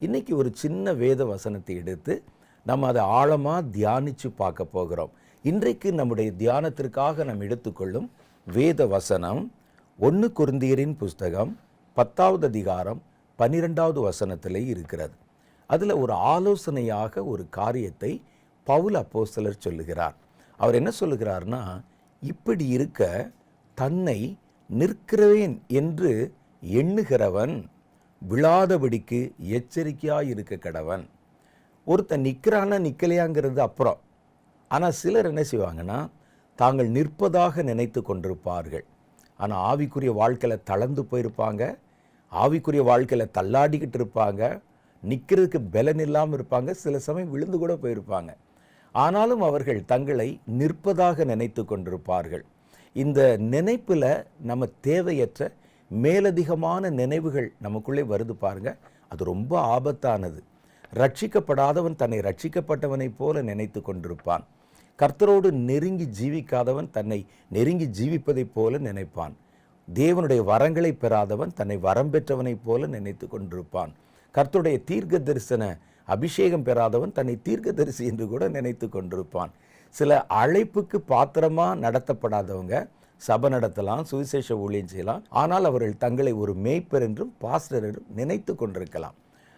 இன்னைக்கு ஒரு சின்ன வேத வசனத்தை எடுத்து நம்ம அதை ஆழமாக தியானித்து பார்க்க போகிறோம். இன்றைக்கு நம்முடைய தியானத்திற்காக நாம் எடுத்துக்கொள்ளும் வேத வசனம் 1 கொரிந்தியரின் புஸ்தகம் 10வது அதிகாரம் 12வது வசனத்திலே இருக்கிறது. அதில் ஒரு ஆலோசனையாக ஒரு காரியத்தை பவுல் அப்போஸ்தலர் சொல்லுகிறார். அவர் என்ன சொல்லுகிறார்னா, இப்படி இருக்க தன்னை நிற்கிறவேன் என்று எண்ணுகிறவன் விழாதபடிக்கு எச்சரிக்கையாக கடவன். ஒருத்தன் நிற்கிறான்னா நிற்கலையாங்கிறது அப்புறம். ஆனால் சிலர் என்ன செய்வாங்கன்னா, தாங்கள் நிற்பதாக நினைத்து கொண்டிருப்பார்கள். ஆனால் ஆவிக்குரிய வாழ்க்கையில் தளர்ந்து போயிருப்பாங்க, ஆவிக்குரிய வாழ்க்கையில் தள்ளாடிக்கிட்டு இருப்பாங்க, நிற்கிறதுக்கு பலன் இல்லாமல் இருப்பாங்க, சில சமயம் விழுந்து கூட போயிருப்பாங்க. ஆனாலும் அவர்கள் தங்களை நிற்பதாக நினைத்து கொண்டிருப்பார்கள். இந்த நினைப்பில் நம்ம தேவையற்ற மேலதிகமான நினைவுகள் நமக்குள்ளே வருது பாருங்க, அது ரொம்ப ஆபத்தானது. ரட்சிக்கப்படாதவன் தன்னை ரட்சிக்கப்பட்டவனைப் போல நினைத்து கொண்டிருப்பான். கர்த்தரோடு நெருங்கி ஜீவிக்காதவன் தன்னை நெருங்கி ஜீவிப்பதைப் போல நினைப்பான். தேவனுடைய வரங்களை பெறாதவன் தன்னை வரம் பெற்றவனைப் போல நினைத்து கொண்டிருப்பான். கர்த்தருடைய தீர்க்க தரிசன அபிஷேகம் பெறாதவன் தன்னை தீர்க்கதரிசி என்று கூட நினைத்து கொண்டிருப்பான். சில அழைப்புக்கு பாத்திரமாக நடத்தப்படாதவங்க சபை நடத்தலாம், சுவிசேஷ ஊழியம் செய்யலாம், ஆனால் அவர்கள் தங்களை ஒரு மேய்ப்பர் என்றும் பாஸ்டர் என்றும் நினைத்து கொண்டிருக்கலாம்.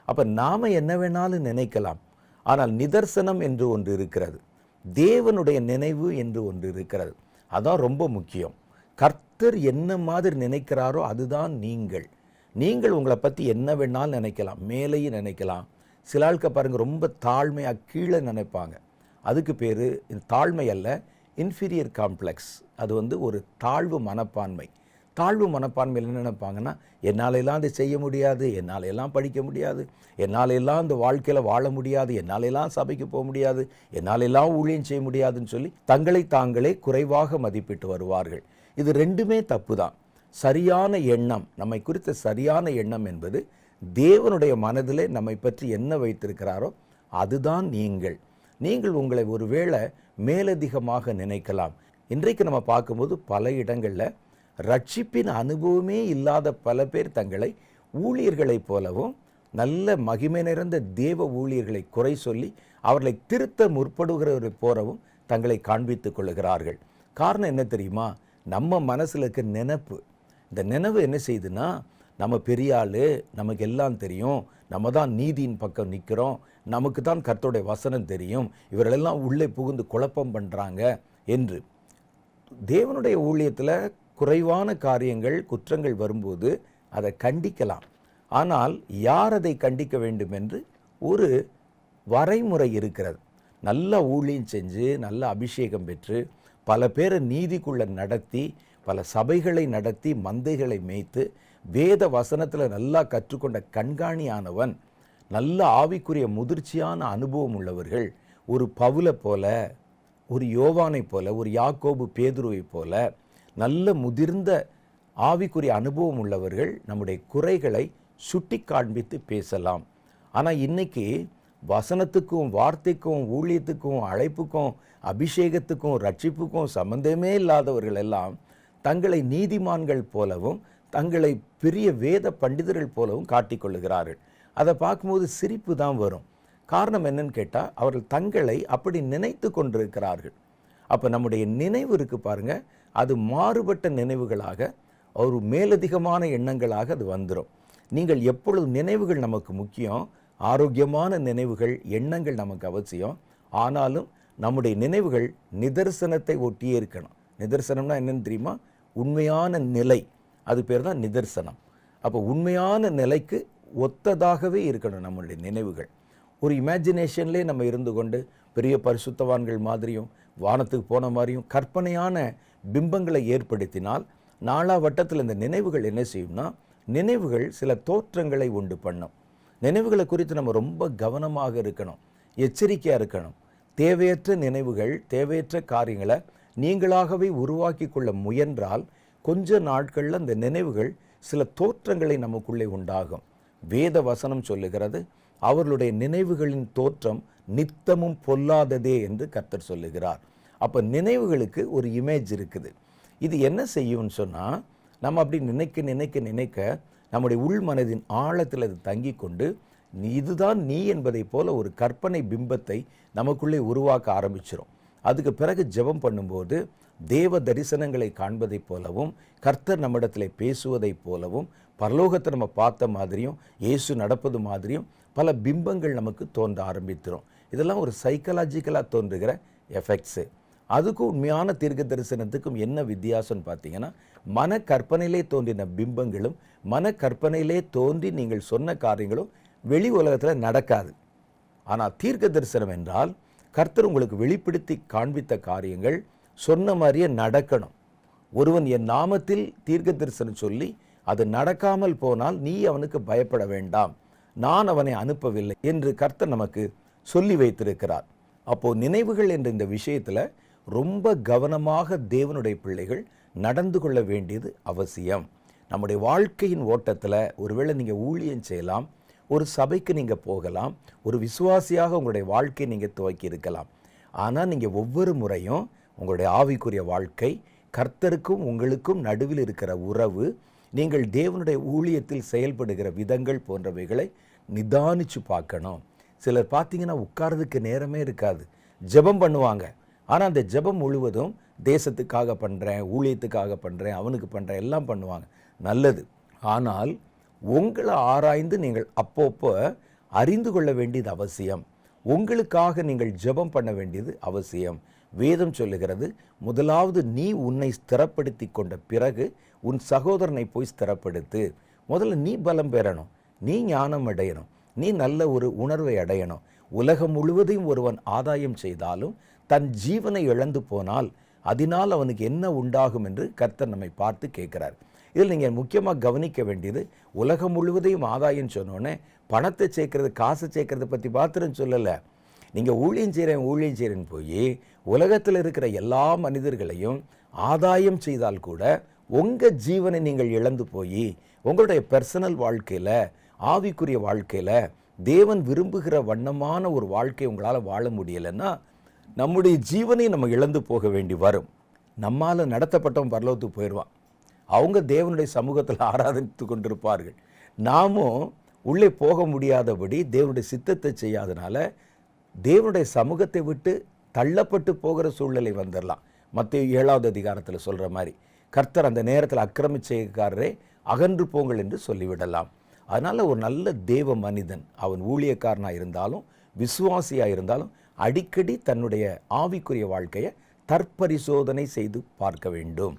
அப்போ நாம் என்ன வேணாலும் நினைக்கலாம், ஆனால் நிதர்சனம் என்று ஒன்று இருக்கிறது, தேவனுடைய நினைவு என்று ஒன்று இருக்கிறது. அதான் ரொம்ப முக்கியம். கர்த்தர் என்ன மாதிரி நினைக்கிறாரோ அதுதான் நீங்கள் உங்களை பற்றி என்ன வேணாலும் நினைக்கலாம், மேலேயும் நினைக்கலாம். சில ஆட்கள் பாருங்கள், ரொம்ப தாழ்மையாக கீழே நினைப்பாங்க. அதுக்கு பேர் தாழ்மை அல்ல, இன்ஃபீரியர் காம்ப்ளெக்ஸ். அது ஒரு தாழ்வு மனப்பான்மை. தாழ்வு மனப்பான்மையில் என்ன நினைப்பாங்கன்னா, என்னாலெல்லாம் அதை செய்ய முடியாது, என்னாலெல்லாம் படிக்க முடியாது, என்னாலெல்லாம் இந்த வாழ்க்கையில் வாழ முடியாது, என்னாலெல்லாம் சபைக்கு போக முடியாது, என்னாலெல்லாம் ஊழியம் செய்ய முடியாதுன்னு சொல்லி தங்களை தாங்களே குறைவாக மதிப்பிட்டு வருவார்கள். இது ரெண்டுமே தப்பு தான். சரியான எண்ணம், நம்மை குறித்த சரியான எண்ணம் என்பது தேவனுடைய மனதிலே நம்மை பற்றி என்ன வைத்திருக்கிறாரோ அதுதான் நீங்கள் உங்களை ஒருவேளை மேலதிகமாக நினைக்கலாம். இன்றைக்கு நம்ம பார்க்கும்போது பல இடங்களில் ரட்சிப்பின் அனுபவமே இல்லாத பல பேர் தங்களை ஊழியர்களைப் போலவும் நல்ல மகிமை நிறைந்த தேவ ஊழியர்களை குறை சொல்லி அவர்களை திருத்த முற்படுகிறவரை போலவும் தங்களை காண்பித்துக் கொள்ளுகிறார்கள். காரணம் என்ன தெரியுமா? நம்ம மனசில் இருக்க நினைப்பு. இந்த நினைவு என்ன செய்யுதுன்னா, நம்ம பெரிய ஆள், நமக்கு எல்லாம் தெரியும், நம்ம தான் நீதியின் பக்கம் நிற்கிறோம், நமக்கு தான் கர்த்தருடைய வசனம் தெரியும், இவர்களெல்லாம் உள்ளே புகுந்து குழப்பம் பண்ணுறாங்க என்று. தேவனுடைய ஊழியத்தில் குறைவான காரியங்கள், குற்றங்கள் வரும்போது அதை கண்டிக்கலாம். ஆனால் யார் அதை கண்டிக்க வேண்டும் என்று ஒரு வரைமுறை இருக்கிறது. நல்ல ஊழியம் செஞ்சு, நல்ல அபிஷேகம் பெற்று, பல பேரை நீதிக்குள்ள நடத்தி, பல சபைகளை நடத்தி, மந்தைகளை மேய்த்து, வேத வசனத்தில் நல்லா கற்றுக்கொண்ட கண்காணியானவன், நல்ல ஆவிக்குரிய முதிர்ச்சியான அனுபவம் உள்ளவர்கள், ஒரு பவுலை போல, ஒரு யோவானை போல, ஒரு யாக்கோபு பேதுருவை போல நல்ல முதிர்ந்த ஆவிக்குரிய அனுபவம் உள்ளவர்கள் நம்முடைய குறைகளை சுட்டி காண்பித்து பேசலாம். ஆனால் இன்னைக்கு வசனத்துக்கும் வார்த்தைக்கும் ஊழியத்துக்கும் அழைப்புக்கும் அபிஷேகத்துக்கும் ரட்சிப்புக்கும் சம்பந்தமே இல்லாதவர்கள் எல்லாம் தங்களை நீதிமான்கள் போலவும் தங்களை பெரிய வேத பண்டிதர்கள் போலவும் காட்டிக்கொள்ளுகிறார்கள். அதை பார்க்கும்போது சிரிப்பு தான் வரும். காரணம் என்னன்னு கேட்டால், அவர்கள் தங்களை அப்படி நினைத்து கொண்டிருக்கிறார்கள். அப்போ நம்முடைய நினைவு இருக்கு பாருங்க, அது மாறுபட்ட நினைவுகளாக, ஒரு மேலதிகமான எண்ணங்களாக அது வந்துடும். நீங்கள் எப்பொழுது நினைவுகள் நமக்கு முக்கியம், ஆரோக்கியமான நினைவுகள், எண்ணங்கள் நமக்கு அவசியம். ஆனாலும் நம்முடைய நினைவுகள் நிதர்சனத்தை ஒட்டியே இருக்கணும். நிதர்சனம்னா என்னன்னு தெரியுமா? உண்மையான நிலை, அது பேர் தான் நிதர்சனம். அப்போ உண்மையான நிலைக்கு ஒத்ததாகவே இருக்கணும் நம்மளுடைய நினைவுகள். ஒரு இமேஜினேஷன்லேயே நம்ம இருந்து கொண்டு பெரிய பரிசுத்தவான்கள் மாதிரியும் வானத்துக்கு போன மாதிரியும் கற்பனையான பிம்பங்களை ஏற்படுத்தினால் நாலா வட்டத்தில் இந்த நினைவுகள் என்ன செய்யும்னா, நினைவுகள் சில தோற்றங்களை உண்டு பண்ணும். நினைவுகளை குறித்து நம்ம ரொம்ப கவனமாக இருக்கணும், எச்சரிக்கையாக இருக்கணும். தேவையற்ற நினைவுகள், தேவையற்ற காரியங்களை நீங்களாகவே உருவாக்கி கொள்ள முயன்றால் கொஞ்ச நாட்களில் அந்த நினைவுகள் சில தோற்றங்களை நமக்குள்ளே உண்டாகும். வேத வசனம் சொல்லுகிறது, அவர்களுடைய நினைவுகளின் தோற்றம் நித்தமும் பொல்லாததே என்று கர்த்தர் சொல்லுகிறார். அப்போ நினைவுகளுக்கு ஒரு இமேஜ் இருக்குது. இது என்ன செய்யும்னு சொன்னால், நம்ம அப்படி நினைக்க நம்முடைய உள் மனதின் ஆழத்தில் அது தங்கி கொண்டு இதுதான் நீ என்பதை போல ஒரு கற்பனை பிம்பத்தை நமக்குள்ளே உருவாக்க ஆரம்பிச்சிடும். அதுக்கு பிறகு ஜெபம் பண்ணும்போது தேவ தரிசனங்களை காண்பதைப் போலவும், கர்த்தர் நம்மிடத்தில் பேசுவதைப் போலவும், பரலோகத்தை நம்ம பார்த்த மாதிரியும், இயேசு நடப்பது மாதிரியும் பல பிம்பங்கள் நமக்கு தோன்ற ஆரம்பித்திரும். இதெல்லாம் ஒரு சைக்கலாஜிக்கலாக தோன்றுகிற எஃபெக்ட்ஸு. அதுக்கும் உண்மையான தீர்க்க தரிசனத்துக்கும் என்ன வித்தியாசம்னு பார்த்தீங்கன்னா, மன கற்பனையிலே தோன்றின பிம்பங்களும் மன கற்பனையிலே தோன்றி நீங்கள் சொன்ன காரியங்களும் வெளி உலகத்தில் நடக்காது. ஆனால் தீர்க்க தரிசனம் என்றால் கர்த்தர் உங்களுக்கு வெளிப்படுத்தி காண்பித்த காரியங்கள் சொன்ன மாதிரியே நடக்கணும். ஒருவன் என் நாமத்தில் தீர்க்க தரிசனம் சொல்லி அது நடக்காமல் போனால் நீ அவனுக்கு பயப்பட வேண்டாம், நான் அவனை அனுப்பவில்லை என்று கர்த்தர் நமக்கு சொல்லி வைத்திருக்கிறார். அப்போ நினைவுகள் என்ற இந்த விஷயத்தில் ரொம்ப கவனமாக தேவனுடைய பிள்ளைகள் நடந்து கொள்ள வேண்டியது அவசியம். நம்முடைய வாழ்க்கையின் ஓட்டத்தில் ஒருவேளை நீங்கள் ஊழியம் செய்யலாம், ஒரு சபைக்கு நீங்கள் போகலாம், ஒரு விசுவாசியாக உங்களுடைய வாழ்க்கையை நீங்கள் துவக்கி இருக்கலாம். ஆனால் நீங்கள் ஒவ்வொரு முறையும் உங்களுடைய ஆவிக்குரிய வாழ்க்கை, கர்த்தருக்கும் உங்களுக்கும் நடுவில் இருக்கிற உறவு, நீங்கள் தேவனுடைய ஊழியத்தில் செயல்படுகிற விதங்கள் போன்றவைகளை நிதானித்து பார்க்கணும். சிலர் பார்த்தீங்கன்னா உட்கார்றதுக்கு நேரமே இருக்காது, ஜெபம் பண்ணுவாங்க. ஆனால் அந்த ஜெபம் முழுவதும் தேசத்துக்காக பண்ணுறேன், ஊழியத்துக்காக பண்ணுறேன், அவனுக்கு பண்ணுறேன், எல்லாம் பண்ணுவாங்க, நல்லது. ஆனால் உங்களை ஆராய்ந்து நீங்கள் அப்பப்போ அறிந்து கொள்ள வேண்டியது அவசியம். உங்களுக்காக நீங்கள் ஜெபம் பண்ண வேண்டியது அவசியம். வேதம் சொல்லுகிறது, முதலாவது நீ உன்னை ஸ்திரப்படுத்தி கொண்ட பிறகு உன் சகோதரனை போய் ஸ்திரப்படுத்து. முதல்ல நீ பலம் பெறணும், நீ ஞானம் அடையணும், நீ நல்ல ஒரு உணர்வை அடையணும். உலகம் முழுவதையும் ஒருவன் ஆதாயம் செய்தாலும் தன் ஜீவனை இழந்து போனால் அதனால் அவனுக்கு என்ன உண்டாகும் என்று கர்த்தர் நம்மை பார்த்து கேட்கிறார். இதில் நீங்கள் முக்கியமாக கவனிக்க வேண்டியது, உலகம் முழுவதையும் ஆதாயம் சொன்னோன்னே பணத்தை சேர்க்கறது, காசை சேர்க்கறதை பற்றி மாத்திரம் சொல்லலை. நீங்கள் ஊழியம் செய்கிறேன்னு போய் உலகத்தில் இருக்கிற எல்லா மனிதர்களையும் ஆதாயம் செய்தால் கூட உங்கள் ஜீவனை நீங்கள் இழந்து போய் உங்களுடைய பர்சனல் வாழ்க்கையில், ஆவிக்குரிய வாழ்க்கையில் தேவன் விரும்புகிற வண்ணமான ஒரு வாழ்க்கை உங்களால் வாழ முடியலைன்னா நம்முடைய ஜீவனை நம்ம இழந்து போக வேண்டி வரும். நம்மால் நடத்தப்பட்டவன் பரலோகத்துக்கு போயிடுவான், அவங்க தேவனுடைய சமூகத்தில் ஆராதித்து கொண்டிருப்பார்கள். நாமும் உள்ளே போக முடியாதபடி தேவனுடைய சித்தத்தை செய்யாதனால தேவனுடைய சமூகத்தை விட்டு தள்ளப்பட்டு போகிற சூழ்நிலை வந்துடலாம். மத்தேயு 7வது அதிகாரத்தில் சொல்கிற மாதிரி கர்த்தர் அந்த நேரத்தில் அக்கிரமிச்சைக்காரரே அகன்று போங்கள் என்று சொல்லிவிடலாம். அதனால் ஒரு நல்ல தேவ மனிதன், அவன் ஊழியக்காரனாக இருந்தாலும் விசுவாசியாக இருந்தாலும் அடிக்கடி தன்னுடைய ஆவிக்குரிய வாழ்க்கையை தற்பரிசோதனை செய்து பார்க்க வேண்டும்.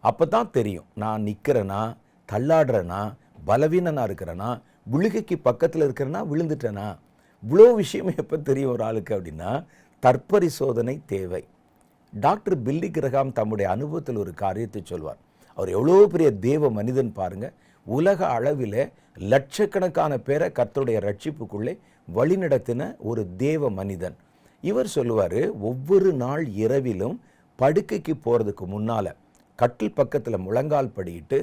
அப்போ தான் தெரியும், நான் நிற்கிறேனா, தள்ளாடுறேனா, பலவீனனாக இருக்கிறேனா, விழுகைக்கு பக்கத்தில் இருக்கிறேனா, விழுந்துட்டேனா. இவ்வளோ விஷயம் எப்போ தெரியும் ஒரு ஆளுக்கு அப்படின்னா தற்பரிசோதனை தேவை. டாக்டர் பில்லி கிரகாம் தம்முடைய அனுபவத்தில் ஒரு காரியத்தை சொல்வார். அவர் எவ்வளோ பெரிய தேவ மனிதன் பாருங்கள். உலக அளவில் லட்சக்கணக்கான பேரை கர்த்தருடைய ரட்சிப்புக்குள்ளே வழிநடத்தின ஒரு தேவ மனிதன். இவர் சொல்லுவார், ஒவ்வொரு நாள் இரவிலும் படுக்கைக்கு போகிறதுக்கு முன்னால் கட்டில் பக்கத்தில் முழங்கால் படியிட்டு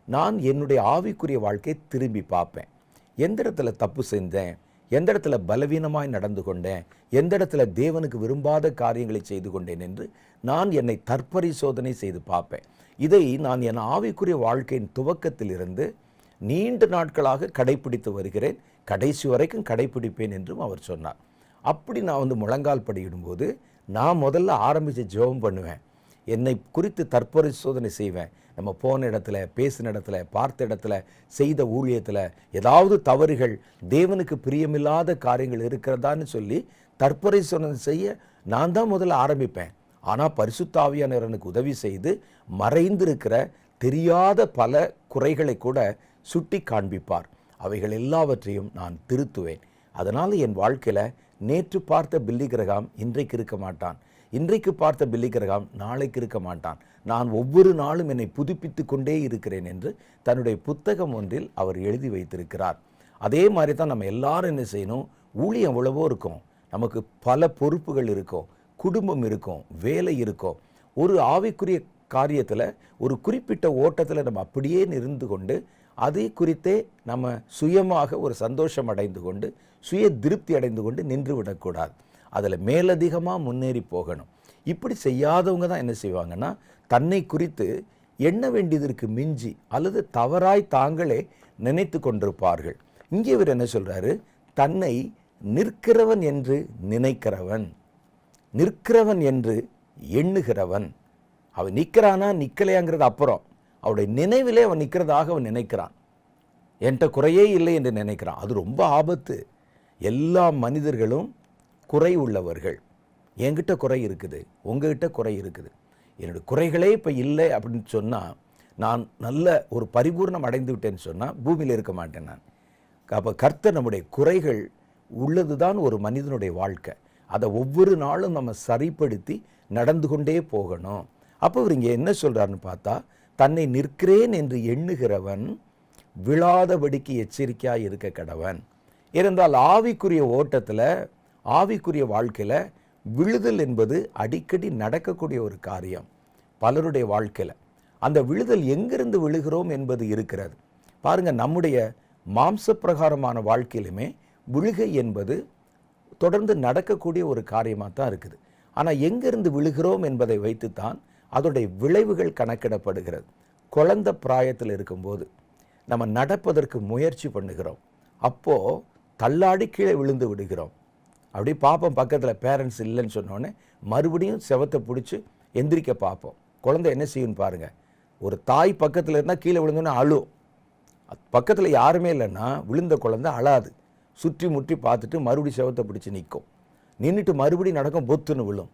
நான் என்னுடைய ஆவிக்குரிய வாழ்க்கையை திரும்பி பார்ப்பேன். எந்த இடத்துல தப்பு செஞ்சேன், எந்த இடத்துல பலவீனமாய் நடந்து கொண்டேன், எந்த இடத்துல தேவனுக்கு விரும்பாத காரியங்களை செய்து கொண்டேன் என்று நான் என்னை தற்பரிசோதனை செய்து பார்ப்பேன். இதை நான் என் ஆவிக்குரிய வாழ்க்கையின் துவக்கத்திலிருந்து நீண்ட நாட்களாக கடைப்பிடித்து வருகிறேன், கடைசி வரைக்கும் கடைப்பிடிப்பேன் என்றும் அவர் சொன்னார். அப்படி நான் முழங்கால் படியிடும்போது நான் முதல்ல ஆரம்பித்து ஜெபம் பண்ணுவேன். என்னை குறித்து தற்பரிசோதனை செய்வேன். நம்ம போன இடத்துல, பேசின இடத்துல, பார்த்த இடத்துல, செய்த ஊழியத்தில் ஏதாவது தவறுகள், தேவனுக்கு பிரியமில்லாத காரியங்கள் இருக்கிறதான்னு சொல்லி தற்பரிசோதனை செய்ய நான் தான் முதல்ல ஆரம்பிப்பேன். ஆனால் பரிசுத்த ஆவியானவர் எனக்கு உதவி செய்து மறைந்திருக்கிற தெரியாத பல குறைகளை கூட சுட்டி காண்பிப்பார். அவைகள் எல்லாவற்றையும் நான் திருத்துவேன். அதனால் என் வாழ்க்கையில் நேற்று பார்த்த பில்லி கிரகாம் இன்றைக்கு இருக்க மாட்டான், இன்றைக்கு பார்த்த பில்லி கிரகாம் நாளைக்கு இருக்க மாட்டான். நான் ஒவ்வொரு நாளும் என்னை புதுப்பித்து கொண்டே இருக்கிறேன் என்று தன்னுடைய புத்தகம் ஒன்றில் அவர் எழுதி வைத்திருக்கிறார். அதே மாதிரி தான் நம்ம எல்லாரும் என்ன செய்யணும், ஊழியம் எவ்வளவோ இருக்கும், நமக்கு பல பொறுப்புகள் இருக்கும், குடும்பம் இருக்கும், வேலை இருக்கும். ஒரு ஆவிக்குரிய காரியத்தில் ஒரு குறிப்பிட்ட ஓட்டத்தில் நம்ம அப்படியே இருந்து கொண்டு அதை குறித்தே நம்ம சுயமாக ஒரு சந்தோஷம் அடைந்து கொண்டு சுய திருப்தி அடைந்து கொண்டு நின்று விடக்கூடாது. அதில் மேலதிகமாக முன்னேறி போகணும். இப்படி செய்யாதவங்க தான் என்ன செய்வாங்கன்னா, தன்னை குறித்து எண்ண வேண்டியதற்கு மிஞ்சி அல்லது தவறாய் தாங்களே நினைத்து கொண்டிருப்பார்கள். இங்கே இவர் என்ன சொல்கிறாரு, தன்னை நிற்கிறவன் என்று நினைக்கிறவன், நிற்கிறவன் என்று எண்ணுகிறவன். அவன் நிற்கிறானா நிற்கலையாங்கிறது அப்புறம், அவருடைய நினைவிலே அவன் நிற்கிறதாக அவன் நினைக்கிறான். என்கிட்ட குறையே இல்லை என்று நினைக்கிறான். அது ரொம்ப ஆபத்து. எல்லா மனிதர்களும் குறை உள்ளவர்கள். என்கிட்ட குறை இருக்குது, உங்ககிட்ட குறை இருக்குது. என்னுடைய குறைகளே இப்போ இல்லை அப்படின்னு சொன்னால், நான் நல்ல ஒரு பரிபூர்ணம் அடைந்து விட்டேன்னு சொன்னால் பூமியில் இருக்க மாட்டேன் நான். அப்போ கர்த்தர் நம்முடைய குறைகள் உள்ளது தான் ஒரு மனிதனுடைய வாழ்க்கை. அதை ஒவ்வொரு நாளும் நம்ம சரிப்படுத்தி நடந்து கொண்டே போகணும். அப்போ இவர் இங்கே என்ன சொல்கிறாருன்னு பார்த்தா, தன்னை நிற்கிறேன் என்று எண்ணுகிறவன் விழாதபடிக்கு எச்சரிக்கையாக இருக்க கடவன். இருந்தால் ஆவிக்குரிய ஓட்டத்தில், ஆவிக்குரிய வாழ்க்கையில் விழுதல் என்பது அடிக்கடி நடக்கக்கூடிய ஒரு காரியம் பலருடைய வாழ்க்கையில். அந்த விழுதல் எங்கிருந்து விழுகிறோம் என்பது இருக்கிறது. பாருங்கள், நம்முடைய மாம்ச பிரகாரமான வாழ்க்கையிலுமே விழுகை என்பது தொடர்ந்து நடக்கக்கூடிய ஒரு காரியமாக தான் இருக்குது. ஆனால் எங்கிருந்து விழுகிறோம் என்பதை வைத்துத்தான் அதோடைய விளைவுகள் கணக்கிடப்படுகிறது. குழந்தை பிராயத்தில் இருக்கும்போது நம்ம நடப்பதற்கு முயற்சி பண்ணுகிறோம், அப்போது தள்ளாடி கீழே விழுந்து விடுகிறோம். அப்படி பார்ப்போம், பக்கத்தில் பேரண்ட்ஸ் இல்லைன்னு சொன்னோடனே மறுபடியும் செவத்தை பிடிச்சி எந்திரிக்க பார்ப்போம். குழந்தை என்ன செய்யுன்னு பாருங்கள். ஒரு தாய் பக்கத்தில் இருந்தால் கீழே விழுந்தோன்னே அழும். பக்கத்தில் யாருமே இல்லைன்னா விழுந்த குழந்தை அழாது, சுற்றி முற்றி பார்த்துட்டு மறுபடியும் செவத்தை பிடிச்சி நிற்கும். நின்றுட்டு மறுபடியும் நடக்கும், பொத்துன்னு விழும்,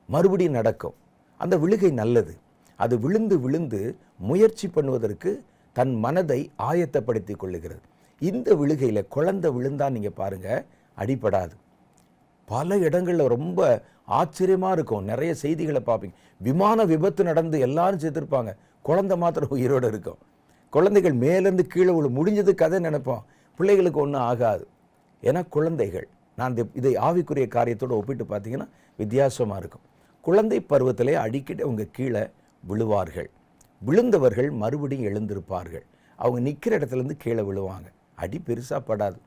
மறுபடியும் நடக்கும். அந்த விழுகை நல்லது. அது விழுந்து விழுந்து முயற்சி பண்ணுவதற்கு தன் மனதை ஆயத்தப்படுத்தி கொள்ளுகிறது. இந்த விழுகையில் குழந்தை விழுந்தால் நீங்கள் பாருங்கள், அடிபடாது. பல இடங்களில் ரொம்ப ஆச்சரியமாக இருக்கும். நிறைய செய்திகளை பார்ப்பீங்க, விமான விபத்து நடந்து எல்லாரும் சேர்த்துருப்பாங்க, குழந்தை மாத்திரம் உயிரோடு இருக்கும். குழந்தைகள் மேலேருந்து கீழே விழு, முடிஞ்சது கதை நினைப்போம், பிள்ளைகளுக்கு ஒன்றும் ஆகாது. ஏன்னா குழந்தைகள், நான் இதை ஆவிக்குரிய காரியத்தோடு ஒப்பிட்டு பார்த்தீங்கன்னா வித்தியாசமாக இருக்கும். குழந்தை பருவத்திலே அடிக்கடி அவங்க கீழே விழுவார்கள். விழுந்தவர்கள் மறுபடியும் எழுந்திருப்பார்கள். அவங்க நிற்கிற இடத்துலேருந்து கீழே விழுவாங்க, அடி பெருசாக படாது.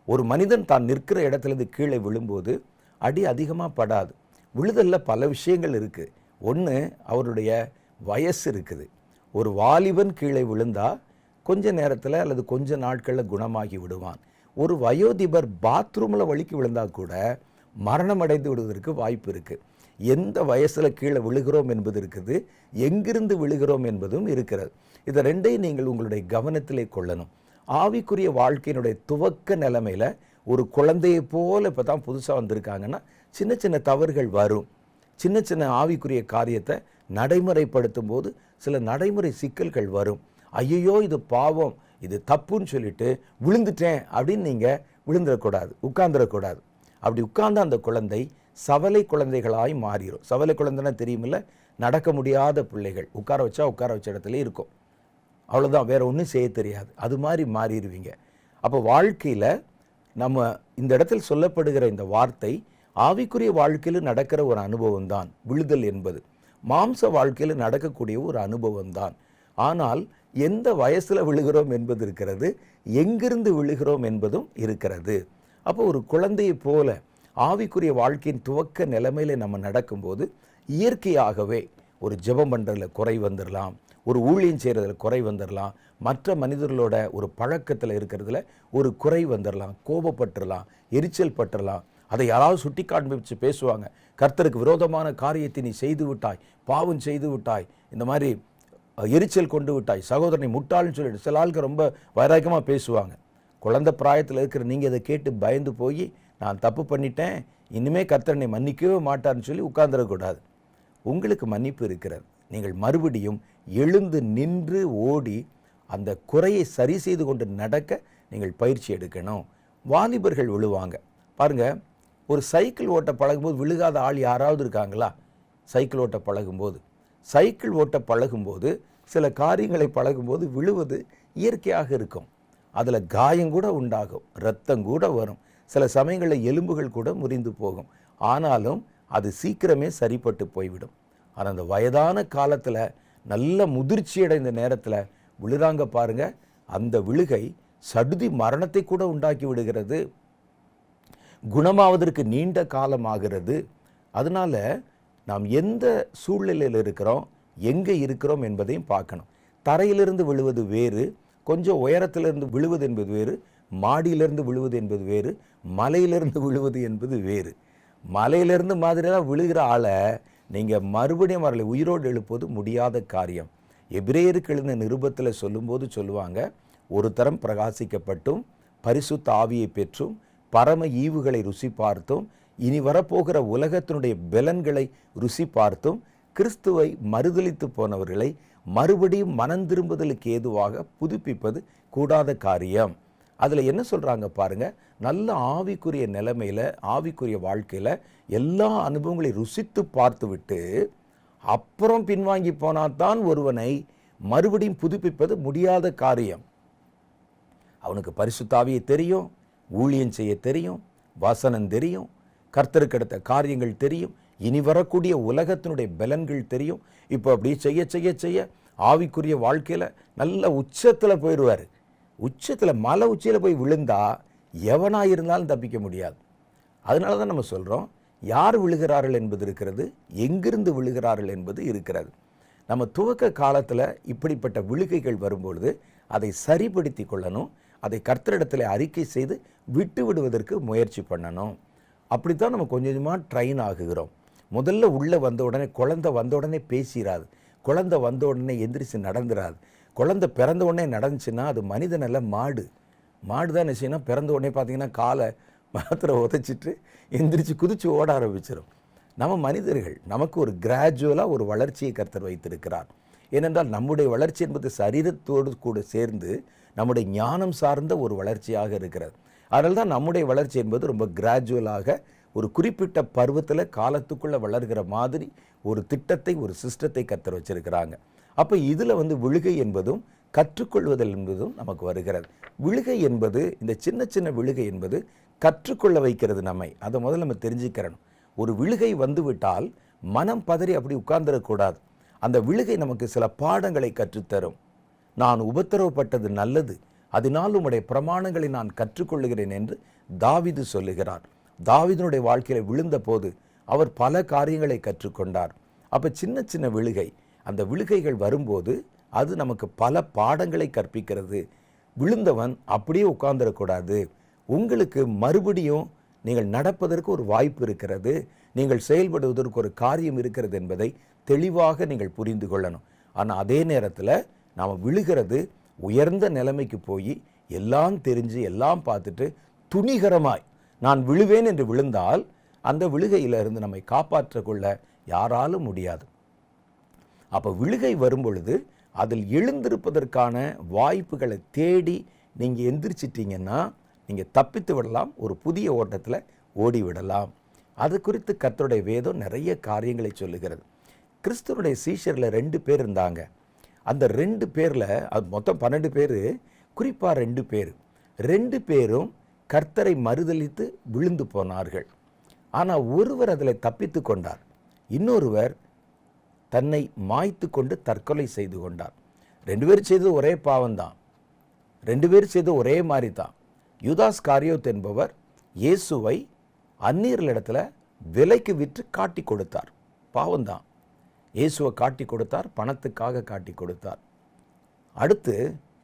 ஒரு மனிதன் தான் நிற்கிற இடத்துலேருந்து கீழே விழும்போது அடி அதிகமாக படாது. விழுதலில் பல விஷயங்கள் இருக்குது. ஒன்று, அவருடைய வயசு இருக்குது. ஒரு வாலிபன் கீழே விழுந்தால் கொஞ்ச நேரத்தில் அல்லது கொஞ்ச நாட்களில் குணமாகி விடுவான். ஒரு வயோதிபர் பாத்ரூமில் வலிக்கு விழுந்தால் கூட மரணம் அடைந்து விடுவதற்கு வாய்ப்பு இருக்குது. எந்த வயசில் கீழே விழுகிறோம் என்பது இருக்குது, எங்கிருந்து விழுகிறோம் என்பதும் இருக்கிறது. இதை ரெண்டையும் நீங்கள் உங்களுடைய கவனத்திலே கொள்ளணும். ஆவிக்குரிய வாழ்க்கையினுடைய துவக்க நிலைமையில் ஒரு குழந்தையை போல் இப்போ தான் புதுசாக வந்திருக்காங்கன்னா சின்ன சின்ன தவறுகள் வரும். சின்ன சின்ன ஆவிக்குரிய காரியத்தை நடைமுறைப்படுத்தும் போது சில நடைமுறை சிக்கல்கள் வரும். ஐயோ இது பாவம், இது தப்புன்னு சொல்லிட்டு விழுந்துட்டேன் அப்படின்னு நீங்கள் விழுந்துடக்கூடாது, உட்கார்ந்துடக்கூடாது. அப்படி உட்கார்ந்த அந்த குழந்தை சவலை குழந்தைகளாய் மாறிடும். சவலை குழந்தைன்னா தெரியுமில்ல, நடக்க முடியாத பிள்ளைகள், உட்கார வச்ச இடத்துல இருக்கும், அவ்வளோதான், வேற ஒன்றும் செய்ய தெரியாது, அது மாதிரி மாறிடுவீங்க. அப்போ வாழ்க்கையில் நம்ம இந்த இடத்தில் சொல்லப்படுகிற இந்த வார்த்தை ஆவிக்குரிய வாழ்க்கையில் நடக்கிற ஒரு அனுபவம் தான் விழுதல் என்பது. மாம்ச வாழ்க்கையில் நடக்கக்கூடிய ஒரு அனுபவம் தான். ஆனால் எந்த வயசில் விழுகிறோம் என்பது இருக்கிறது, எங்கிருந்து விழுகிறோம் என்பதும் இருக்கிறது. அப்போ ஒரு குழந்தையை போல ஆவிக்குரிய வாழ்க்கையின் துவக்க நிலைமையில நம்ம நடக்கும்போது இயற்கையாகவே ஒரு ஜெபம் பண்ணுறதுல குறை வந்துடலாம், ஒரு ஊழியம் செய்கிறதுல குறை வந்துடலாம், மற்ற மனிதர்களோட ஒரு பழக்கத்தில் இருக்கிறதுல ஒரு குறை வந்துடலாம், கோபப்பட்டுடலாம், எரிச்சல் பட்டுடலாம். அதை யாராவது சுட்டி காண்பிச்சு பேசுவாங்க, கர்த்தருக்கு விரோதமான காரியத்தை நீ செய்து விட்டாய், பாவம் செய்து விட்டாய், இந்த மாதிரி எரிச்சல் கொண்டு விட்டாய், சகோதரனை முட்டாள்னு சொல்லிட்டு சில ஆளுக்கு ரொம்ப வைராக்கியமாக பேசுவாங்க. குழந்தை பிராயத்தில் இருக்கிற நீங்கள் இதை கேட்டு பயந்து போய் நான் தப்பு பண்ணிட்டேன், இனிமேல் கர்த்தனை மன்னிக்கவே மாட்டார்னு சொல்லி உட்கார்ந்துடக்கூடாது. உங்களுக்கு மன்னிப்பு இருக்கிறது. நீங்கள் மறுபடியும் எழுந்து நின்று ஓடி அந்த குறையை சரி செய்து கொண்டு நடக்க நீங்கள் பயிற்சி எடுக்கணும். வாலிபர்கள் விழுவாங்க பாருங்கள். ஒரு சைக்கிள் ஓட்ட பழகும்போது விழுகாத ஆள் யாராவது இருக்காங்களா? சைக்கிள் ஓட்ட பழகும்போது சில காரியங்களை பழகும்போது விழுவது இயற்கையாக இருக்கும். அதில் காயம் கூட உண்டாகும், இரத்தம் கூட வரும், சில சமயங்களில் எலும்புகள் கூட முறிந்து போகும். ஆனாலும் அது சீக்கிரமே சரிப்பட்டு போய்விடும். ஆனால் அந்த வயதான காலத்தில் நல்ல முதிர்ச்சி அடைந்த நேரத்தில் விழுறாங்க பாருங்க, அந்த விழுகை சடுதி மரணத்தை கூட உண்டாக்கி விடுகிறது, குணமாவதற்கு நீண்ட காலம் ஆகிறது. அதனால நாம் எந்த சூழ்நிலையில் இருக்கிறோம், எங்கே இருக்கிறோம் என்பதையும் பார்க்கணும். தரையிலிருந்து விழுவது வேறு, கொஞ்சம் உயரத்திலிருந்து விழுவது என்பது வேறு, மாடியிலிருந்து விழுவது என்பது வேறு, மலையிலிருந்து விழுவது என்பது வேறு. மலையிலிருந்து மாதிரியாக விழுகிற ஆளை நீங்கள் மறுபடியும் அவர்களை உயிரோடு எழுப்பது முடியாத காரியம். எபிரேயருக்கு எழுதின நிருபத்தில் சொல்லும்போது சொல்லுவாங்க, ஒரு தரம் பிரகாசிக்கப்பட்டும் பரிசுத்த ஆவியை பெற்றும் பரம ஈவுகளை ருசி பார்த்தும் இனி வரப்போகிற உலகத்தினுடைய பலன்களை ருசி பார்த்தும் கிறிஸ்துவை மறுதலித்து போனவர்களை மறுபடியும் மனம் திரும்புதலுக்கு ஏதுவாக புதுப்பிப்பது கூடாத காரியம். அதில் என்ன சொல்கிறாங்க பாருங்க, நல்ல ஆவிக்குரிய நிலைமையில் ஆவிக்குரிய வாழ்க்கையில் எல்லா அனுபவங்களையும் ருசித்து பார்த்து விட்டு அப்புறம் பின்வாங்கி போனால்தான் ஒருவனை மறுபடியும் புதுப்பிப்பது முடியாத காரியம். அவனுக்கு பரிசுத்த ஆவியை தெரியும், ஊழியம் செய்ய தெரியும், வசனம் தெரியும், கர்த்தருக்கு அடுத்த காரியங்கள் தெரியும், இனி வரக்கூடிய உலகத்தினுடைய பலன்கள் தெரியும். இப்போ அப்படி செய்ய செய்ய செய்ய ஆவிக்குரிய வாழ்க்கையில் நல்ல உச்சத்தில் போயிடுவார். உச்சத்தில் மலை உச்சியில் போய் விழுந்தா எவனாக இருந்தாலும் தப்பிக்க முடியாது. அதனால தான் நம்ம சொல்கிறோம், யார் விழுகிறார்கள் என்பது இருக்கிறது, எங்கிருந்து விழுகிறார்கள் என்பது இருக்கிறது. நம்ம துவக்க காலத்தில் இப்படிப்பட்ட விழுகைகள் வரும்பொழுது அதை சரிப்படுத்தி கொள்ளணும், அதை கர்த்தரிடத்தில் அறிக்கை செய்து விட்டு விடுவதற்கு முயற்சி பண்ணணும். அப்படித்தான் நம்ம கொஞ்சம் கொஞ்சமாக ட்ரெயின் ஆகுகிறோம். முதல்ல உள்ளே வந்த உடனே குழந்தை வந்த உடனே பேசிடாது, குழந்தை வந்த உடனே எந்திரிச்சு நடந்துடாது. குழந்தை பிறந்த உடனே நடந்துச்சுன்னா அது மனிதனல்ல, மாடு. மாடு தான் என்ன செய்யணும், பிறந்த உடனே பார்த்தீங்கன்னா காலை மாத்திரம் உதைச்சிட்டு எந்திரிச்சு குதிச்சு ஓட ஆரம்பிச்சிடும். நம்ம மனிதர்கள், நமக்கு ஒரு கிராஜுவலாக ஒரு வளர்ச்சியை கர்த்தர் வைத்திருக்கிறார். ஏனென்றால் நம்முடைய வளர்ச்சி என்பது சரீரத்தோடு கூட சேர்ந்து நம்முடைய ஞானம் சார்ந்த ஒரு வளர்ச்சியாக இருக்கிறது. அதனால தான் நம்முடைய வளர்ச்சி என்பது ரொம்ப கிராஜுவலாக ஒரு குறிப்பிட்ட பருவத்தில் காலத்துக்குள்ளே வளர்கிற மாதிரி ஒரு திட்டத்தை, ஒரு சிஸ்டத்தை கர்த்தர் வச்சிருக்கிறாங்க. அப்போ இதில் விழுகை என்பதும் கற்றுக்கொள்வதல் என்பதும் நமக்கு வருகிறது. விழுகை என்பது, இந்த சின்ன சின்ன விழுகை என்பது கற்றுக்கொள்ள வைக்கிறது நம்மை. அதை முதல்ல நம்ம தெரிஞ்சுக்கிறணும். ஒரு விழுகை வந்துவிட்டால் மனம் பதறி அப்படி உட்கார்ந்துடக்கூடாது. அந்த விழுகை நமக்கு சில பாடங்களை கற்றுத்தரும். நான் உபத்திரவப்பட்டது நல்லது, அதனால் உம்முடைய பிரமாணங்களை நான் கற்றுக்கொள்ளுகிறேன் என்று தாவீது சொல்லுகிறார். தாவீதினுடைய வாழ்க்கையில் விழுந்த போது அவர் பல காரியங்களை கற்றுக்கொண்டார். அப்போ சின்ன சின்ன விழுகை, அந்த விழுகைகள் வரும்போது அது நமக்கு பல பாடங்களை கற்பிக்கிறது. விழுந்தவன் அப்படியே உட்கார்ந்துடக்கூடாது. உங்களுக்கு மறுபடியும் நீங்கள் நடப்பதற்கு ஒரு வாய்ப்பு இருக்கிறது, நீங்கள் செயல்படுவதற்கு ஒரு காரியம் இருக்கிறது என்பதை தெளிவாக நீங்கள் புரிந்து கொள்ளணும். ஆனால் அதே நேரத்தில் நாம் விழுகிறது உயர்ந்த நிலைமைக்கு போய் எல்லாம் தெரிஞ்சு எல்லாம் பார்த்துட்டு துணிகரமாய் நான் விழுவேன் என்று விழுந்தால் அந்த விழுகையிலிருந்து நம்மை காப்பாற்றக்கொள்ள யாராலும் முடியாது. அப்போ விழுகை வரும்பொழுது அதில் எழுந்திருப்பதற்கான வாய்ப்புகளை தேடி நீங்கள் எந்திரிச்சிட்டிங்கன்னா நீங்கள் தப்பித்து விடலாம், ஒரு புதிய ஓட்டத்தில் ஓடிவிடலாம். அது குறித்து கர்த்தருடைய வேதம் நிறைய காரியங்களை சொல்லுகிறது. கிறிஸ்துவனுடைய சீஷரில் 2 பேர் இருந்தாங்க. அந்த 2 பேரில், அது மொத்தம் 12 பேர், குறிப்பாக 2 பேரும் கர்த்தரை மறுதலித்து விழுந்து போனார்கள். ஆனால் ஒருவர் அதில் தப்பித்து கொண்டார், இன்னொருவர் தன்னை மாய்த்து கொண்டு தற்கொலை செய்து கொண்டார். 2 பேர் செய்தது ஒரே பாவம்தான், 2 பேர் செய்தது ஒரே மாதிரி தான். யூதாஸ் காரியோத் என்பவர் இயேசுவை அந்நியர்களிடத்தில் விலைக்கு விற்று காட்டி கொடுத்தார். பாவம்தான், இயேசுவை காட்டி கொடுத்தார், பணத்துக்காக காட்டி கொடுத்தார். அடுத்து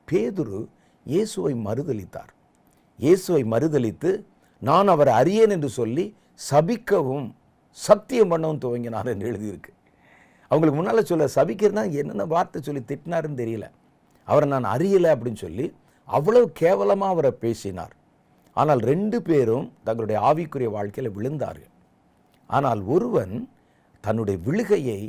பேதுரு இயேசுவை மறுதலித்தார். இயேசுவை மறுதலித்து நான் அவரை அறியேன் என்று சொல்லி சபிக்கவும் சத்தியம் பண்ணவும் துவங்கினார் என்று எழுதியிருக்கு. அவங்களுக்கு முன்னால் சொல்ல சபிக்கிறதுனா என்னென்ன வார்த்தை சொல்லி திட்டினாருன்னு தெரியல. அவரை நான் அறியலை அப்படின்னு சொல்லி அவ்வளவு கேவலமாக அவரை பேசினார். ஆனால் 2 பேரும் தங்களுடைய ஆவிக்குரிய வாழ்க்கையில் விழுந்தார்கள். ஆனால் ஒருவன் தன்னுடைய விழுகையை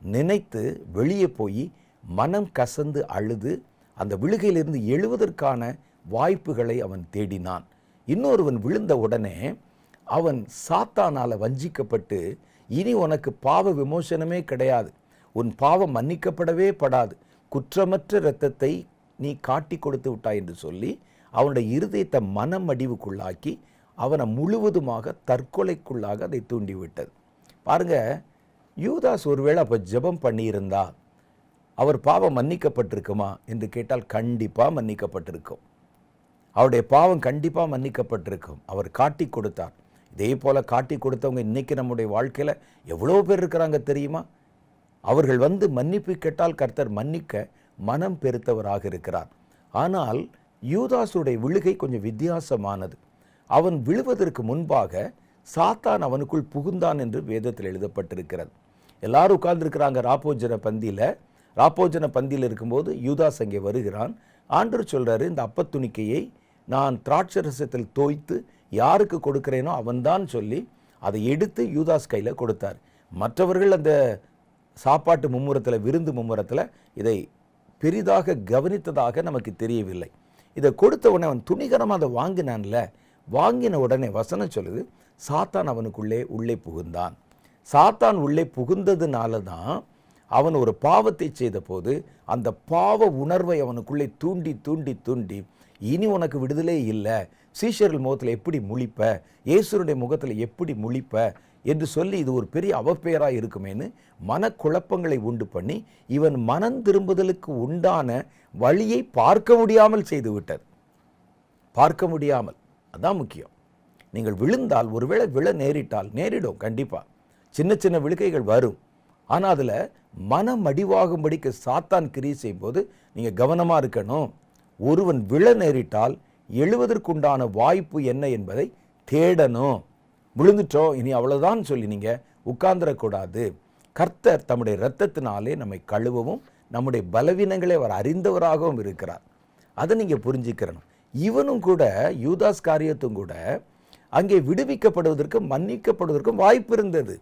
நினைத்து வெளியே போய் மனம் கசந்து அழுது அந்த விழுகையிலிருந்து எழுவதற்கான வாய்ப்புகளை அவன் தேடினான். இன்னொருவன் விழுந்த உடனே அவன் சாத்தானால் வஞ்சிக்கப்பட்டு இனி உனக்கு பாவ விமோசனமே கிடையாது, உன் பாவம் மன்னிக்கப்படவே படாது, குற்றமற்ற இரத்தத்தை நீ காட்டி கொடுத்து விட்டாய் என்று சொல்லி அவனுடைய இருதயத்தை மனமடிவுக்குள்ளாக்கி அவனை முழுவதுமாக தற்கொலைக்குள்ளாக அதை தூண்டிவிட்டது. பாருங்க, யூதாஸ் ஒருவேளை அப்போ ஜெபம் பண்ணியிருந்தா அவர் பாவம் மன்னிக்கப்பட்டிருக்குமா என்று கேட்டால் கண்டிப்பாக மன்னிக்கப்பட்டிருக்கும். அவருடைய பாவம் கண்டிப்பாக மன்னிக்கப்பட்டிருக்கும். அவர் காட்டி கொடுத்தார். இதே போல் காட்டி கொடுத்தவங்க இன்றைக்கி நம்முடைய வாழ்க்கையில் எவ்வளோ பேர் இருக்கிறாங்க தெரியுமா? அவர்கள் மன்னிப்பு கேட்டால் கர்த்தர் மன்னிக்க மனம் பெருத்தவராக இருக்கிறார். ஆனால் யூதாசுடைய விழுகை கொஞ்சம் வித்தியாசமானது. அவன் விழுவதற்கு முன்பாக சாத்தான் அவனுக்குள் புகுந்தான் என்று வேதத்தில் எழுதப்பட்டிருக்கிறது. எல்லாரும் உட்கார்ந்துருக்கிறாங்க ராப்போஜன பந்தியில் இருக்கும்போது யூதாஸ் அங்கே வருகிறான். ஆண்டவர் சொல்றாரு, இந்த அப்பத்துணிக்கையை நான் திராட்சரசத்தில் தோய்த்து யாருக்கு கொடுக்கிறேனோ அவன்தான் சொல்லி அதை எடுத்து யூதாஸ் கையில் கொடுத்தார். மற்றவர்கள் அந்த சாப்பாட்டு மும்முரத்தில், விருந்து மும்முரத்தில் இதை பெரிதாக கவனித்ததாக நமக்கு தெரியவில்லை. இதை கொடுத்த உடனே அவன் துணிகரமாக அதை வாங்கினான்ல, வாங்கின உடனே வசனம் சொல்லுது, சாத்தான் அவனுக்குள்ளே உள்ளே புகுந்தான். சாத்தான் உள்ளே புகுந்ததுனால தான் அவன் ஒரு பாவத்தை செய்த போது அந்த பாவ உணர்வை அவனுக்குள்ளே தூண்டி தூண்டி தூண்டி இனி உனக்கு விடுதலே இல்லை, சீஷர்கள் முகத்தில் எப்படி முழிப்ப, இயேசுனுடைய முகத்தில் எப்படி முழிப்ப என்று சொல்லி இது ஒரு பெரிய அவப்பெயராக இருக்குமேன்னு மனக்குழப்பங்களை உண்டு பண்ணி இவன் மனம் திரும்புதலுக்கு உண்டான வழியை பார்க்க முடியாமல் செய்து விட்டது. பார்க்க முடியாமல், அதான் முக்கியம். நீங்கள் விழுந்தால், ஒருவேளை விழ நேரிடும், கண்டிப்பாக சின்ன சின்ன விழுகைகள் வரும். ஆனால் அதில் மனம் அடிவாகும்படிக்கு சாத்தான் கிரியை செய்யும் போது நீங்கள் கவனமாக இருக்கணும். ஒருவன் விழ நேரிட்டால் எழுவதற்குண்டான வாய்ப்பு என்ன என்பதை தேடணும். விழுந்துட்டோம் இனி அவ்வளோதான் சொல்லி நீங்கள் உட்கார்ந்துடக்கூடாது. கர்த்தர் தம்முடைய இரத்தத்தினாலே நம்மை கழுவவும் நம்முடைய பலவீனங்களை அவர் அறிந்தவராகவும் இருக்கிறார். அதை நீங்கள் புரிஞ்சுக்கிறணும். இவனும் கூட, யூதாஸ் காரியத்தும் கூட அங்கே விடுவிக்கப்படுவதற்கும் மன்னிக்கப்படுவதற்கும் வாய்ப்பு இருந்தது.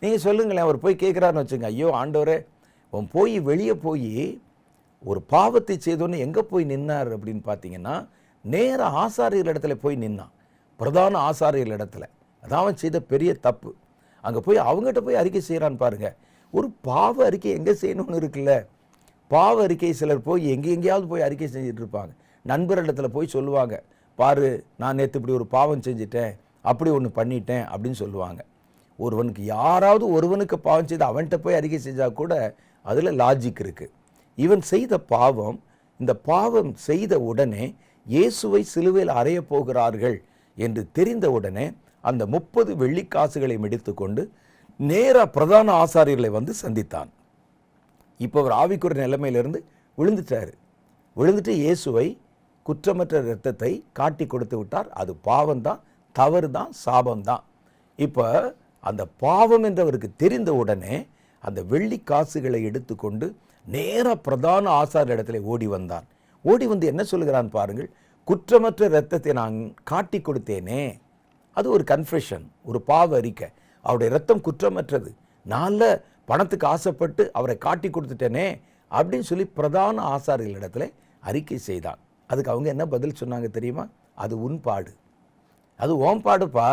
நீங்கள் சொல்லுங்களேன், அவர் போய் கேட்குறாருன்னு வச்சுங்க, ஐயோ ஆண்டவரே, அவன் போய் வெளியே போய் ஒரு பாவத்தை செய்தோன்னு எங்கே போய் நின்னார் அப்படின்னு பார்த்தீங்கன்னா, நேராக ஆசாரியர் இடத்துல போய் நின்னான். பிரதான ஆசாரியர் இடத்துல. அதான் அவன் செய்த பெரிய தப்பு. அங்கே போய் அவங்ககிட்ட போய் அறிக்கை செய்கிறான்னு பாருங்க. ஒரு பாவ அறிக்கை எங்கே செய்யணும்னு இருக்குல்ல. பாவ அறிக்கை சிலர் போய் எங்கேயாவது போய் அறிக்கை செஞ்சுட்டு இருப்பாங்க. நண்பர் இடத்துல போய் சொல்லுவாங்க, பாரு நான் நேற்று இப்படி ஒரு பாவம் செஞ்சிட்டேன், அப்படி ஒன்று பண்ணிட்டேன் அப்படின்னு சொல்லுவாங்க. ஒருவனுக்கு யாராவது ஒருவனுக்கு பாவம் செய்து அவன்கிட்ட போய் அறிக்கை செஞ்சால் கூட அதில் லாஜிக் இருக்குது. இவன் செய்த பாவம், இந்த பாவம் செய்த உடனே இயேசுவை சிலுவையில் அறைய போகிறார்கள் என்று தெரிந்த உடனே அந்த 30 வெள்ளிக்காசுகளை எடுத்துக்கொண்டு நேராக பிரதான ஆசாரியர்களை வந்து சந்தித்தான். இப்போ அவர் ஆவிக்குரிய நிலைமையிலிருந்து விழுந்துட்டு இயேசுவை குற்றமற்ற இரத்தத்தை காட்டி கொடுத்து விட்டார். அது பாவம்தான், தவறு தான், சாபம்தான். இப்போ அந்த பாவம் என்றவருக்கு தெரிந்த உடனே அந்த வெள்ளி காசுகளை எடுத்துக்கொண்டு நேராக பிரதான ஆசாரியர் இடத்துல ஓடி வந்தான். ஓடி வந்து என்ன சொல்லுகிறான் பாருங்கள், குற்றமற்ற இரத்தத்தை நான் காட்டி கொடுத்தேனே. அது ஒரு கன்ஃபெஷன், ஒரு பாவ அறிக்கை. அவருடைய இரத்தம் குற்றமற்றது, நான் பணத்துக்கு ஆசைப்பட்டு அவரை காட்டி கொடுத்துட்டேனே அப்படின்னு சொல்லி பிரதான ஆசாரியர்கள் இடத்துல அறிக்கை செய்தான். அதுக்கு அவங்க என்ன பதில் சொன்னாங்க தெரியுமா? அது உன் பாடு, அது ஓம் பாடுப்பா,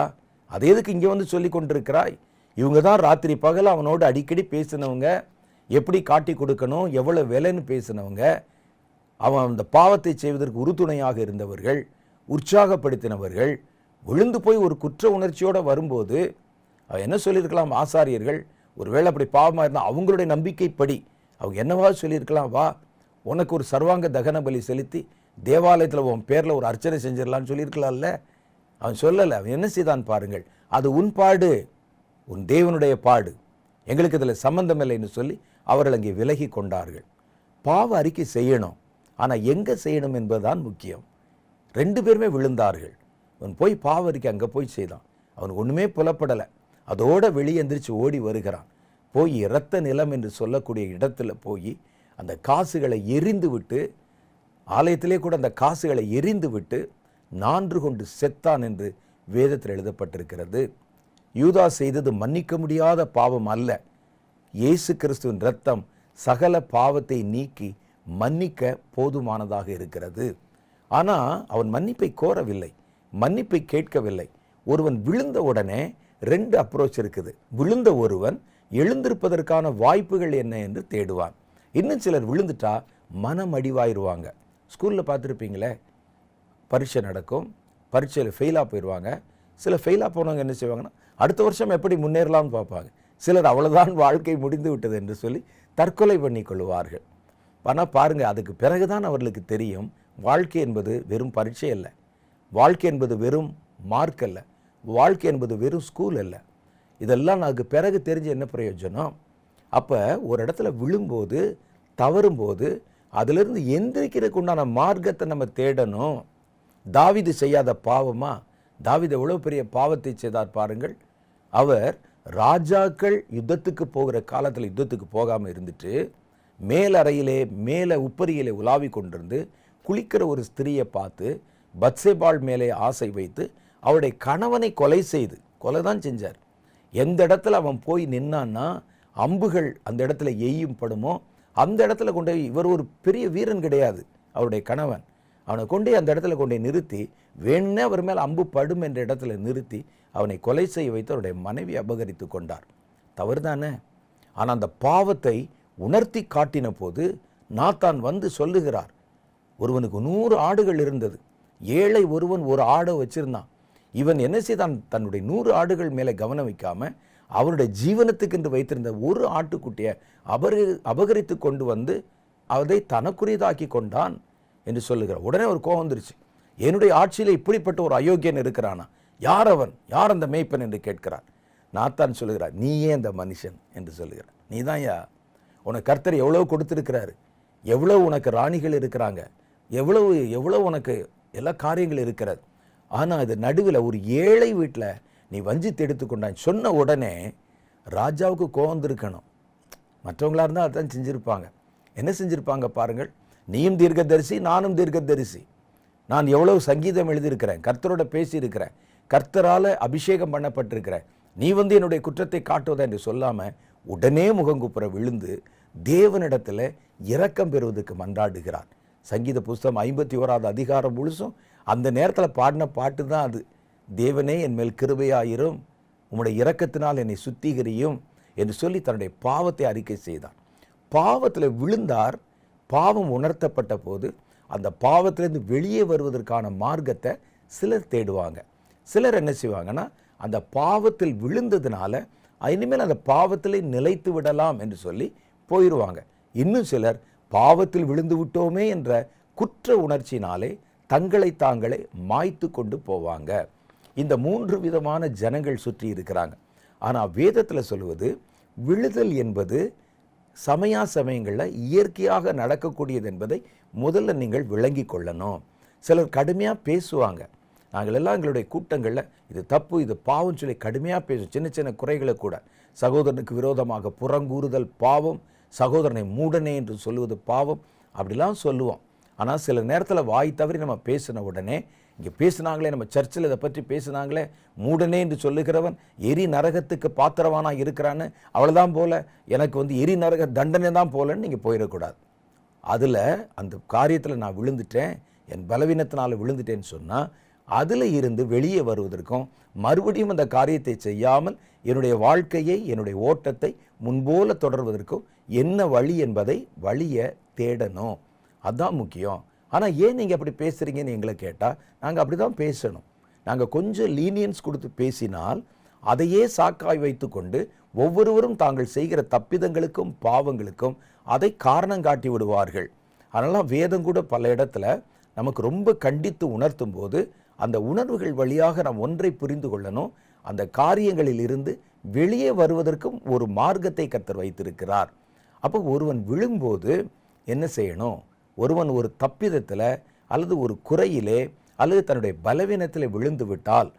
அது எதுக்கு இங்கே வந்து சொல்லி கொண்டிருக்கிறாய்? இவங்க தான் ராத்திரி பகல் அவனோடு அடிக்கடி பேசினவங்க, எப்படி காட்டி கொடுக்கணும், எவ்வளோ விலைன்னு பேசினவங்க, அவன் அந்த பாவத்தை செய்வதற்கு உறுதுணையாக இருந்தவர்கள், உற்சாகப்படுத்தினவர்கள். விழுந்து போய் ஒரு குற்ற உணர்ச்சியோடு வரும்போது அவன் என்ன சொல்லியிருக்கலாம்? ஆசாரியர்கள் ஒருவேளை அப்படி பாவமாக இருந்தால் அவங்களுடைய நம்பிக்கைப்படி அவங்க என்னவா சொல்லியிருக்கலாம், வா உனக்கு ஒரு சர்வாங்க தகன பலி செலுத்தி தேவாலயத்தில் உன் பேரில் ஒரு அர்ச்சனை செஞ்சிடலான்னு சொல்லியிருக்கலாம்ல. அவன் சொல்லலை. அவன் என்ன செய்தான் பாருங்கள், அது உன் பாடு, உன் தேவனுடைய பாடு, எங்களுக்கு இதில் சம்பந்தம் இல்லைன்னு சொல்லி அவர்கள் அங்கே விலகி கொண்டார்கள். பாவ அறிக்கை செய்யணும், ஆனால் எங்கே செய்யணும் என்பதுதான் முக்கியம். 2 பேருமே விழுந்தார்கள். அவன் போய் பாவ அறிக்கை அங்கே போய் செய்தான். அவனுக்கு ஒன்றுமே புலப்படலை. அதோடு வெளியே எந்திரிச்சு ஓடி வருகிறான். போய் இரத்த நிலம் என்று சொல்லக்கூடிய இடத்துல போய் அந்த காசுகளை எரிந்து விட்டு, ஆலயத்திலே கூட அந்த காசுகளை எரிந்து விட்டு நான்று கொண்டு செத்தான் என்று வேதத்தில் எழுதப்பட்டிருக்கிறது. யூதாஸ் செய்தது மன்னிக்க முடியாத பாவம் அல்ல. இயேசு கிறிஸ்துவின் இரத்தம் சகல பாவத்தை நீக்கி மன்னிக்க போதுமானதாக இருக்கிறது. ஆனால் அவன் மன்னிப்பை கோரவில்லை, மன்னிப்பை கேட்கவில்லை. ஒருவன் விழுந்த உடனே 2 அப்ரோச் இருக்குது. விழுந்த ஒருவன் எழுந்திருப்பதற்கான வாய்ப்புகள் என்ன என்று தேடுவான். இன்னும் சிலர் விழுந்துட்டா மனம் அடிவாயிருவாங்க. ஸ்கூலில் பார்த்துருப்பீங்களே, பரீட்சை நடக்கும், பரீட்சையில் ஃபெயிலாக போயிடுவாங்க. சில ஃபெயிலாக போனவங்க என்ன செய்வாங்கன்னா, அடுத்த வருஷம் எப்படி முன்னேறலாம்னு பார்ப்பாங்க. சிலர் அவ்வளோதான் வாழ்க்கை முடிந்து விட்டது என்று சொல்லி தற்கொலை பண்ணி கொள்வார்கள். ஆனால் பாருங்கள், அதுக்கு பிறகுதான் அவர்களுக்கு தெரியும் வாழ்க்கை என்பது வெறும் பரீட்சை அல்ல, வாழ்க்கை என்பது வெறும் மார்க் அல்ல, வாழ்க்கை என்பது வெறும் ஸ்கூல் அல்ல. இதெல்லாம் நமக்கு பிறகு தெரிஞ்ச என்ன பிரயோஜனம்? அப்போ ஒரு இடத்துல விழும்போது, தவறும்போது அதிலிருந்து எந்திரிக்கிறதுக்கு உண்டான மார்க்கத்தை நம்ம தேடணும். தாவீது செய்யாத பாவமா? தாவீது எவ்வளவு பெரிய பாவத்தை செய்தார் பாருங்கள். அவர் ராஜாக்கள் யுத்தத்துக்கு போகிற காலத்தில் யுத்தத்துக்கு போகாமல் இருந்துட்டு மேலறையிலே மேலே உப்பரியிலே உலாவி கொண்டிருந்து குளிக்கிற ஒரு ஸ்திரியை பார்த்து பத்சேபாள் மேலே ஆசை வைத்து அவருடைய கணவனை கொலை தான் செஞ்சார். எந்த இடத்துல அவன் போய் நின்னான்னா அம்புகள் அந்த இடத்துல எய்யும் படுமோ அந்த இடத்துல கொண்டு போய், இவர் ஒரு பெரிய வீரன் கிடையாது, அவருடைய கணவன், அவனை கொண்டு அந்த இடத்துல கொண்டு நிறுத்தி வேணே அவர் மேல் அம்பு படும் என்ற இடத்துல நிறுத்தி அவனை கொலை செய்ய வைத்து அவருடைய மனைவி அபகரித்து கொண்டார். தவறு தானே? ஆனால் அந்த பாவத்தை உணர்த்தி காட்டின போது நாத்தான் வந்து சொல்லுகிறார், ஒருவனுக்கு 100 ஆடுகள் இருந்தது, ஏழை ஒருவன் ஒரு ஆடை வச்சிருந்தான். இவன் என்ன செய்தான்? தன்னுடைய 100 ஆடுகள் மேலே கவனம் வைக்காம அவருடைய ஜீவனத்துக்கு என்று வைத்திருந்த ஒரு ஆட்டுக்குட்டியை அபகரித்து கொண்டு வந்து அதை தனக்குரியதாக்கி கொண்டான் என்று சொல்லுகிறார். உடனே ஒரு கோபம் வந்துருச்சு, என்னுடைய ஆட்சியில் இப்படிப்பட்ட ஒரு அயோக்கியன் இருக்கிறானா? யார் அவன்? யார் அந்த மேய்ப்பன் என்று கேட்கிறார். நாத்தான் சொல்லுகிறார், நீயே அந்த மனுஷன் என்று சொல்லுகிறார். நீ தான் யா, உனக்கு கர்த்தர் எவ்வளவு கொடுத்திருக்கிறாரு, எவ்வளவு உனக்கு ராணிகள் இருக்கிறாங்க, எவ்வளவு உனக்கு எல்லா காரியங்கள் இருக்கிறது. ஆனால் இது நடுவில் ஒரு ஏழை வீட்டில் நீ வஞ்சித்து எடுத்துக்கொண்டான் சொன்ன உடனே ராஜாவுக்கு கோவம் இருக்கணும். மற்றவங்களா இருந்தால் அதான் செஞ்சுருப்பாங்க. என்ன செஞ்சுருப்பாங்க பாருங்கள், நீயும் தீர்க்கதரிசி, நானும் தீர்க்கதரிசி, நான் எவ்வளவு சங்கீதம் எழுதியிருக்கிறேன், கர்த்தரோட பேசியிருக்கிறேன், கர்த்தரால் அபிஷேகம் பண்ணப்பட்டிருக்கிறேன், நீ வந்து என்னுடைய குற்றத்தை காட்டுவதா என்று சொல்லாமல் உடனே முகங்குப்புற விழுந்து தேவனிடத்தில் இரக்கம் பெறுவதற்கு மன்றாடுகிறார். சங்கீத புஸ்தகம் 51வது அதிகாரம் முழுசும் அந்த நேரத்தில் பாடின பாட்டு தான் அது. தேவனே என் மேல் கிருபையாயிரும், உம்முடைய இரக்கத்தினால் என்னை சுத்திகரியும் என்று சொல்லி தன்னுடைய பாவத்தை அறிக்கை செய்தார். பாவத்தில் விழுந்தார். பாவம் உணர்த்தப்பட்ட போது அந்த பாவத்திலேருந்து வெளியே வருவதற்கான மார்க்கத்தை சிலர் தேடுவாங்க. சிலர் என்ன செய்வாங்கன்னா, அந்த பாவத்தில் விழுந்ததுனால இனிமேல் அந்த பாவத்திலே நிலைத்து விடலாம் என்று சொல்லி போயிடுவாங்க. இன்னும் சிலர் பாவத்தில் விழுந்து விட்டோமே என்ற குற்ற உணர்ச்சினாலே தங்களை தாங்களே மாய்த்து கொண்டு போவாங்க. இந்த 3 விதமான ஜனங்கள் சுற்றி இருக்கிறாங்க. ஆனால் வேதத்தில் சொல்வது, விழுதல் என்பது சமயங்களில் இயற்கையாக நடக்கக்கூடியது என்பதை முதல்ல நீங்கள் விளங்கி கொள்ளணும். சிலர் கடுமையாக பேசுவாங்க. நாங்கள் எல்லாம் எங்களுடைய கூட்டங்களில் இது தப்பு, இது பாவம் சொல்லி கடுமையாக பேசும். சின்ன சின்ன குறைகளை கூட, சகோதரனுக்கு விரோதமாக புறங்கூறுதல் பாவம், சகோதரனை மூடனே என்று சொல்லுவது பாவம், அப்படிலாம் சொல்லுவோம். ஆனால் சில நேரத்தில் வாய் தவறி நம்ம பேசின உடனே, இங்கே பேசினாங்களே, நம்ம சர்ச்சில் இதை பற்றி பேசினாங்களே, மூடனே என்று சொல்லுகிறவன் எரி நரகத்துக்கு பாத்திரவானாக இருக்கிறான்னு, அவ்வளோதான் போல, எனக்கு வந்து எரி நரக தண்டனை தான் போலன்னு நீங்கள் போயிடக்கூடாது. அதில் அந்த காரியத்தில் நான் விழுந்துட்டேன், என் பலவீனத்தினால் விழுந்துட்டேன்னு சொன்னால் அதில் இருந்து வெளியே வருவதற்கும் மறுபடியும் அந்த காரியத்தை செய்யாமல் என்னுடைய வாழ்க்கையை, என்னுடைய ஓட்டத்தை முன்போல தொடர்வதற்கும் என்ன வழி என்பதை வழியை தேடணும். அதுதான் முக்கியம். ஆனால் ஏன் நீங்கள் அப்படி பேசுகிறீங்கன்னு எங்களை கேட்டால், நாங்கள் அப்படி தான் பேசணும். நாங்கள் கொஞ்சம் லீனியன்ஸ் கொடுத்து பேசினால் அதையே சாக்காய் வைத்து கொண்டு ஒவ்வொருவரும் தாங்கள் செய்கிற தப்பிதங்களுக்கும் பாவங்களுக்கும் அதை காரணம் காட்டி விடுவார்கள். அதனால் வேதம் கூட பல இடத்துல நமக்கு ரொம்ப கண்டித்து உணர்த்தும் போது அந்த உணர்வுகள் வழியாக நாம் ஒன்றை புரிந்து கொள்ளணும், அந்த காரியங்களில் இருந்து வெளியே வருவதற்கும் ஒரு மார்க்கத்தை கர்த்தர் வைத்திருக்கிறார். அப்போ ஒருவன் விழும்போது என்ன செய்யணும்? ஒருவன் ஒரு தப்பிதத்தில் அல்லது ஒரு குறையிலே அல்லது தன்னுடைய பலவீனத்தில் விழுந்து விட்டால்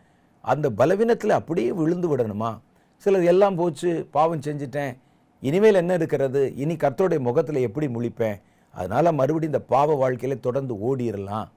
அந்த பலவீனத்தில் அப்படியே விழுந்து விடணுமா? சிலர் எல்லாம் போச்சு, பாவம் செஞ்சிட்டேன், இனிமேல் என்ன இருக்கிறது, இனி கர்த்தருடைய முகத்தில் எப்படி முழிப்பேன், அதனால் மறுபடியும் இந்த பாவ வாழ்க்கையில் தொடர்ந்து ஓடிடலாம்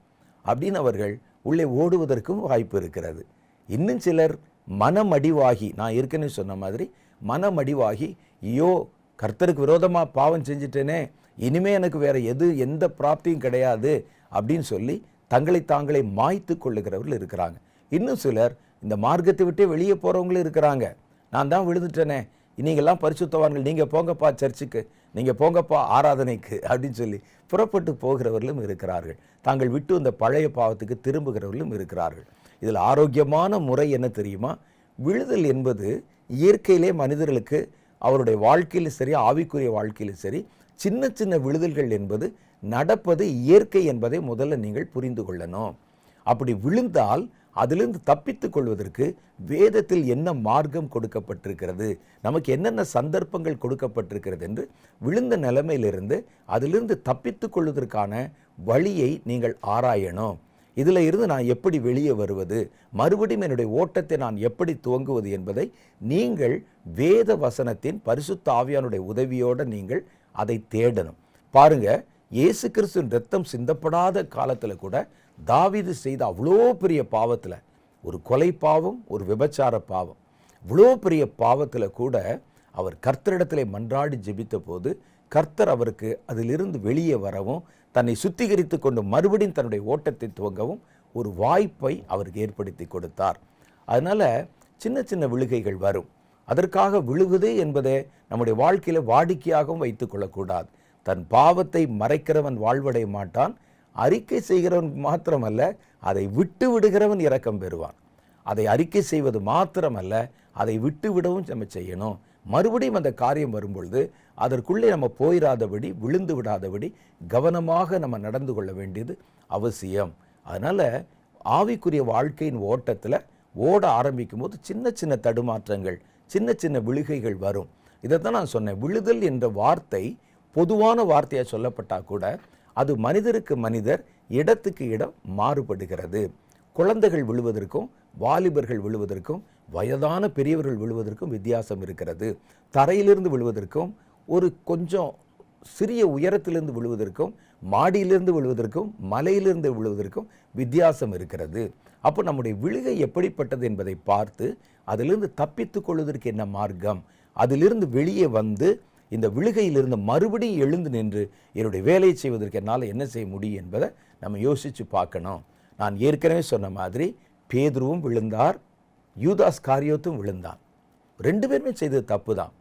அப்படின்னு அவர்கள் உள்ளே ஓடுவதற்கும் வாய்ப்பு இருக்கிறது. இன்னும் சிலர் மனமடிவாகி, நான் ஏற்கனவே சொன்ன மாதிரி மனமடிவாகி, ஐயோ கர்த்தருக்கு விரோதமாக பாவம் செஞ்சிட்டேனே, இனிமே எனக்கு வேற எந்த பிராப்தியும் கிடையாது அப்படின்னு சொல்லி தங்களை தாங்களே மாய்த்து கொள்ளுகிறவர்கள் இருக்கிறாங்க. இன்னும் சிலர் இந்த மார்க்கத்தை விட்டே வெளியே போகிறவங்களும் இருக்கிறாங்க. நான் தான் விழுந்துட்டேனே, நீங்கள்லாம் பரிசுத்தவான்கள், நீங்கள் போங்கப்பா சர்ச்சுக்கு, நீங்கள் போங்கப்பா ஆராதனைக்கு அப்படின்னு சொல்லி புறப்பட்டு போகிறவர்களும் இருக்கிறார்கள். தாங்கள் விட்டு இந்த பழைய பாவத்துக்கு திரும்புகிறவர்களும் இருக்கிறார்கள். இதில் ஆரோக்கியமான முறை என்ன தெரியுமா? விழுதல் என்பது இயற்கையிலே மனிதர்களுக்கு அவருடைய வாழ்க்கையிலும் சரி, ஆவிக்குரிய வாழ்க்கையிலும் சரி, சின்ன சின்ன விழுதல்கள் என்பது நடப்பது இயற்கை என்பதை முதல்ல நீங்கள் புரிந்து கொள்ளணும். அப்படி விழுந்தால் அதிலிருந்து தப்பித்துக் கொள்வதற்கு வேதத்தில் என்ன மார்க்கம் கொடுக்கப்பட்டிருக்கிறது, நமக்கு என்னென்ன சந்தர்ப்பங்கள் கொடுக்கப்பட்டிருக்கிறது என்று விழுந்த நிலைமையிலிருந்து அதிலிருந்து தப்பித்துக் கொள்வதற்கான வழியை நீங்கள் ஆராயணும். இதில் இருந்து நான் எப்படி வெளியே வருவது, மறுபடியும் என்னுடைய ஓட்டத்தை நான் எப்படி துவங்குவது என்பதை நீங்கள் வேத வசனத்தின் பரிசுத்த ஆவியானுடைய உதவியோடு நீங்கள் அதை தேடணும். பாருங்க, இயேசு கிறிஸ்துவின் இரத்தம் சிந்தப்படாத காலத்தில் கூட தாவீது செய்த அவ்வளோ பெரிய பாவத்தில், ஒரு கொலை பாவம், ஒரு விபச்சார பாவம், இவ்வளோ பெரிய பாவத்தில் கூட அவர் கர்த்தரிடத்திலே மன்றாடி ஜெபித்த போது கர்த்தர் அவருக்கு அதிலிருந்து வெளியே வரவும், தன்னை சுத்திகரித்து கொண்டு மறுபடியும் தன்னுடைய ஓட்டத்தை துவங்கவும் ஒரு வாய்ப்பை அவருக்கு ஏற்படுத்தி கொடுத்தார். அதனால் சின்ன சின்ன விழுகைகள் வரும். அதற்காக விழுகுது என்பதை நம்முடைய வாழ்க்கையில் வாடிக்கையாகவும் வைத்து கொள்ளக்கூடாது. தன் பாவத்தை மறைக்கிறவன் வாழ்வடைய மாட்டான், அறிக்கை செய்கிறவன் மாத்திரமல்ல, அதை விட்டு விடுகிறவன் இரக்கம் பெறுவான். அதை அறிக்கை செய்வது மாத்திரமல்ல, அதை விட்டு விடவும் நம்ம செய்யணும். மறுபடியும் அந்த காரியம் வரும்பொழுது அதற்குள்ளே நம்ம போயிடாதபடி, விழுந்து விடாதபடி கவனமாக நம்ம நடந்து கொள்ள வேண்டியது அவசியம். அதனால் ஆவிக்குரிய வாழ்க்கையின் ஓட்டத்தில் ஓட ஆரம்பிக்கும் போது சின்ன சின்ன தடுமாற்றங்கள், சின்ன சின்ன விழுகைகள் வரும். இதைத்தான் நான் சொன்னேன். விழுதல் என்ற வார்த்தை பொதுவான வார்த்தையாக சொல்லப்பட்டால் கூட அது மனிதருக்கு மனிதர், இடத்துக்கு இடம் மாறுபடுகிறது. குழந்தைகள் விழுவதற்கும் வாலிபர்கள் விழுவதற்கும் வயதான பெரியவர்கள் விழுவதற்கும் வித்தியாசம் இருக்கிறது. தரையிலிருந்து விழுவதற்கும் ஒரு கொஞ்சம் சிறிய உயரத்திலிருந்து விழுவதற்கும் மாடியிலிருந்து விழுவதற்கும் மலையிலிருந்து விழுவதற்கும் வித்தியாசம் இருக்கிறது. அப்போ நம்முடைய விழுகை எப்படிப்பட்டது என்பதை பார்த்து அதிலிருந்து தப்பித்துக் கொள்வதற்கு என்ன மார்க்கம், அதிலிருந்து வெளியே வந்து இந்த விழுகையிலிருந்து மறுபடியும் எழுந்து நின்று என்னுடைய வேலையை செய்வதற்கு என்னால் என்ன செய்ய முடியும் என்பதை நம்ம யோசித்து பார்க்கணும். நான் ஏற்கனவே சொன்ன மாதிரி பேதுருவும் விழுந்தார், யூதாஸ் காரியோத்தும் விழுந்தான். ரெண்டு பேருமே செய்தது தப்பு தான்.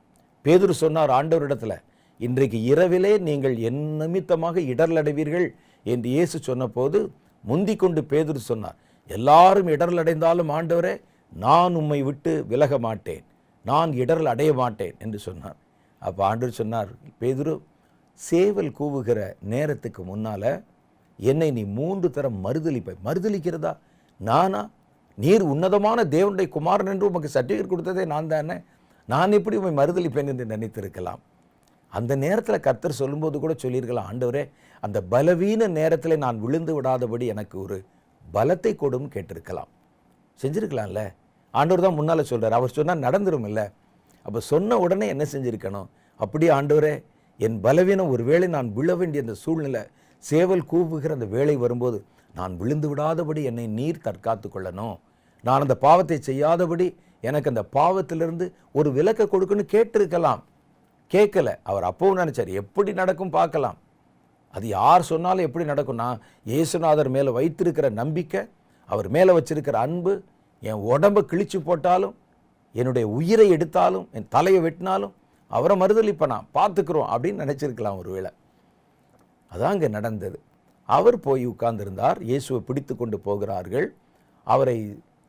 பேதுரு சொன்னார் ஆண்டவரிடத்தில், இன்றைக்கு இரவிலே நீங்கள் என் நிமித்தமாக இடர்லடைவீர்கள் என்று இயேசு சொன்ன போது முந்திக் கொண்டு பேதுரு சொன்னார், எல்லாரும் இடரல் அடைந்தாலும் ஆண்டவரே, நான் உம்மை விட்டு விலக மாட்டேன், நான் இடரல் அடைய மாட்டேன் என்று சொன்னார். அப்போ ஆண்டவர் சொன்னார், பேதுரு, சேவல் கூவுகிற நேரத்துக்கு முன்னால் என்னை நீ 3 தரம் மறுதலிப்பாய். மறுதலிக்கிறதா நானா? நீர் உன்னதமான தேவனுடைய குமாரன் என்று உமக்கு சர்டிஃபிகேட் கொடுத்ததே நான் தானே, நான் எப்படி உண்மை மறுதலிப்பேன் என்று நினைத்திருக்கலாம். அந்த நேரத்தில் கர்த்தர் சொல்லும்போது கூட சொல்லியிருக்கலாம், ஆண்டவரே, அந்த பலவீன நேரத்தில் நான் விழுந்து விடாதபடி எனக்கு ஒரு பலத்தை கொடுன்னு கேட்டிருக்கலாம். செஞ்சுருக்கலாம்ல. ஆண்டவர் தான் முன்னால் சொல்கிறார். அவர் சொன்னால் நடந்துரும் இல்லை. அப்போ சொன்ன உடனே என்ன செஞ்சுருக்கணும்? அப்படியே ஆண்டவரே, என் பலவீனம் ஒருவேளை நான் விழ வேண்டிய அந்த சூழ்நிலை, சேவல் கூவுகிற அந்த வேளை வரும்போது நான் விழுந்து விடாதபடி என்னை நீர் தற்காத்து கொள்ளணும், நான் அந்த பாவத்தை செய்யாதபடி எனக்கு அந்த பாவத்திலிருந்து ஒரு விலக்கை கொடுக்குன்னு கேட்டிருக்கலாம். கேட்கல. அவர் அப்பவும் நினைச்சார், எப்படி நடக்கும் பார்க்கலாம். அது யார் சொன்னாலும் எப்படி நடக்கும்னா, இயேசுநாதர் மேலே வைத்திருக்கிற நம்பிக்கை, அவர் மேலே வச்சிருக்கிற அன்பு, என் உடம்பை கிழிச்சு போட்டாலும், என்னுடைய உயிரை எடுத்தாலும், என் தலையை வெட்டினாலும் அவரை மறுதலிப்பனா பார்த்துக்கிறோம் அப்படின்னு நினச்சிருக்கலாம் ஒருவேளை. அதான் அங்கே நடந்தது. அவர் போய் உட்கார்ந்திருந்தார். இயேசுவை பிடித்து கொண்டு போகிறார்கள். அவரை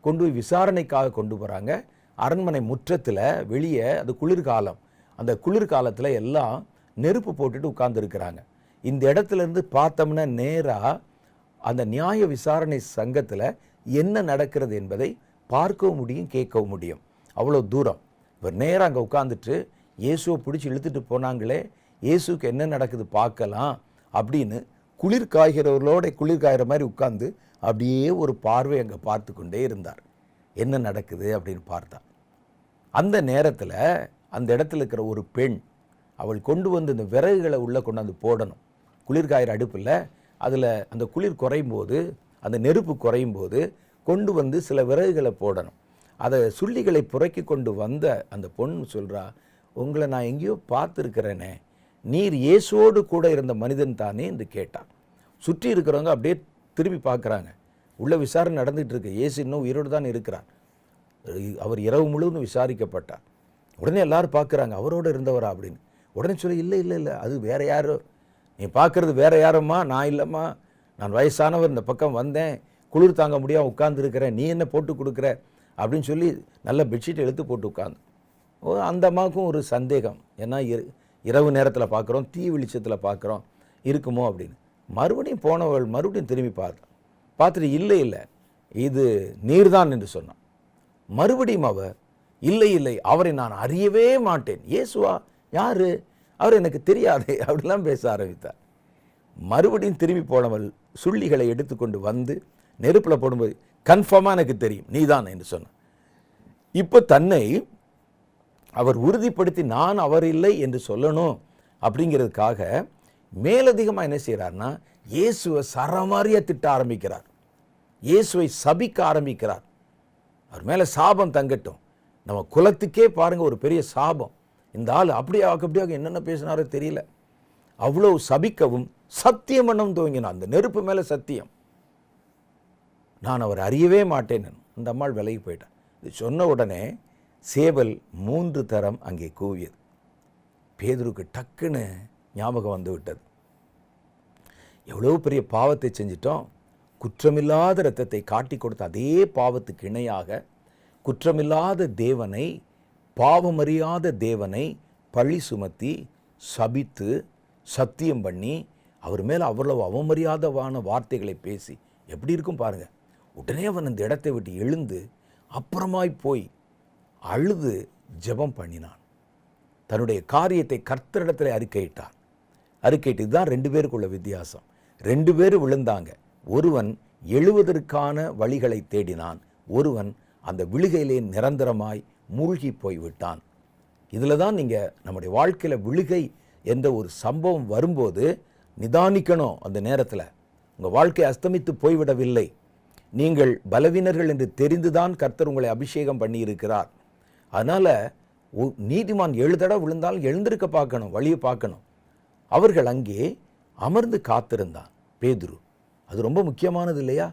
கொண்டு போய் விசாரணைக்காக கொண்டு போகிறாங்க. அரண்மனை முற்றத்தில் வெளியே, அது குளிர்காலம், அந்த குளிர்காலத்தில் எல்லாம் நெருப்பு போட்டுட்டு உட்கார்ந்துருக்கிறாங்க. இந்த இடத்துலேருந்து பார்த்தோம்னா நேராக அந்த நியாய விசாரணை சங்கத்தில் என்ன நடக்கிறது என்பதை பார்க்கவும் முடியும், கேட்கவும் முடியும். அவ்வளோ தூரம். இவர் நேராக அங்கே உட்காந்துட்டு இயேசுவை பிடிச்சி இழுத்துட்டு போனாங்களே, இயேசுக்கு என்ன நடக்குது பார்க்கலாம் அப்படின்னு குளிர் காய்கிறவர்களோட குளிர் காய்கிற மாதிரி உட்கார்ந்து அப்படியே ஒரு பார்வை அங்கே பார்த்து கொண்டே இருந்தார். என்ன நடக்குது அப்படின்னு பார்த்தா, அந்த நேரத்தில் அந்த இடத்துல இருக்கிற ஒரு பெண், அவள் கொண்டு வந்து இந்த விறகுகளை உள்ளே கொண்டாந்து போடணும். குளிர்காயிற அடுப்பில் அதில் அந்த குளிர் குறையும் போது, அந்த நெருப்பு குறையும் போது கொண்டு வந்து சில விறகுகளை போடணும். அதை சுள்ளிகளை புறக்கி கொண்டு வந்த அந்த பொண்ணு சொல்கிறா, உங்களை நான் எங்கேயோ பார்த்துருக்கிறேனே, நீர் இயேசுவோடு கூட இருந்த மனிதன் தானே என்று கேட்டான். சுற்றி இருக்கிறவங்க அப்படியே திரும்பி பார்க்குறாங்க. உள்ள விசாரணை நடந்துகிட்டு இருக்கு. இயேசு இன்னும் உயிரோடு தான் இருக்கிறார். அவர் இரவு முழுவதும் விசாரிக்கப்பட்டார். உடனே எல்லாரும் பார்க்குறாங்க, அவரோடு இருந்தவரா அப்படின்னு. உடனே சொல்லி, இல்லை இல்லை இல்லை, அது வேற யாரோ, நீ பார்க்குறது வேற யாரம்மா, நான் இல்லைம்மா, நான் வயசானவர், இந்த பக்கம் வந்தேன், குளிர் தாங்க முடியாமல் உட்கார்ந்துருக்கிறேன், நீ என்ன போட்டு கொடுக்குற அப்படின்னு சொல்லி நல்ல பெட்ஷீட் எடுத்து போட்டு உட்காந்து. அந்த அம்மாவுக்கும் ஒரு சந்தேகம், ஏன்னா இரவு நேரத்தில் பார்க்குறோம், தீ வெளிச்சத்தில் பார்க்குறோம், இருக்குமோ அப்படின்னு. மறுபடியும் போனவள் மறுபடியும் திரும்பி பார்த்துட்டு, இல்லை இல்லை, இது நீர்தான் என்று சொன்னான். மறுபடியும் அவர், இல்லை இல்லை, அவரை நான் அறியவே மாட்டேன். இயேசுவா? யாரு? அவர் எனக்கு தெரியாதே அப்படிலாம் பேச ஆரம்பித்தார். மறுபடியும் திரும்பி போனவள் சுள்ளிகளை எடுத்துக்கொண்டு வந்து நெருப்பில் போடும்போது, கன்ஃபார்மாக எனக்கு தெரியும், நீதான் என்று சொன்னார். இப்போ தன்னை அவர் உறுதிப்படுத்தி நான் அவர் இல்லை என்று சொல்லணும் அப்படிங்கிறதுக்காக மேலதிகமாக என்ன செய்கிறார்னா, இயேசுவை சரமாரியா திட்ட ஆரம்பிக்கிறார். இயேசுவை சபிக்க ஆரம்பிக்கிறார். அவர் மேலே சாபம் தங்கட்டும். நம்ம குலத்துக்கே பாருங்க ஒரு பெரிய சாபம். இந்த ஆள் அப்படியாக என்னென்ன பேசினாரோ தெரியல. அவ்வளவு சபிக்கவும் சத்தியம் பண்ணவும் துவங்கினான். அந்த நெருப்பு மேலே சத்தியம், நான் அவர் அறியவே மாட்டேன். அந்த அம்மாள் விலகி போயிட்டான். இது சொன்ன உடனே சேவல் 3 தரம் அங்கே கூவியது. பேதுருக்கு டக்குன்னு ஞாபகம் வந்து விட்டது. எவ்வளவு பெரிய பாவத்தை செஞ்சிட்டோம். குற்றமில்லாத இரத்தத்தை காட்டி கொடுத்த அதே பாவத்துக்கு இணையாக குற்றமில்லாத தேவனை, பாவமறியாத தேவனை பழி சுமத்தி சபித்து சத்தியம் பண்ணி அவர் மேலே அவ்வளவு அவமரியாதவான வார்த்தைகளை பேசி எப்படி இருக்கும் பாருங்க. உடனே அவன் அந்த இடத்தை விட்டு எழுந்து அப்புறமாய் போய் அழுது ஜெபம் பண்ணினான். தன்னுடைய காரியத்தை கர்த்தரிடத்தில் அறிக்கையிட்டான். அறிக்கையிட்டு தான் 2 பேருக்குள்ள வித்தியாசம். 2 பேரும் விழுந்தாங்க. ஒருவன் எழுவதற்கான வழிகளை தேடினான், ஒருவன் அந்த விழுகையிலே நிரந்தரமாய் மூழ்கி போய்விட்டான். இதில் தான் நீங்கள் நம்முடைய வாழ்க்கையில் விழுகை என்ற ஒரு சம்பவம் வரும்போது நிதானிக்கணும். அந்த நேரத்தில் உங்கள் வாழ்க்கை அஸ்தமித்து போய்விடவில்லை. நீங்கள் பலவீனர்கள் என்று தெரிந்துதான் கர்த்தர் உங்களை அபிஷேகம் பண்ணி இருக்கிறார். அதனால் நீதிமான் 7 தடவை விழுந்தாலும் எழுந்திருக்க பார்க்கணும், வழியை பார்க்கணும். அவர்கள் அங்கே அமர்ந்து காத்திருந்தான் பேதுரு. அது ரொம்ப முக்கியமானது இல்லையா?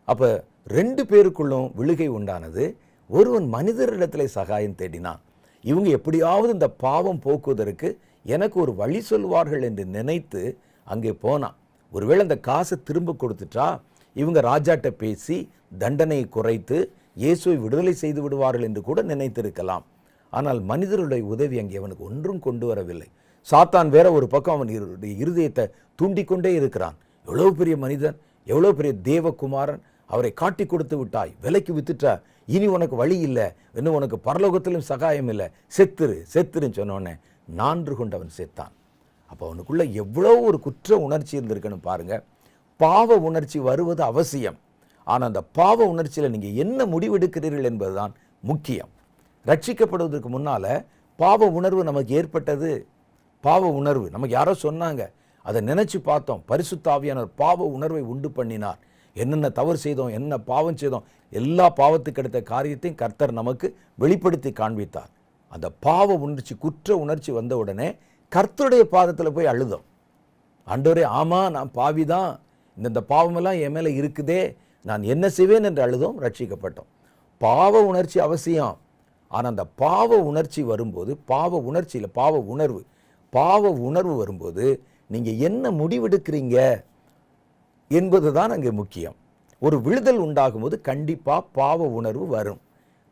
அப்போ 2 பேருக்குள்ளும் விழுகை உண்டானது. ஒருவன் மனிதரிடத்தில் சகாயம் தேடினான். இவங்க எப்படியாவது இந்த பாவம் போக்குவதற்கு எனக்கு ஒரு வழி சொல்வார்கள் என்று நினைத்து அங்கே போனான். ஒருவேளை அந்த காசை திரும்ப கொடுத்துட்டா இவங்க ராஜாட்ட பேசி தண்டனையை குறைத்து இயேசுவை விடுதலை செய்து விடுவார்கள் என்று கூட நினைத்திருக்கலாம். ஆனால் மனிதர்களுடைய உதவி அங்கே அவனுக்கு ஒன்றும் கொண்டு வரவில்லை. சாத்தான் வேற ஒரு பக்கம் அவன் இருதயத்தை தூண்டிக்கொண்டே இருக்கிறான். எவ்வளோ பெரிய மனிதன், எவ்வளோ பெரிய தேவகுமாரன், அவரை காட்டி கொடுத்து விட்டாய், விலைக்கு வித்துட்டா, இனி உனக்கு வழி இல்லை, இன்னும் உனக்கு பரலோகத்திலும் சகாயம் இல்லை, செத்துருன்னு சொன்னோடனே நான்று கொண்டவன் செத்தான். அப்போ அவனுக்குள்ள எவ்வளோ ஒரு குற்ற உணர்ச்சி இருந்திருக்குன்னு பாருங்க. பாவ உணர்ச்சி வருவது அவசியம். ஆனால் அந்த பாவ உணர்ச்சியில் நீங்கள் என்ன முடிவெடுக்கிறீர்கள் என்பதுதான் முக்கியம். ரட்சிக்கப்படுவதற்கு முன்னால் பாவ உணர்வு நமக்கு ஏற்பட்டது. பாவ உணர்வு நமக்கு யாரோ சொன்னாங்க, அதை நினைச்சு பார்த்தோம். பரிசுத்த ஆவியானவர் பாவ உணர்வை உண்டு பண்ணினார். என்னென்ன தவறு செய்தோம், என்ன பாவம் செய்தோம், எல்லா பாவத்துக்கு அடுத்த காரியத்தையும் கர்த்தர் நமக்கு வெளிப்படுத்தி காண்பித்தார். அந்த பாவ உணர்ச்சி, குற்ற உணர்ச்சி வந்த உடனே கர்த்தருடைய பாதத்தில் போய் அழுதோம். ஆண்டவரே, ஆமா நான் பாவிதான், இந்த பாவமெல்லாம் என் மேலே இருக்குதே, நான் என்ன செய்வேன் என்று அழுதோம். ரட்சிக்கப்பட்டோம். பாவ உணர்ச்சி அவசியம். ஆனால் அந்த பாவ உணர்ச்சி வரும்போது, பாவ உணர்வு வரும்போது நீங்கள் என்ன முடிவெடுக்கிறீங்க என்பது தான் அங்கே முக்கியம். ஒரு விழுதல் உண்டாகும் போது கண்டிப்பாக பாவ உணர்வு வரும்.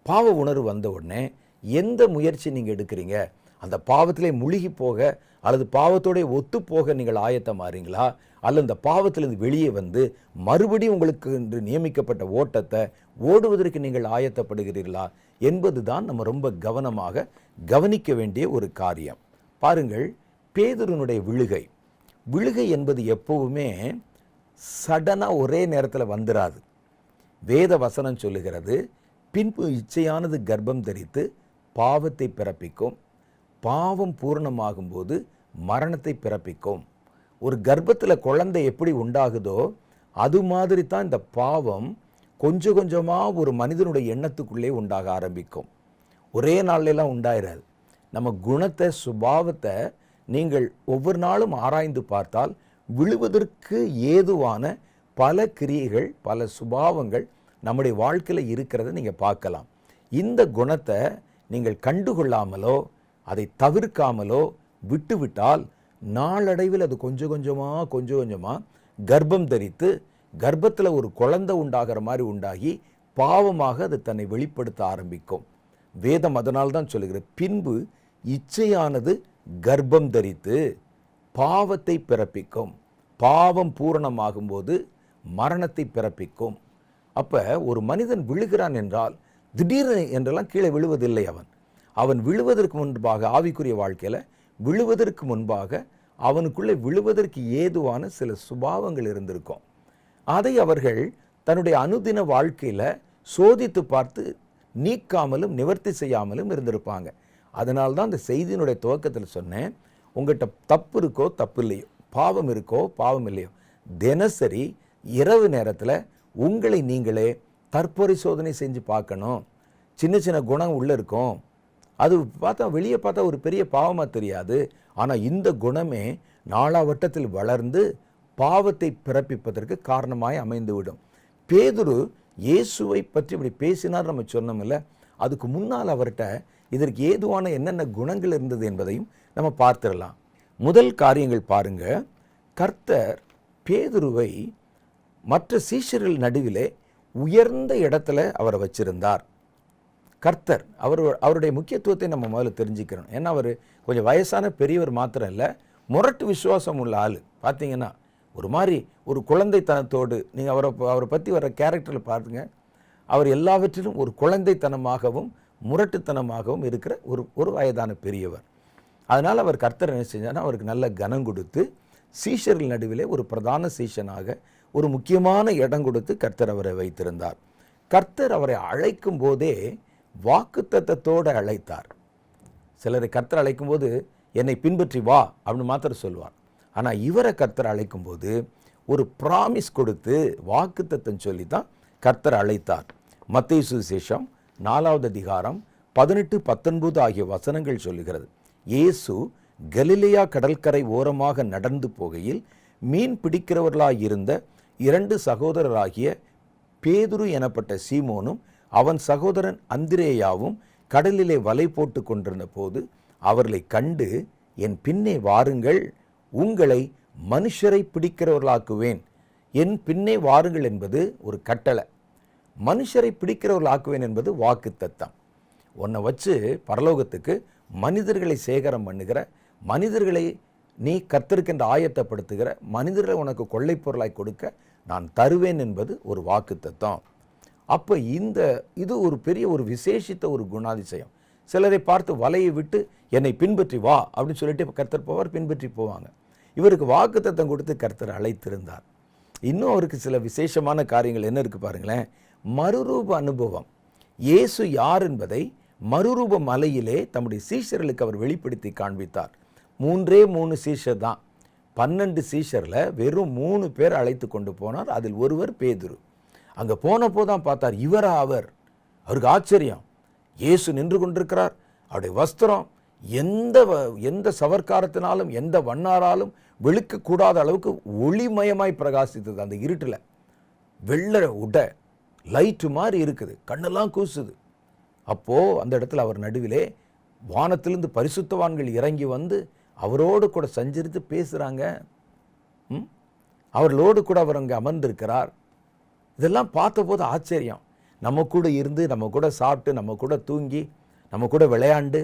பாவ உணர்வு வந்த உடனே எந்த முயற்சி நீங்கள் எடுக்கிறீங்க? அந்த பாவத்திலே முழுகி போக அல்லது பாவத்தோட ஒத்து போக நீங்கள் ஆயத்தமாறீங்களா? அல்லது இந்த பாவத்திலிருந்து வெளியே வந்து மறுபடியும் உங்களுக்கு என்று நியமிக்கப்பட்ட ஓட்டத்தை ஓடுவதற்கு நீங்கள் ஆயத்தப்படுகிறீர்களா என்பது தான் நம்ம ரொம்ப கவனமாக கவனிக்க வேண்டிய ஒரு காரியம். பாருங்கள், பேதுருனுடைய விழுகை என்பது எப்பவுமே சடனாக ஒரே நேரத்தில் வந்துடாது. வேத வசனம் சொல்லுகிறது, பின்பு இச்சையானது கர்ப்பம் தரித்து பாவத்தை பிறப்பிக்கும், பாவம் பூரணமாகும் போது மரணத்தை பிறப்பிக்கும். ஒரு கர்ப்பத்தில் குழந்தை எப்படி உண்டாகுதோ அது மாதிரி தான் இந்த பாவம் கொஞ்சம் கொஞ்சமாக ஒரு மனிதனுடைய எண்ணத்துக்குள்ளே உண்டாக ஆரம்பிக்கும். ஒரே நாள்லாம் உண்டாயிராது. நம்ம குணத்தை, சுபாவத்தை நீங்கள் ஒவ்வொரு நாளும் ஆராய்ந்து பார்த்தால் விழுவதற்கு ஏதுவான பல கிரியைகள், பல சுபாவங்கள் நம்முடைய வாழ்க்கையில் இருக்கிறத நீங்கள் பார்க்கலாம். இந்த குணத்தை நீங்கள் கண்டுகொள்ளாமலோ அதை தவிர்க்காமலோ விட்டுவிட்டால் நாளடைவில் அது கொஞ்சம் கொஞ்சமாக கர்ப்பம் தரித்து கர்ப்பத்தில் ஒரு குழந்தை உண்டாகிற மாதிரி உண்டாகி பாவமாக அது தன்னை வெளிப்படுத்த ஆரம்பிக்கும். வேதம் அதனால் தான் சொல்லுகிறது, பின்பு இச்சையானது கர்ப்பம் தரித்து பாவத்தை பிறப்பிக்கும், பாவம் பூரணமாகும் போது மரணத்தை பிறப்பிக்கும். அப்போ ஒரு மனிதன் விழுகிறான் என்றால் திடீர்னு என்றெல்லாம் கீழே விழுவதில்லை. அவன் விழுவதற்கு முன்பாக, ஆவிக்குரிய வாழ்க்கையில் விழுவதற்கு முன்பாக அவனுக்குள்ளே விழுவதற்கு ஏதுவான சில சுபாவங்கள் இருந்திருக்கும். அதை அவர்கள் தன்னுடைய அனுதின வாழ்க்கையில் சோதித்து பார்த்து நீக்காமலும் நிவர்த்தி செய்யாமலும் இருந்திருப்பாங்க. அதனால்தான் அந்த செய்தியினுடைய துவக்கத்தில் சொன்னேன், உங்கள்கிட்ட தப்பு இருக்கோ தப்பு இல்லையோ, பாவம் இருக்கோ பாவம் இல்லையோ, தினசரி இரவு நேரத்தில் உங்களை நீங்களே தற்பரிசோதனை செஞ்சு பார்க்கணும். சின்ன சின்ன குணம் உள்ளே இருக்கும், அது பார்த்தா வெளியே பார்த்தா ஒரு பெரிய பாவமாக தெரியாது. ஆனால் இந்த குணமே நாளாவட்டத்தில் வளர்ந்து பாவத்தை பிறப்பிப்பதற்கு காரணமாய் அமைந்துவிடும். பேதுரு இயேசுவை பற்றி இப்படி பேசினார் நம்ம சொன்னோம்ல, அதுக்கு முன்னால் அவர்கிட்ட இதற்கு ஏதுவான என்னென்ன குணங்கள் இருந்தது என்பதையும் நம்ம பார்த்துடலாம். முதல் காரியங்கள் பாருங்க, கர்த்தர் பேதுருவை மற்ற சீஷர்கள் நடுவிலே உயர்ந்த இடத்துல அவரை வச்சிருந்தார். கர்த்தர் அவருடைய முக்கியத்துவத்தை நம்ம முதல்ல தெரிஞ்சுக்கிறோம். ஏன்னா அவர் கொஞ்சம் வயசான பெரியவர் மாத்திரம் இல்லை, முரட்டு விசுவாசம் உள்ள ஆள். பார்த்தீங்கன்னா ஒரு மாதிரி ஒரு குழந்தைத்தனத்தோடு, நீங்கள் அவரை பற்றி வர கேரக்டரில் பாருங்க, அவர் எல்லாவற்றிலும் ஒரு குழந்தைத்தனமாகவும் முரட்டுத்தனமாகவும் இருக்கிற ஒரு வயதான பெரியவர். அதனால் அவர் கர்த்தர் என்ன செஞ்சார்னா, அவருக்கு நல்ல கனம் கொடுத்து சீஷர்கள் நடுவிலே ஒரு பிரதான சீஷனாக ஒரு முக்கியமான இடம் கொடுத்து கர்த்தர் அவரை வைத்திருந்தார். கர்த்தர் அவரை அழைக்கும் போதே வாக்குத்தத்தத்தோடு அழைத்தார். சிலரை கர்த்தர் அழைக்கும் போது என்னை பின்பற்றி வா அப்படின்னு மாத்திரம் சொல்வார். ஆனால் இவரை கர்த்தர் அழைக்கும் போது ஒரு ப்ராமிஸ் கொடுத்து வாக்குத்தத்தம் சொல்லி தான் கர்த்தர் அழைத்தார். மத்தேயு சுவிசேஷம் 4வது அதிகாரம் 18-19 ஆகிய வசனங்கள் சொல்லுகிறது, இயேசு கலிலேயா கடற்கரை ஓரமாக நடந்து போகையில் மீன் பிடிக்கிறவர்களாயிருந்த 2 சகோதரராகிய பேதுரு எனப்பட்ட சீமோனும் அவன் சகோதரன் அந்திரேயாவும் கடலிலே வலை போட்டு கொண்டிருந்த போது அவர்களை கண்டு, என் பின்னே வாருங்கள், உங்களை மனுஷரை பிடிக்கிறவர்களாக்குவேன். என் பின்னே வாருங்கள் என்பது ஒரு கட்டளை, மனுஷரை பிடிக்கிறவர்களாக்குவேன் என்பது வாக்குத்தத்தம். உன்னை வச்சு பரலோகத்துக்கு மனிதர்களை சேகரம் பண்ணுகிற, மனிதர்களை நீ கர்த்தருக்கென்று ஆயத்தப்படுத்துகிற, மனிதர்களை உனக்கு கொள்ளை பொருளாய் கொடுக்க நான் தருவேன் என்பது ஒரு வாக்குத்தத்தம். அப்போ இது ஒரு பெரிய ஒரு விசேஷித்த ஒரு குணாதிசயம். சிலரை பார்த்து வலையை விட்டு என்னை பின்பற்றி வா அப்படின்னு சொல்லிட்டு கர்த்தர் போவார், பின்பற்றி போவாங்க. இவருக்கு வாக்குத்தத்தம் கொடுத்து கர்த்தர் அழைத்திருந்தார். இன்னும் அவருக்கு சில விசேஷமான காரியங்கள் என்ன இருக்குது பாருங்களேன். மறுரூப அனுபவம். இயேசு யார் என்பதை மறுரூப மலையிலே தம்முடைய சீஷர்களுக்கு அவர் வெளிப்படுத்தி காண்பித்தார். 3 சீஷர் தான், 12 சீஷரில் வெறும் 3 பேர் அழைத்து கொண்டு போனார். அதில் ஒருவர் பேதுரு. அங்கே போனப்போ தான் பார்த்தார், இவரா அவர். அவருக்கு ஆச்சரியம். இயேசு நின்று கொண்டிருக்கிறார், அவருடைய வஸ்திரம் எந்த சவர்க்காரத்தினாலும் எந்த வண்ணாராலும் வெளுக்கக்கூடாத அளவுக்கு ஒளிமயமாய் பிரகாசித்தது. அந்த இருட்டில் வெள்ளை உடை லைட்டு மாதிரி இருக்குது, கண்ணெல்லாம் கூசுது. அப்போது அந்த இடத்துல அவர் நடுவிலே வானத்திலிருந்து பரிசுத்தவான்கள் இறங்கி வந்து அவரோடு கூட சஞ்சரித்து பேசுகிறாங்க. அவர்களோடு கூட அவர் அங்கே அமர்ந்திருக்கிறார். இதெல்லாம் பார்த்தபோது ஆச்சரியம். நம்ம கூட இருந்து, நம்ம கூட சாப்பிட்டு, நம்ம கூட தூங்கி, நம்ம கூட விளையாண்டு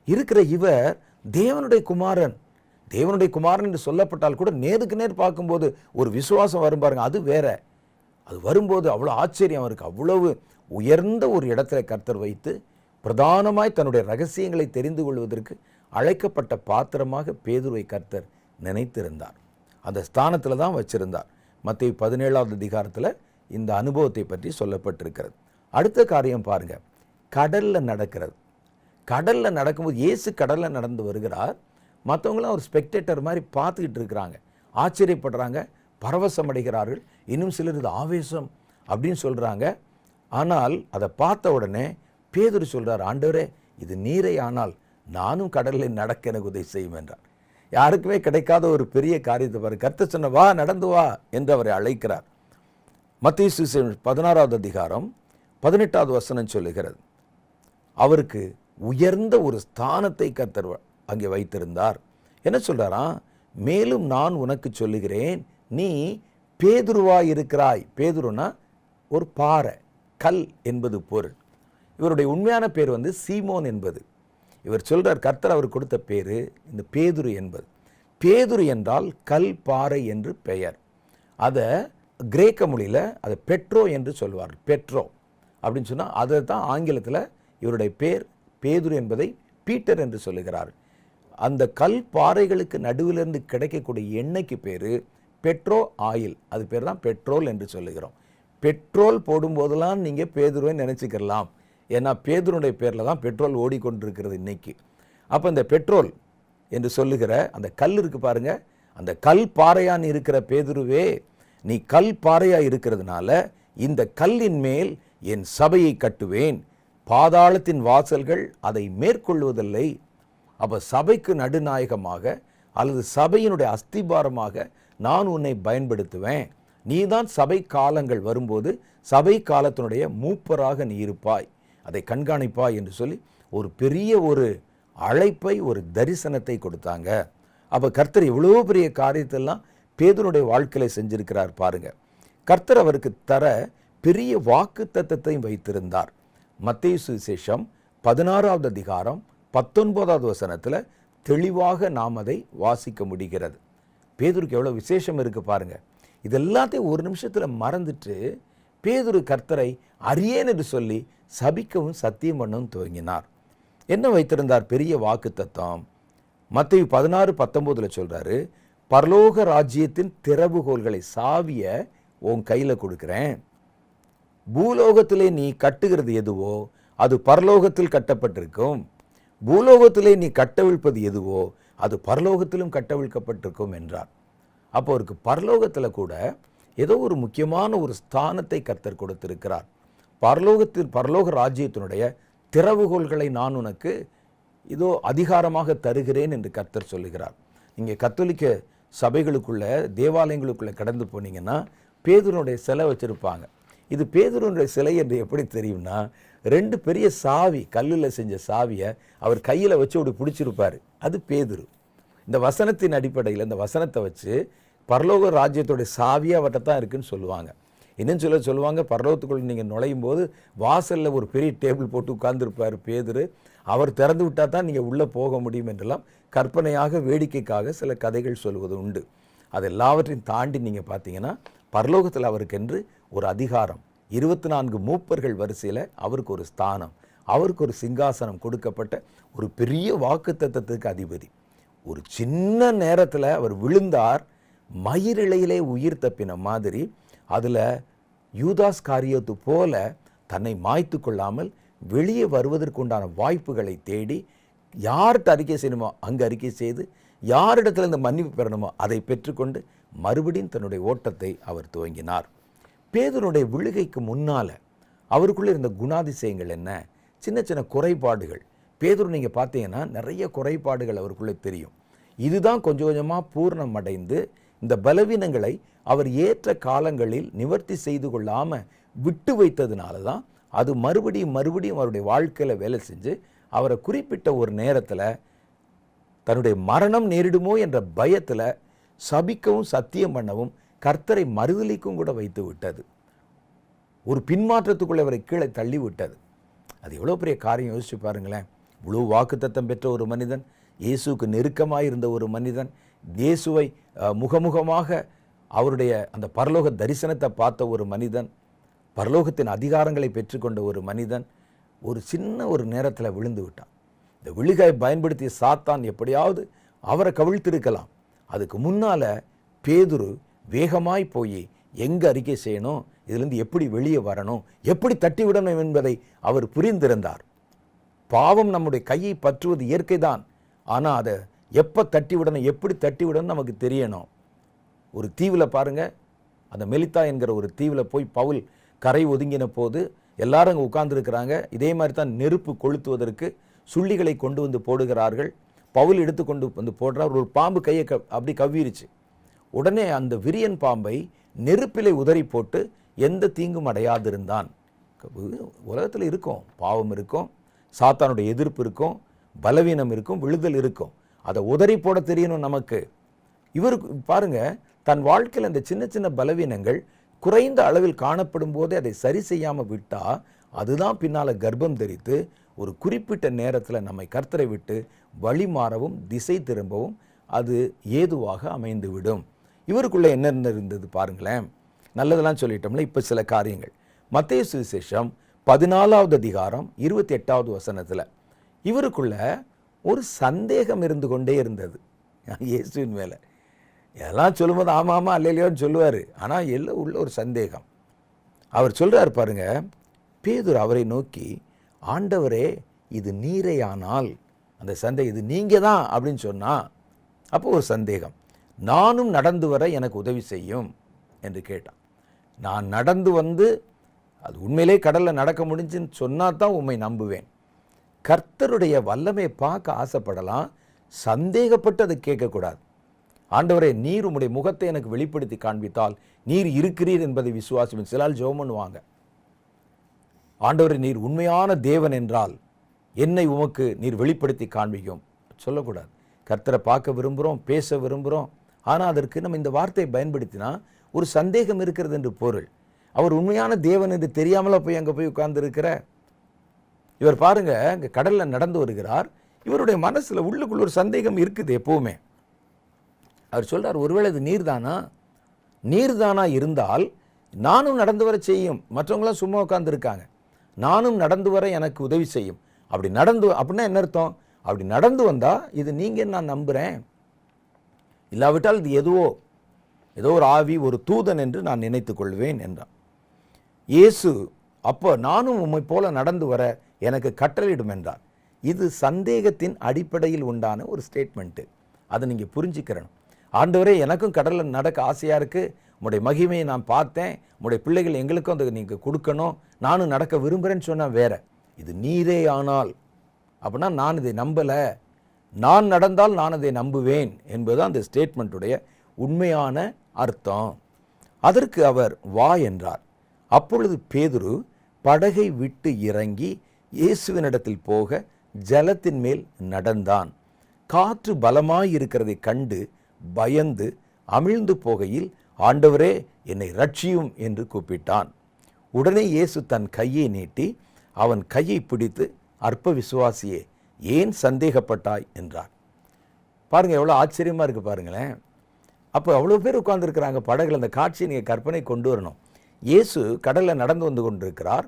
இருக்கிற இவர் தேவனுடைய குமாரன். தேவனுடைய குமாரன் என்று சொல்லப்பட்டால் கூட நேருக்கு நேர் பார்க்கும்போது ஒரு விசுவாசம் வரும் பாருங்க, அது வேற. அது வரும்போது அவ்வளோ ஆச்சரியம் அவருக்கு. அவ்வளவு உயர்ந்த ஒரு இடத்துல கர்த்தர் வைத்து பிரதானமாய் தன்னுடைய ரகசியங்களை தெரிந்து கொள்வதற்கு அழைக்கப்பட்ட பாத்திரமாக பேதுருவை கர்த்தர் நினைத்திருந்தார். அந்த ஸ்தானத்தில் தான் வச்சிருந்தார். மத்தேயு 17வது அதிகாரத்தில் இந்த அனுபவத்தை பற்றி சொல்லப்பட்டிருக்கிறது. அடுத்த காரியம் பாருங்க, கடலில் நடக்கிறது. கடலில் நடக்கும்போது இயேசு கடலில் நடந்து வருகிறார். மற்றவங்களாம் ஒரு ஸ்பெக்டேட்டர் மாதிரி பார்த்துக்கிட்டு இருக்கிறாங்க, ஆச்சரியப்படுறாங்க, பரவசம் அடைகிறார்கள். இன்னும் சிலர் இது ஆவேசம் அப்படின்னு சொல்கிறாங்க. ஆனால் அதை பார்த்த உடனே பேதுரு சொல்கிறார், ஆண்டவரே இது நீரை, ஆனால் நானும் கடலில் நடக்க எனக்கு உதவி செய்யும் என்றார். யாருக்குமே கிடைக்காத ஒரு பெரிய காரியத்தை பாரு, கர்த்தர் சொன்ன வா நடந்து வா என்று அவரை அழைக்கிறார். மத்தேயு சுவிசேஷம் 16வது அதிகாரம் 18வது வசனம் சொல்லுகிறது, அவருக்கு உயர்ந்த ஒரு ஸ்தானத்தை கர்த்தர் அங்கே வைத்திருந்தார். என்ன சொல்றாராம், மேலும் நான் உனக்கு சொல்லுகிறேன், நீ பேதுருவாய் இருக்கிறாய். பேதுருனா ஒரு பாறை, கல் என்பது பொருள். இவருடைய உண்மையான பேர் சீமோன் என்பது. இவர் சொல்றார், கர்த்தர் அவர் கொடுத்த பேரு இந்த பேதுரு என்பது. பேதுரு என்றால் கல் பாறை என்று பெயர். அதை கிரேக்க மொழியில் அதை பெட்ரோ என்று சொல்வார். பெட்ரோ அப்படின்னு சொன்னால் அதை தான் ஆங்கிலத்தில் இவருடைய பேர் பேதுரு என்பதை பீட்டர் என்று சொல்லுகிறார். அந்த கல் பாறைகளுக்கு நடுவிலிருந்து கிடைக்கக்கூடிய எண்ணெய்க்கு பேர் பெட்ரோ ஆயில், அது பேர் தான் பெட்ரோல் என்று சொல்லுகிறோம். பெட்ரோல் போடும்போதெல்லாம் நீங்கள் பேதுருவை நினச்சிக்கலாம், ஏன்னா பேதுருடைய பேரில் தான் பெட்ரோல் ஓடிக்கொண்டிருக்கிறது இன்னைக்கு. அப்போ இந்த பெட்ரோல் என்று சொல்லுகிற அந்த கல் இருக்கு பாருங்க, அந்த கல் பாறையான் இருக்கிற பேதுருவே, நீ கல் பாறையா இருக்கிறதுனால இந்த கல்லின் மேல் என் சபையை கட்டுவேன், பாதாளத்தின் வாசல்கள் அதை மேற்கொள்வதில்லை. அப்போ சபைக்கு நடுநாயகமாக அல்லது சபையினுடைய அஸ்திபாரமாக நான் உன்னை பயன்படுத்துவேன். நீதான் சபை காலங்கள் வரும்போது சபை காலத்தினுடைய மூப்பராக நீ இருப்பாய், அதை கண்காணிப்பாய் என்று சொல்லி ஒரு பெரிய ஒரு அழைப்பை, ஒரு தரிசனத்தை கொடுத்தாங்க. அப்போ கர்த்தர் எவ்வளோ பெரிய காரியத்தெல்லாம் பேதுருடைய வாழ்க்கையில செஞ்சிருக்கிறார் பாருங்க. கர்த்தர் அவருக்கு தர பெரிய வாக்கு தத்தத்தையும் வைத்திருந்தார். மத்தேயு சுவிசேஷம் 16வது அதிகாரம் 19வது வசனத்தில் தெளிவாக நாம் அதை வாசிக்க முடிகிறது. பேதுருக்கு எவ்வளோ விசேஷம் இருக்கு பாருங்க. இதெல்லாத்தையும் ஒரு நிமிஷத்தில் மறந்துட்டு பேதுரு கர்த்தரை அறியேன் என்று சொல்லி சபிக்கவும் சத்தியம் பண்ணவும் துவங்கினார். என்ன வைத்திருந்தார்? பெரிய வாக்கு தத்தம். மத்தேயு 16:19 சொல்றாரு, பரலோக ராஜ்யத்தின் திறவுகோல்களை, சாவிய உன் கையில கொடுக்கிறேன். பூலோகத்திலே நீ கட்டுகிறது எதுவோ அது பரலோகத்தில் கட்டப்பட்டிருக்கும், பூலோகத்திலே நீ கட்டவிழ்ப்பது எதுவோ அது பரலோகத்திலும் கட்டவிழ்க்கப்பட்டிருக்கும் என்றார். அப்போ அவருக்கு பரலோகத்தில் கூட ஏதோ ஒரு முக்கியமான ஒரு ஸ்தானத்தை கர்த்தர் கொடுத்திருக்கிறார். பரலோக ராஜ்யத்தினுடைய திறவுகோல்களை நான் உனக்கு இதோ அதிகாரமாக தருகிறேன் என்று கர்த்தர் சொல்லுகிறார். நீங்கள் கத்தோலிக்க சபைகளுக்குள்ள, தேவாலயங்களுக்குள்ள கடந்து போனீங்கன்னா பேதுருனுடைய சிலை வச்சிருப்பாங்க. இது பேதுருனுடைய சிலை என்று எப்படி தெரியும்னா, 2 பெரிய சாவி, கல்லில் செஞ்ச சாவியை அவர் கையில் வச்சு அப்படி பிடிச்சிருப்பார். அது பேதுரு. இந்த வசனத்தின் அடிப்படையில் இந்த வசனத்தை வச்சு பரலோக ராஜ்யத்தோடைய சாவியாக அவர்கிட்ட தான் இருக்குன்னு சொல்லுவாங்க. இன்னும் சொல்லுவாங்க, பரலோகத்துக்குள்ள நீங்கள் நுழையும் போது வாசலில் ஒரு பெரிய டேபிள் போட்டு உட்கார்ந்துருப்பார் பேதுரு, அவர் திறந்து விட்டால் தான் நீங்கள் உள்ளே போக முடியும் என்றெல்லாம் கற்பனையாக, வேடிக்கைக்காக சில கதைகள் சொல்வது உண்டு. அது எல்லாவற்றையும் தாண்டி நீங்கள் பார்த்தீங்கன்னா பரலோகத்தில் அவருக்கென்று ஒரு அதிகாரம், 24 மூப்பர்கள் வரிசையில் அவருக்கு ஒரு ஸ்தானம், அவருக்கு ஒரு சிங்காசனம் கொடுக்கப்பட்ட ஒரு பெரிய வாக்குத்தத்தத்துக்கு அதிபதி. ஒரு சின்ன நேரத்தில் அவர் விழுந்தார், மயிரிழையிலே உயிர் தப்பின மாதிரி. அதில் யூதாஸ் காரியத்து போல தன்னை மாய்த்து கொள்ளாமல் வெளியே வருவதற்குண்டான வாய்ப்புகளை தேடி, யார்கிட்ட அறிக்கை செய்யணுமோ அங்கே அறிக்கை செய்து, யாரிடத்துல இந்த மன்னிப்பு பெறணுமோ அதை பெற்றுக்கொண்டு மறுபடியும் தன்னுடைய ஓட்டத்தை அவர் துவங்கினார். பேதுருடைய விழுகைக்கு முன்னால் அவருக்குள்ளே இருந்த குணாதிசயங்கள் என்ன? சின்ன சின்ன குறைபாடுகள். பேதுரு நீங்கள் பார்த்தீங்கன்னா நிறைய குறைபாடுகள் அவருக்குள்ளே தெரியும். இதுதான் கொஞ்சம் கொஞ்சமாக பூர்ணம் அடைந்து இந்த பலவீனங்களை அவர் ஏற்ற காலங்களில் நிவர்த்தி செய்து கொள்ளாமல் விட்டு வைத்ததுனால தான் அது மறுபடியும் அவருடைய வாழ்க்கையில் வேலை செஞ்சு அவரை குறிப்பிட்ட ஒரு நேரத்தில் தன்னுடைய மரணம் நேரிடுமோ என்ற பயத்தில் சபிக்கவும் சத்தியம் பண்ணவும் கர்த்தரை மறுதலிக்கும் கூட வைத்து விட்டது. ஒரு பின்மாற்றத்துக்குள்ளே அவரை கீழே தள்ளி விட்டது. அது எவ்வளோ பெரிய காரியம் யோசிச்சு பாருங்களேன். இவ்வளோ வாக்குத்தத்தம் பெற்ற ஒரு மனிதன், இயேசுக்கு நெருக்கமாக இருந்த ஒரு மனிதன், இயேசுவை முகமுகமாக அவருடைய அந்த பரலோக தரிசனத்தை பார்த்த ஒரு மனிதன், பரலோகத்தின் அதிகாரங்களை பெற்றுக்கொண்ட ஒரு மனிதன், ஒரு சின்ன ஒரு நேரத்தில் விழுந்து விட்டான். இந்த விழுகையை பயன்படுத்திய சாத்தான் எப்படியாவது அவரை கவிழ்த்திருக்கலாம். அதுக்கு முன்னால் பேதுரு வேகமாய் போய் எங்கே அறிக்கை செய்யணும், இதிலிருந்து எப்படி வெளியே வரணும், எப்படி தட்டிவிடணும் என்பதை அவர் புரிந்திருந்தார். பாவம் நம்முடைய கையை பற்றுவது இயற்கை தான், ஆனால் அதை எப்போ தட்டிவிடணும், எப்படி தட்டிவிடணும் நமக்கு தெரியணும். ஒரு தீவில் பாருங்கள், அந்த மெலித்தா என்கிற ஒரு தீவில் போய் பவுல் கரை ஒதுங்கின போது எல்லாரும் அங்கே உட்கார்ந்துருக்கிறாங்க. இதே மாதிரி தான் நெருப்பு கொளுத்துவதற்கு சுள்ளிகளை கொண்டு வந்து போடுகிறார்கள். பவுல் எடுத்துக்கொண்டு வந்து போடுறார். ஒரு பாம்பு கையை அப்படி கவ்விருச்சு. உடனே அந்த விரியன் பாம்பை நெருப்பிலை உதறி போட்டு எந்த தீங்கும் அடையாதிருந்தான். உலகத்தில் இருக்கும், பாவம் இருக்கும், சாத்தானுடைய எதிர்ப்பு இருக்கும், பலவீனம் இருக்கும், விழுதல் இருக்கும். அதை உதறி போட தெரியணும் நமக்கு. இவருக்கு பாருங்க, தன் வாழ்க்கையில் அந்த சின்ன சின்ன பலவீனங்கள் குறைந்த அளவில் காணப்படும் போதே அதை சரி செய்யாமல் விட்டா அதுதான் பின்னால் கர்ப்பம் தரித்து ஒரு குறிப்பிட்ட நேரத்தில் நம்மை கர்த்தரை விட்டு வழி மாறவும் திசை திரும்பவும் அது ஏதுவாக அமைந்துவிடும். இவருக்குள்ளே என்ன இருந்தது பாருங்களேன். நல்லதெல்லாம் சொல்லிட்டோம்ல. இப்போ சில காரியங்கள். மத்தேயு சுவிசேஷம் 14வது அதிகாரம் 28வது வசனத்தில் இவருக்குள்ள ஒரு சந்தேகம் இருந்து கொண்டே இருந்தது இயேசுவின் மேலே. எல்லாம் சொல்லும்போது ஆமாம் ஆமாம் அல்லையோன்னு சொல்லுவார். ஆனால் எல்லாம் உள்ள ஒரு சந்தேகம். அவர் சொல்கிறார் பாருங்க, பேதுரு அவரை நோக்கி, ஆண்டவரே இது நீரே ஆனால், அந்த சந்தேகம் இது நீங்கள் தான் அப்படின்னு சொன்னால், அப்போ ஒரு சந்தேகம், நானும் நடந்து வர எனக்கு உதவி செய்யும் என்று கேட்டான். நான் நடந்து வந்து அது உண்மையிலே கடலில் நடக்க முடிஞ்சுன்னு சொன்னால் தான் உண்மை நம்புவேன். கர்த்தருடைய வல்லமை பார்க்க ஆசைப்படலாம், சந்தேகப்பட்டு அதை கேட்கக்கூடாது. ஆண்டவரே நீர் உம்முடைய முகத்தை எனக்கு வெளிப்படுத்தி காண்பித்தால் நீர் இருக்கிறீர் என்பதை விசுவாசம். சிலால் ஜெபம் பண்ணுவாங்க, ஆண்டவரே நீர் உண்மையான தேவன் என்றால் என்னை உமக்கு நீர் வெளிப்படுத்தி காண்பிக்கும். சொல்லக்கூடாது. கர்த்தரை பார்க்க விரும்புகிறோம், பேச விரும்புகிறோம், ஆனால் அதற்கு நம்ம இந்த வார்த்தையை பயன்படுத்தினா ஒரு சந்தேகம் இருக்கிறது என்று பொருள். அவர் உண்மையான தேவன் என்று தெரியாமல போய் அங்கே போய் உட்கார்ந்து இருக்கிற இவர் பாருங்க, அங்கே கடலில் நடந்து வருகிறார். இவருடைய மனசில் உள்ளுக்குள்ள ஒரு சந்தேகம் இருக்குது எப்பவுமே. அவர் சொல்றார், ஒருவேளை இது நீர்தானா? நீர்தானா இருந்தால் நானும் நடந்து வர செய்யும். மற்றவங்களாம் சும்மா உட்கார்ந்து இருக்காங்க, நானும் நடந்து வர எனக்கு உதவி செய்யும். அப்படி நடந்து அப்படின்னா என்ன அர்த்தம்? அப்படி நடந்து வந்தா இது நீங்க நான் நம்புறேன், இல்லாவிட்டால் இது ஏதோ ஒரு ஆவி, ஒரு தூதன் என்று நான் நினைத்துக் கொள்வேன் என்றான் இயேசு. அப்போ நானும் உம்மை போல நடந்து வர எனக்கு கட்டளையிடும் என்றார். இது சந்தேகத்தின் அடிப்படையில் உண்டான ஒரு ஸ்டேட்மெண்ட்டு. அதை நீங்கள் புரிஞ்சுக்கிறணும். ஆண்டவரே எனக்கும் கடலில் நடக்க ஆசையாக இருக்குது, உங்களுடைய மகிமையை நான் பார்த்தேன், உங்களுடைய பிள்ளைகள் எங்களுக்கும் அதை நீங்கள் கொடுக்கணும், நானும் நடக்க விரும்புகிறேன்னு சொன்னால் வேற. இது நீரே ஆனால் அப்படின்னா நான் இதை நம்பலை, நான் நடந்தால் நான் அதை நம்புவேன் என்பது அந்த ஸ்டேட்மெண்ட்டுடைய உண்மையான அர்த்தம். அதற்கு அவர் வா என்றார். அப்பொழுது பேதுரு படகை விட்டு இறங்கி இயேசுவினிடத்தில் போக ஜலத்தின் மேல் நடந்தான். காற்று பலமாயிருக்கிறதை கண்டு பயந்து அமிழ்ந்து போகையில், ஆண்டவரே என்னை ரட்சியும் என்று கூப்பிட்டான். உடனே இயேசு தன் கையை நீட்டி அவன் கையை பிடித்து, அற்ப விசுவாசியே ஏன் சந்தேகப்பட்டாய் என்றார். பாருங்க எவ்வளோ ஆச்சரியமாக இருக்குது பாருங்களேன். அப்போ அவ்வளோ பேர் உட்கார்ந்துருக்கிறாங்க படகுல. அந்த காட்சியை நீங்கள் கற்பனை கொண்டு வரணும். இயேசு கடலில் நடந்து வந்து கொண்டிருக்கிறார்.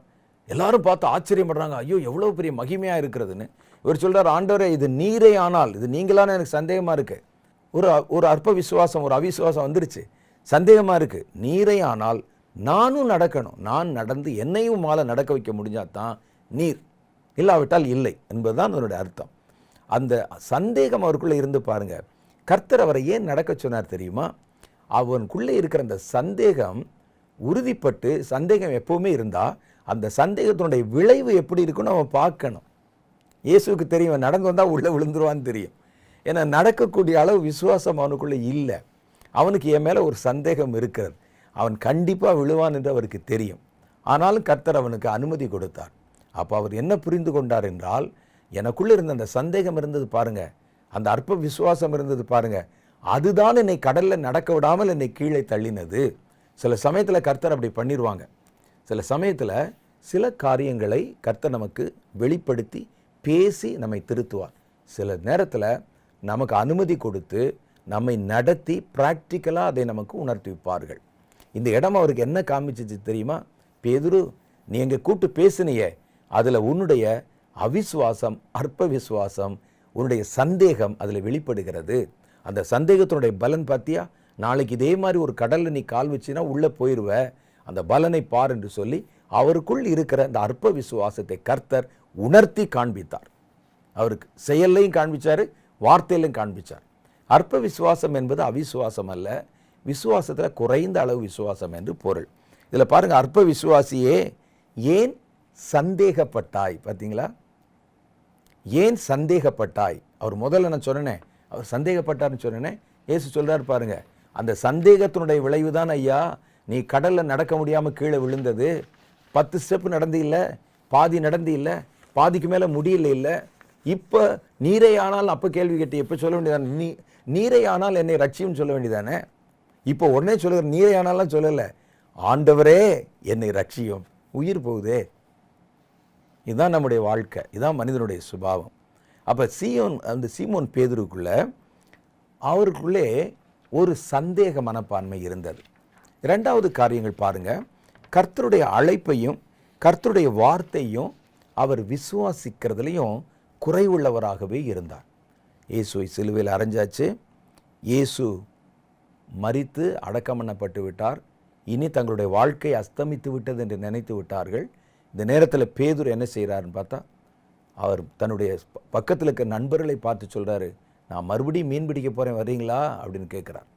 எல்லாரும் பார்த்து ஆச்சரியப்படுறாங்க, ஐயோ எவ்வளோ பெரிய மகிமையாக இருக்கிறதுன்னு. இவர் சொல்கிறார், ஆண்டவரே இது நீரே ஆனால், இது நீங்களான எனக்கு சந்தேகமாக இருக்குது. ஒரு அற்ப விசுவாசம், ஒரு அவிசுவாசம் வந்துருச்சு, சந்தேகமாக இருக்குது. நீரே ஆனால் நானும் நடக்கணும், நான் நடந்து என்னையும் மாலை நடக்க வைக்க முடிஞ்சாதான் நீர், இல்லாவிட்டால் இல்லை என்பதுதான் அதனுடைய அர்த்தம். அந்த சந்தேகம் அவருக்குள்ளே இருந்து பாருங்க. கர்த்தர் அவரை ஏன் நடக்க சொன்னார் தெரியுமா? அவனுக்குள்ளே இருக்கிற அந்த சந்தேகம் உறுதிப்பட்டு, சந்தேகம் எப்பவுமே இருந்தால் அந்த சந்தேகத்தினுடைய விளைவு எப்படி இருக்குன்னு அவன் பார்க்கணும். இயேசுக்கு தெரியும், நடந்து வந்தால் உள்ளே விழுந்துருவான்னு தெரியும். ஏன்னா நடக்கக்கூடிய அளவு விசுவாசம் அவனுக்குள்ளே இல்லை. அவனுக்கு என் மேலே ஒரு சந்தேகம் இருக்கிறது, அவன் கண்டிப்பாக விழுவான் என்று அவருக்கு தெரியும். ஆனாலும் கர்த்தர் அவனுக்கு அனுமதி கொடுத்தார். அப்போ அவர் என்ன புரிந்து கொண்டார் என்றால், எனக்குள்ளே இருந்த அந்த சந்தேகம் இருந்தது பாருங்க, அந்த அற்ப விசுவாசம் இருந்தது பாருங்க, அதுதான் என்னை கடலில் நடக்க விடாமல் என்னை கீழே தள்ளினது. சில சமயத்தில் கர்த்தர் அப்படி பண்ணிடுவாங்க. சில சமயத்தில் சில காரியங்களை கர்த்தர் நமக்கு வெளிப்படுத்தி பேசி நம்மை திருத்துவார். சில நேரத்தில் நமக்கு அனுமதி கொடுத்து நம்மை நடத்தி ப்ராக்டிக்கலாக அதை நமக்கு உணர்த்தி வைப்பார்கள். இந்த இடம் அவருக்கு என்ன காமிச்சிச்சு தெரியுமா? பேதுரு, நீ எங்கே கூட்டு பேசுனியே, அதில் உன்னுடைய அவிசுவாசம், அற்ப விசுவாசம், உன்னுடைய சந்தேகம் அதில் வெளிப்படுகிறது. அந்த சந்தேகத்தினுடைய பலன் பார்த்தியா? நாளைக்கு இதே மாதிரி ஒரு கடலில் நீ கால் வச்சினா உள்ளே போயிடுவ, அந்த பலனை பார் என்று சொல்லி அவருக்குள் இருக்கிற அந்த அற்ப விசுவாசத்தை கர்த்தர் உணர்த்தி காண்பித்தார். அவருக்கு செயல்லையும் காண்பிச்சார், வார்த்தையிலையும் காண்பிச்சார். அற்ப விசுவாசம் என்பது அவிசுவாசம் அல்ல, விசுவாசத்தில் குறைந்த அளவு விசுவாசம் என்று பொருள். இதில் பாருங்கள், அற்ப விசுவாசியே ஏன் சந்தேகப்பட்டாய். பார்த்தீங்களா? ஏன் சந்தேகப்பட்டாய். அவர் முதல்ல நான் சொன்னேன், அவர் சந்தேகப்பட்டார்னு சொன்னேன். இயேசு சொல்கிறார் பாருங்க, அந்த சந்தேகத்தினுடைய விளைவு தான் ஐயா நீ கடலில் நடக்க முடியாமல் கீழே விழுந்தது. 10 ஸ்டெப் நடந்து இல்லை, பாதி நடந்து இல்லை, பாதிக்கு மேலே முடியல இல்லை. இப்போ நீரே ஆனால், அப்போ கேள்வி கேட்டு எப்போ சொல்ல வேண்டியதானே, நீரே ஆனால் என்னை ரட்சியும் சொல்ல வேண்டியதானே. இப்போ உடனே சொல்லுகிற நீரே ஆனாலாம் சொல்லலை, ஆண்டவரே என்னை ரட்சியும். உயிர் போகுதே. இதுதான் நம்முடைய வாழ்க்கை, இதுதான் மனிதனுடைய சுபாவம். அப்போ அந்த சீமோன் பேதுருக்குள்ள அவருக்குள்ளே ஒரு சந்தேக மனப்பான்மை இருந்தது. இரண்டாவது காரியங்கள் பாருங்க, கர்த்தருடைய அழைப்பையும் கர்த்தருடைய வார்த்தையும் அவர் விசுவாசிக்கிறதுலையும் குறைவுள்ளவராகவே இருந்தார். இயேசுவை சிலுவையில் அறைஞ்சாச்சு, இயேசு மரித்து அடக்கம் பண்ணப்பட்டு விட்டார், இனி தங்களுடைய வாழ்க்கை அஸ்தமித்து விட்டது என்று நினைத்து விட்டார்கள். இந்த நேரத்தில் பேதுரு என்ன செய்கிறாருன்னு பார்த்தா, அவர் தன்னுடைய பக்கத்தில் இருக்க நண்பர்களை பார்த்து சொல்கிறாரு, நான் மறுபடியும் மீன் பிடிக்க போகிறேன், வர்றீங்களா அப்படின்னு கேட்குறார்.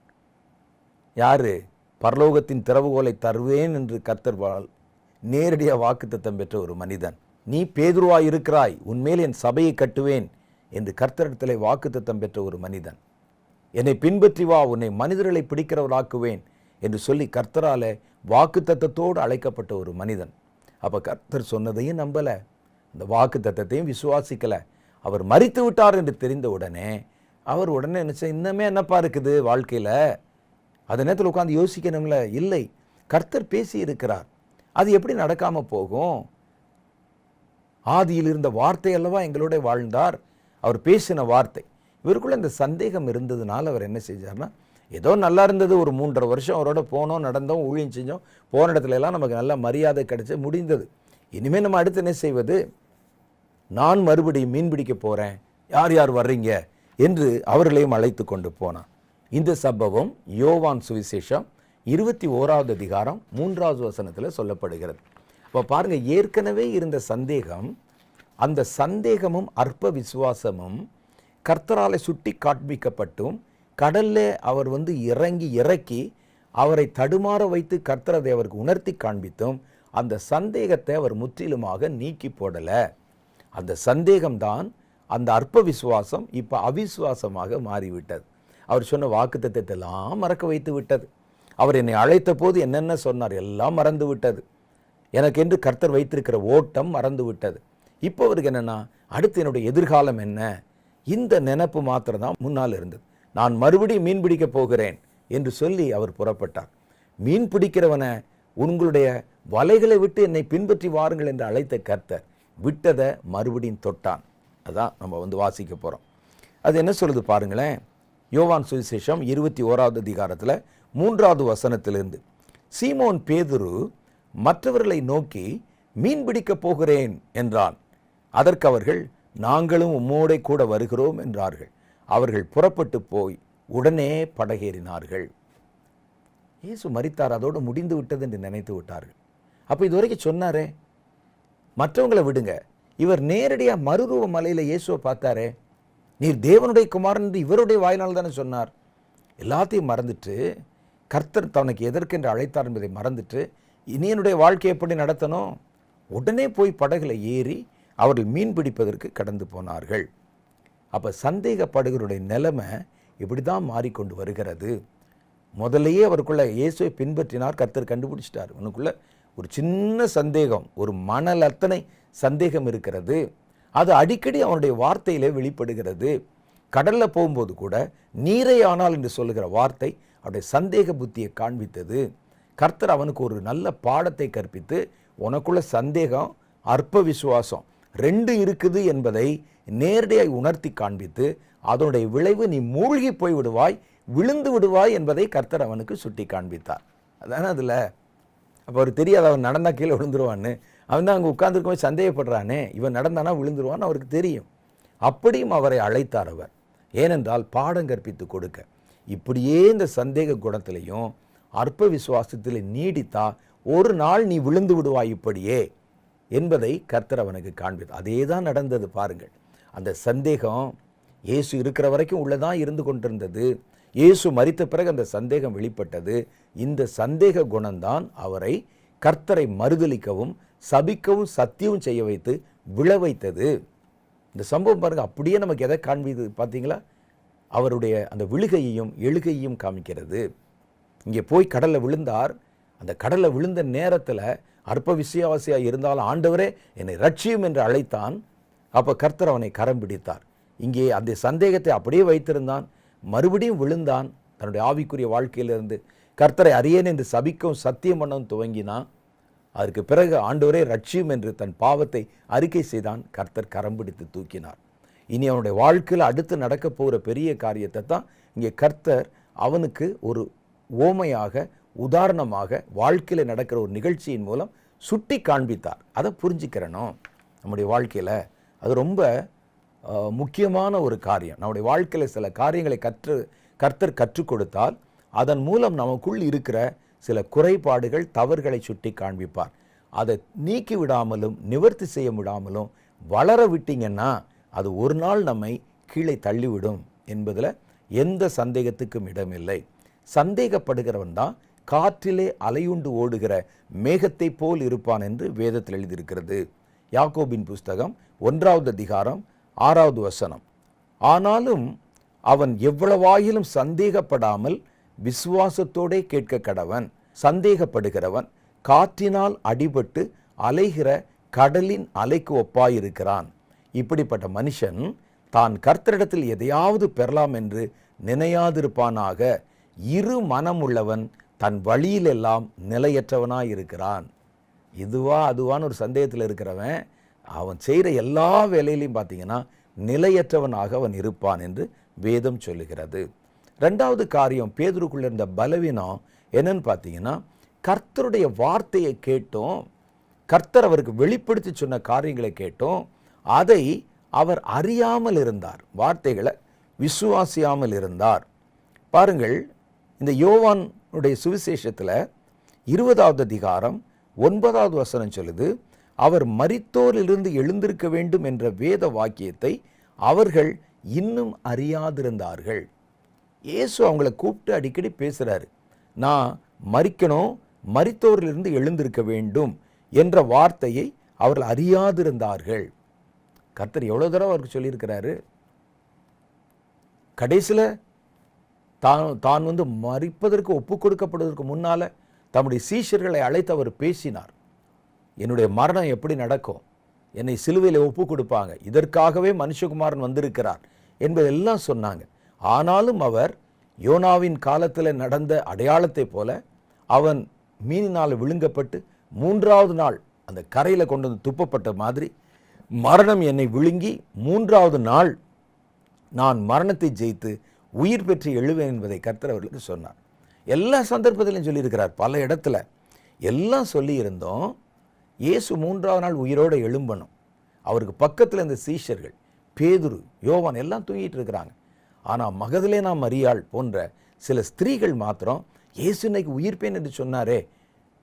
யார்? பரலோகத்தின் திறவுகோலை தருவேன் என்று கர்த்தர் நேரடியாக வாக்குத்தத்தம் பெற்ற ஒரு மனிதன். நீ பேதுருவாய் இருக்கிறாய், உன்மேல் என் சபையை கட்டுவேன் என்று கர்த்தரிடத்திலே வாக்குத்தத்தம் பெற்ற ஒரு மனிதன். என்னை பின்பற்றி வா, உன்னை மனிதர்களை பிடிக்கிறவராக்குவேன் என்று சொல்லி கர்த்தரால வாக்குத்தத்தத்தோடு அழைக்கப்பட்ட ஒரு மனிதன். அப்போ கர்த்தர் சொன்னதையும் நம்பலை, அந்த வாக்குத்தத்தத்தையும் விசுவாசிக்கலை. அவர் மரித்து விட்டார் என்று தெரிந்த உடனே அவர் உடனே நினைச்ச, இன்னமே என்னப்பா இருக்குது வாழ்க்கையில், அந்த நேரத்தில் உட்காந்து யோசிக்கணும்ல. இல்லை, கர்த்தர் பேசி இருக்கிறார், அது எப்படி நடக்காமல் போகும்? ஆதியில் இருந்த வார்த்தை அல்லவா எங்களோட வாழ்ந்தார், அவர் பேசின வார்த்தை. இவருக்குள்ள இந்த சந்தேகம் இருந்ததுனால அவர் என்ன செஞ்சார்னா, ஏதோ நல்லா இருந்தது, ஒரு 3.5 வருஷம் அவரோட போனோம், நடந்தோம், ஊழியம் செஞ்சோம், போன இடத்துல எல்லாம் நமக்கு நல்ல மரியாதை கிடைச்சி முடிந்தது. இனிமேல் நம்ம அடுத்து என்ன செய்வது? நான் மறுபடியும் மீன் பிடிக்க போகிறேன், யார் யார் வர்றீங்க என்று அவர்களையும் அழைத்து கொண்டு போனான். இந்த சம்பவம் யோவான் சுவிசேஷம் 21வது அதிகாரம் 3வது வசனத்தில் சொல்லப்படுகிறது. அப்போ பாருங்க, ஏற்கனவே இருந்த சந்தேகம், அந்த சந்தேகமும் அற்ப விசுவாசமும் கர்த்தராலே சுட்டி காண்பிக்கப்பட்டும் கடல்ல அவர் இறக்கி அவரை தடுமாற வைத்து கர்த்தரதை அவருக்கு உணர்த்தி காண்பித்தும் அந்த சந்தேகத்தை அவர் முற்றிலுமாக நீக்கி போடலை. அந்த சந்தேகம்தான் அந்த அற்ப விசுவாசம் இப்போ அவிசுவாசமாக மாறிவிட்டது. அவர் சொன்ன வாக்குத்தத்தத்தை எல்லாம் மறக்க வைத்து விட்டது. அவர் என்னை அழைத்த போது என்னென்ன சொன்னார் எல்லாம் மறந்து விட்டது. எனக்கு என்று கர்த்தர் வைத்திருக்கிற ஓட்டம் மறந்து விட்டது. இப்போ அவருக்கு என்னென்னா, அடுத்து என்னுடைய எதிர்காலம் என்ன, இந்த நினைப்பு மாத்திரம் தான் முன்னால் இருந்தது. நான் மறுபடியும் மீன் பிடிக்க போகிறேன் என்று சொல்லி அவர் புறப்பட்டார். மீன் பிடிக்கிறவனை உங்களுடைய வலைகளை விட்டு என்னை பின்பற்றி வாருங்கள் என்று அழைத்த கர்த்தர் விட்டதை மறுபடியும் தொட்டான். அதான் நம்ம வாசிக்க போகிறோம். அது என்ன சொல்லுது பாருங்களேன். யோவான் சுவிசேஷம் 21வது அதிகாரத்தில் 3வது வசனத்திலிருந்து, சீமோன் பேதுரு மற்றவர்களை நோக்கி மீன் பிடிக்க போகிறேன் என்றான். அதற்கு அவர்கள், நாங்களும் உம்மோடே கூட வருகிறோம் என்றார்கள். அவர்கள் புறப்பட்டு போய் உடனே படகேறினார்கள். இயேசு மரித்தார், அதோடு முடிந்து விட்டது என்று நினைத்து விட்டார்கள். அப்போ இதுவரைக்கும் சொன்னாரே, மற்றவங்களை விடுங்க, இவர் நேரடியாக மறுரூப மலையில் இயேசுவை பார்த்தாரே, நீர் தேவனுடைய குமாரன் என்று இவருடைய வாயினால் தானே சொன்னார். எல்லாத்தையும் மறந்துட்டு, கர்த்தர் தனக்கு எதற்கென்று அழைத்தார் என்பதை மறந்துட்டு, இனி என்னுடைய வாழ்க்கையை எப்படி நடத்தணும்? உடனே போய் படகுல ஏறி அவர்கள் மீன் பிடிப்பதற்கு கடந்து போனார்கள். அப்போ சந்தேகப்படுகளுடைய நிலைமை இப்படி தான் மாறிக்கொண்டு வருகிறது. முதல்லையே அவருக்குள்ள இயேசுவை பின்பற்றினார், கர்த்தர் கண்டுபிடிச்சிட்டார். உனக்குள்ள ஒரு சின்ன சந்தேகம், ஒரு மணல் அத்தனை சந்தேகம் இருக்கிறது. அது அடிக்கடி அவனுடைய வார்த்தையிலே வெளிப்படுகிறது. கடலில் போகும்போது கூட நீரே ஆனால் என்று சொல்லுகிற வார்த்தை அவருடைய சந்தேக புத்தியை காண்பித்தது. கர்த்தர் அவனுக்கு ஒரு நல்ல பாடத்தை கற்பித்து, உனக்குள்ள சந்தேகம் அற்ப விசுவாசம் 2 இருக்குது என்பதை நேரடியாக உணர்த்தி காண்பித்து, அதனுடைய விளைவு நீ மூழ்கி போய் விடுவாய், விழுந்து விடுவாய் என்பதை கர்த்தர் அவனுக்கு சுட்டி காண்பித்தார். அதானே அதில். அப்போ அவர் தெரியாது அவன் நடந்தால் கீழே விழுந்துருவான்னு. அவன் தான் அங்கே உட்கார்ந்துருக்கோம் சந்தேகப்படுறானே, இவன் நடந்தானா விழுந்துருவான்னு அவருக்கு தெரியும். அப்படியும் அவரை அழைத்தார் அவர். ஏனென்றால் பாடம் கற்பித்து கொடுக்க. இப்படியே இந்த சந்தேக குணத்திலையும் அற்ப விசுவாசத்தில் நீடித்தா ஒரு நாள் நீ விழுந்து விடுவாய் இப்படியே என்பதை கர்த்தர் அவனுக்கு காண்பித்தார். அதே தான் நடந்தது பாருங்கள். அந்த சந்தேகம் இயேசு இருக்கிற வரைக்கும் உள்ளதான் இருந்து கொண்டிருந்தது. இயேசு மரித்த பிறகு அந்த சந்தேகம் வெளிப்பட்டது. இந்த சந்தேக குணம்தான் அவரை கர்த்தரை மறுதலிக்கவும் சபிக்கவும் சத்தியவும் செய்ய வைத்து விழ வைத்தது. இந்த சம்பவம் பாருங்க, அப்படியே நமக்கு எதை காண்பிது பார்த்தீங்களா? அவருடைய அந்த விழுகையையும் எழுகையையும் காமிக்கிறது. இங்கே போய் கடலில் விழுந்தார். அந்த கடலில் விழுந்த நேரத்தில் அற்ப விசுவாசியாக இருந்தாலும் ஆண்டவரே என்னை ரட்சியும் என்று அழைத்தான். அப்போ கர்த்தர் அவனை கரம் பிடித்தார். இங்கே அந்த சந்தேகத்தை அப்படியே வைத்திருந்தான். மறுபடியும் விழுந்தான். தன்னுடைய ஆவிக்குரிய வாழ்க்கையிலிருந்து கர்த்தரை அறியேன் என்று சபிக்கவும் சத்தியம் பண்ணவும் துவங்கினான். அதற்கு பிறகு ஆண்டவரே ரட்சியும் என்று தன் பாவத்தை அறிக்கை செய்தான். கர்த்தர் கரம் பிடித்து தூக்கினார். இனி அவனுடைய வாழ்க்கையில் அடுத்து நடக்க போகிற பெரிய காரியத்தை தான் இங்கே கர்த்தர் அவனுக்கு ஒரு ஓமையாக உதாரணமாக வாழ்க்கையில் நடக்கிற ஒரு நிகழ்ச்சியின் மூலம் சுட்டி காண்பித்தார். அதை புரிஞ்சுக்கிறணும். நம்முடைய வாழ்க்கையில் அது ரொம்ப முக்கியமான ஒரு காரியம். நம்முடைய வாழ்க்கையில் சில காரியங்களை கர்த்தர் கற்றுக் கொடுத்தால் அதன் மூலம் நமக்குள் இருக்கிற சில குறைபாடுகள், தவறுகளை சுட்டி காண்பிப்பார். அதை நீக்கி விடாமலும் நிவர்த்தி செய்ய விடாமலும் வளர விட்டீங்கன்னா அது ஒரு நாள் நம்மை கீழே தள்ளிவிடும் என்பதில் எந்த சந்தேகத்துக்கும் இடமில்லை. சந்தேகப்படுகிறவன் தான் காற்றிலே அலையுண்டு ஓடுகிற மேகத்தை போல் இருப்பான் என்று வேதத்தில் எழுதியிருக்கிறது. யாக்கோபின் புஸ்தகம் 1வது அதிகாரம் 6வது வசனம். ஆனாலும் அவன் எவ்வளவாயிலும் சந்தேகப்படாமல் விசுவாசத்தோடே கேட்க கடவன். சந்தேகப்படுகிறவன் காற்றினால் அடிபட்டு அலைகிற கடலின் அலைக்கு ஒப்பாயிருக்கிறான். இப்படிப்பட்ட மனுஷன் தான் கர்த்தரிடத்தில் எதையாவது பெறலாம் என்று நினையாதிருப்பானாக. இரு மனம் உள்ளவன் தன் வழியிலெல்லாம் நிலையற்றவனாயிருக்கிறான். இதுவா அதுவான்னு ஒரு சந்தேகத்தில் இருக்கிறவன் அவன் செய்கிற எல்லா வேலையிலையும் பார்த்தீங்கன்னா நிலையற்றவனாக அவன் இருப்பான் என்று வேதம் சொல்லுகிறது. 2வது காரியம், பேதுருக்குள்ள இருந்த பலவீனம் என்னன்னு பார்த்தீங்கன்னா, கர்த்தருடைய வார்த்தையை கேட்டோம், கர்த்தர் அவருக்கு வெளிப்படுத்தி சொன்ன காரியங்களை கேட்டோம், அதை அவர் அறியாமல் இருந்தார், வார்த்தைகளை விசுவாசியாமல் இருந்தார். பாருங்கள், இந்த யோவானுடைய சுவிசேஷத்தில் 20வது அதிகாரம் 9வது வசனம் சொல்லுது, அவர் மரித்தோரிலிருந்து எழுந்திருக்க வேண்டும் என்ற வேத வாக்கியத்தை அவர்கள் இன்னும் அறியாதிருந்தார்கள். இயேசு அவங்கள கூப்பிட்டு அடிக்கடி பேசுகிறாரு, நான் மரிக்கணும், மரித்தோரிலிருந்து எழுந்திருக்க வேண்டும் என்ற வார்த்தையை அவர்கள் அறியாதிருந்தார்கள். கர்த்தர் எவ்வளோ தடவை அவருக்கு சொல்லியிருக்கிறாரு. கடைசியில் தான் மரிப்பதற்கு ஒப்பு கொடுக்கப்படுவதற்கு முன்னால் தம்முடைய சீஷர்களை அழைத்து அவர் பேசினார். என்னுடைய மரணம் எப்படி நடக்கும், என்னை சிலுவையில் ஒப்பு கொடுப்பாங்க, இதற்காகவே மனுஷகுமாரன் வந்திருக்கிறார் என்பதெல்லாம் சொன்னாங்க. ஆனாலும் அவர் யோனாவின் காலத்தில் நடந்த அடையாளத்தை போல அவன் மீனினால் விழுங்கப்பட்டு 3வது நாள் அந்த கரையில் கொண்டு வந்து துப்பப்பட்ட மாதிரி மரணம் என்னை விழுங்கி 3வது நாள் நான் மரணத்தை ஜெயித்து உயிர் பெற்று எழுவேன் என்பதை கர்த்தர் அவர்களுக்கு சொன்னார். எல்லா சந்தர்ப்பத்திலையும் சொல்லியிருக்கிறார், பல இடத்துல எல்லாம் சொல்லியிருந்தோம். இயேசு 3வது நாள் உயிரோடு எழும்பணும். அவருக்கு பக்கத்தில் இந்த சீஷர்கள் பேதுரு, யோவான் எல்லாம் தூங்கிட்டு இருக்கிறாங்க. ஆனால் மகதலேனா மரியாள் போன்ற சில ஸ்திரீகள் மாத்திரம் இயேசு இன்னைக்கு உயிர்ப்பேன் என்று சொன்னாரே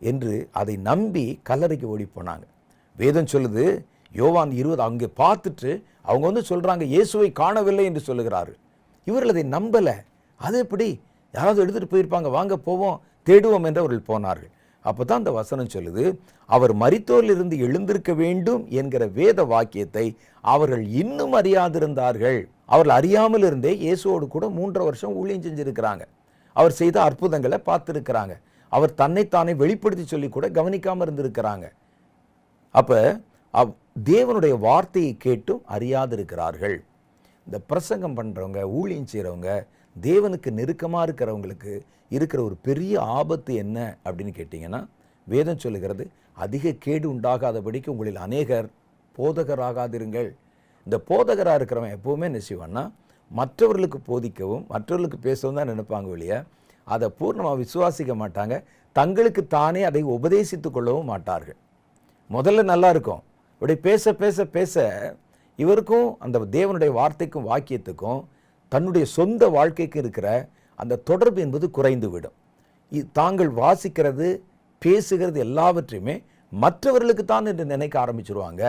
என்று அதை நம்பி கல்லறைக்கு ஓடி போனாங்க. வேதம் சொல்லுது, யோவான் 20 அங்கே பார்த்துட்டு அவங்க சொல்கிறாங்க இயேசுவை காணவில்லை என்று சொல்லுகிறார்கள். இவர்கள் அதை நம்பலை. அது எப்படி, யாராவது எடுத்துகிட்டு போயிருப்பாங்க, வாங்க போவோம் தேடுவோம் என்று அவர்கள் போனார்கள். அப்போ தான் அந்த வசனம் சொல்லுது, அவர் மரித்தோரிலிருந்து எழுந்திருக்க வேண்டும் என்கிற வேத வாக்கியத்தை அவர்கள் இன்னும் அறியாதிருந்தார்கள். அவர்கள் அறியாமல் இருந்தே இயேசுவோடு கூட 3.5 வருஷம் ஊழியம் செஞ்சிருக்கிறாங்க. அவர் செய்த அற்புதங்களை பார்த்துருக்கிறாங்க. அவர் தன்னைத்தானே வெளிப்படுத்தி சொல்லி கூட கவனிக்காமல் இருந்திருக்கிறாங்க. அப்போ தேவனுடைய வார்த்தையை கேட்டும் அறியாதிருக்கிறார்கள். இந்த பிரசங்கம் பண்ணுறவங்க, ஊழியம் செய்கிறவங்க, தேவனுக்கு நெருக்கமாக இருக்கிறவங்களுக்கு இருக்கிற ஒரு பெரிய ஆபத்து என்ன அப்படின்னு கேட்டிங்கன்னா, வேதம் சொல்லுகிறது, அதிக கேடு உண்டாகாதபடிக்கு உங்களில் அநேகர் போதகராகாதிருங்கள். இந்த போதகராக இருக்கிறவன் எப்போவுமே என்ன செய்வான்னா, மற்றவர்களுக்கு போதிக்கவும் மற்றவர்களுக்கு பேசவும் தான் நினைப்பாங்க வெளியே, அதை பூர்ணமாக விசுவாசிக்க மாட்டாங்க. தங்களுக்கு தானே அதை உபதேசித்து கொள்ளவும் மாட்டார்கள். முதல்ல நல்லா இருக்கும், இப்படி பேச பேச பேச இவருக்கும் அந்த தேவனுடைய வார்த்தைக்கும் வாக்கியத்துக்கும் தன்னுடைய சொந்த வாழ்க்கைக்கு இருக்கிற அந்த தொடர்பு என்பது குறைந்து விடும். தாங்கள் வாசிக்கிறது பேசுகிறது எல்லாவற்றையுமே மற்றவர்களுக்கு தான் என்று நினைக்க ஆரம்பிச்சிருவாங்க.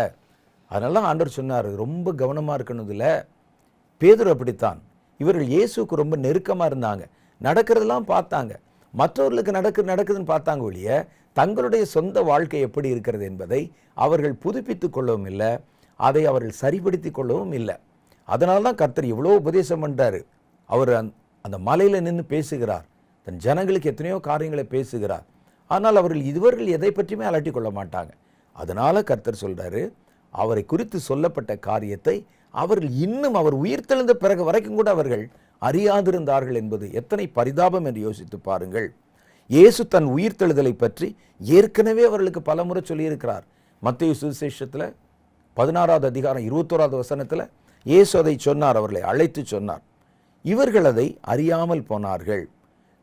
அதனால ஆண்டவர் சொன்னார், ரொம்ப கவனமாக இருக்கணும். இதில் பேதுரு அப்படித்தான். இவர்கள் இயேசுக்கு ரொம்ப நெருக்கமாக இருந்தாங்க, நடக்கிறதெல்லாம் பார்த்தாங்க, மற்றவர்களுக்கு நடக்குதுன்னு பார்த்தாங்க ஒழிய தங்களுடைய சொந்த வாழ்க்கை எப்படி இருக்கிறது என்பதை அவர்கள் புதுப்பித்து கொள்ளவும் இல்லை, அதை அவர்கள் சரிப்படுத்தி கொள்ளவும் இல்லை. அதனால தான் கர்த்தர் இவ்வளோ உபதேசம் பண்ணுறாரு. அவர் அந்த மலையில் நின்று பேசுகிறார், தன் ஜனங்களுக்கு எத்தனையோ காரியங்களை பேசுகிறார். ஆனால் இவர்கள் எதை பற்றியுமே அலட்டி கொள்ள மாட்டாங்க. அதனால கர்த்தர் சொல்கிறாரு, அவரை குறித்து சொல்லப்பட்ட காரியத்தை அவர்கள் இன்னும் அவர் உயிர்த்தெழுந்த பிறகு வரைக்கும் கூட அவர்கள் அறியாதிருந்தார்கள் என்பது எத்தனை பரிதாபம் என்று யோசித்து பாருங்கள். இயேசு தன் உயிர்த்தெழுதலை பற்றி ஏற்கனவே அவர்களுக்கு பலமுறை சொல்லியிருக்கிறார். மத்தேயு சுவிசேஷத்தில் 16வது அதிகாரம் 21வது வசனத்தில் இயேசு அதை சொன்னார், அவர்களை அழைத்து சொன்னார். இவர்கள் அதை அறியாமல் போனார்கள்.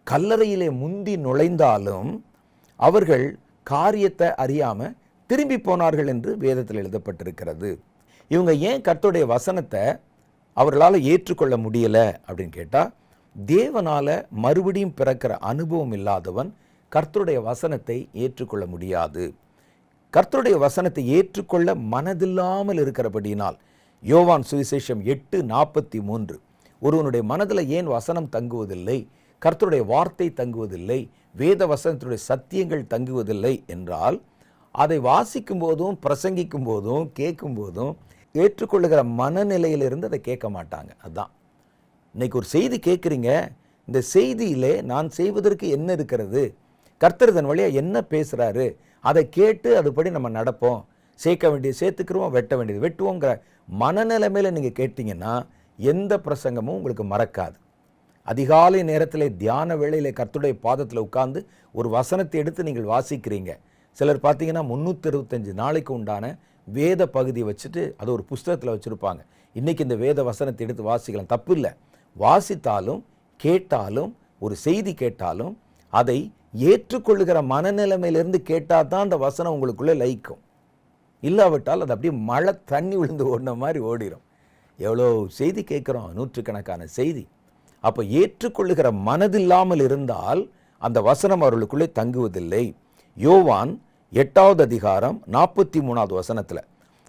கல்லறையிலே முந்தி நுழைந்தாலும் அவர்கள் காரியத்தை அறியாம திரும்பி போனார்கள் என்று வேதத்தில் எழுதப்பட்டிருக்கிறது. இவங்க ஏன் கர்த்தருடைய வசனத்தை அவர்களால் ஏற்றுக்கொள்ள முடியல அப்படின்னு கேட்டால், தேவனால மறுபடியும் பிறக்கிற அனுபவம் இல்லாதவன் கர்த்தருடைய வசனத்தை ஏற்றுக்கொள்ள முடியாது. கர்த்தருடைய வசனத்தை ஏற்றுக்கொள்ள மனதில்லாமல் இருக்கிறபடியினால், யோவான் சுவிசேஷம் 8:43, ஒருவனுடைய மனதில் ஏன் வசனம் தங்குவதில்லை, கர்த்தருடைய வார்த்தை தங்குவதில்லை, வேத வசனத்துடைய சத்தியங்கள் தங்குவதில்லை என்றால், அதை வாசிக்கும் போதும் பிரசங்கிக்கும் போதும் கேட்கும் போதும் ஏற்றுக்கொள்ளுகிற மனநிலையிலிருந்து அதை கேட்க மாட்டாங்க. அதுதான் இன்னைக்கு ஒரு செய்தி கேட்குறீங்க, இந்த செய்தியிலே நான் செய்வதற்கு என்ன இருக்கிறது, கர்த்தர் தன் வழியாக என்ன பேசுகிறாரு, அதை கேட்டு அதுபடி நம்ம நடப்போம், சேர்க்க வேண்டியது சேர்த்துக்கிறோம், வெட்ட வேண்டியது வெட்டுவோங்கிற மனநிலைமையில் நீங்கள் கேட்டிங்கன்னா எந்த பிரசங்கமும் உங்களுக்கு மறக்காது. அதிகாலை நேரத்தில் தியான வேளையில் கர்த்தருடைய பாதத்தில் உட்கார்ந்து ஒரு வசனத்தை எடுத்து நீங்கள் வாசிக்கிறீங்க. சிலர் பார்த்தீங்கன்னா 365 நாளைக்கு உண்டான வேத பகுதியை வச்சுட்டு அது ஒரு புஸ்தகத்தில் வச்சுருப்பாங்க. இன்றைக்கி இந்த வேத வசனத்தை எடுத்து வாசிக்கலாம், தப்பு இல்லை. வாசித்தாலும் கேட்டாலும் ஒரு செய்தி கேட்டாலும் அதை ஏற்றுக்கொள்ளுகிற மனநிலைமையிலிருந்து கேட்டால் தான் அந்த வசனம் உங்களுக்குள்ளே லயிக்கும். இல்லாவிட்டால் அது அப்படியே மழை தண்ணி விழுந்து ஓடின மாதிரி ஓடிடும். எவ்வளோ செய்தி கேட்குறோம், நூற்றுக்கணக்கான செய்தி. அப்போ ஏற்றுக்கொள்ளுகிற மனதில்லாமல் இருந்தால் அந்த வசனம் அவர்களுக்குள்ளே தங்குவதில்லை. யோவான் 8வது அதிகாரம் 43வது வசனத்தில்,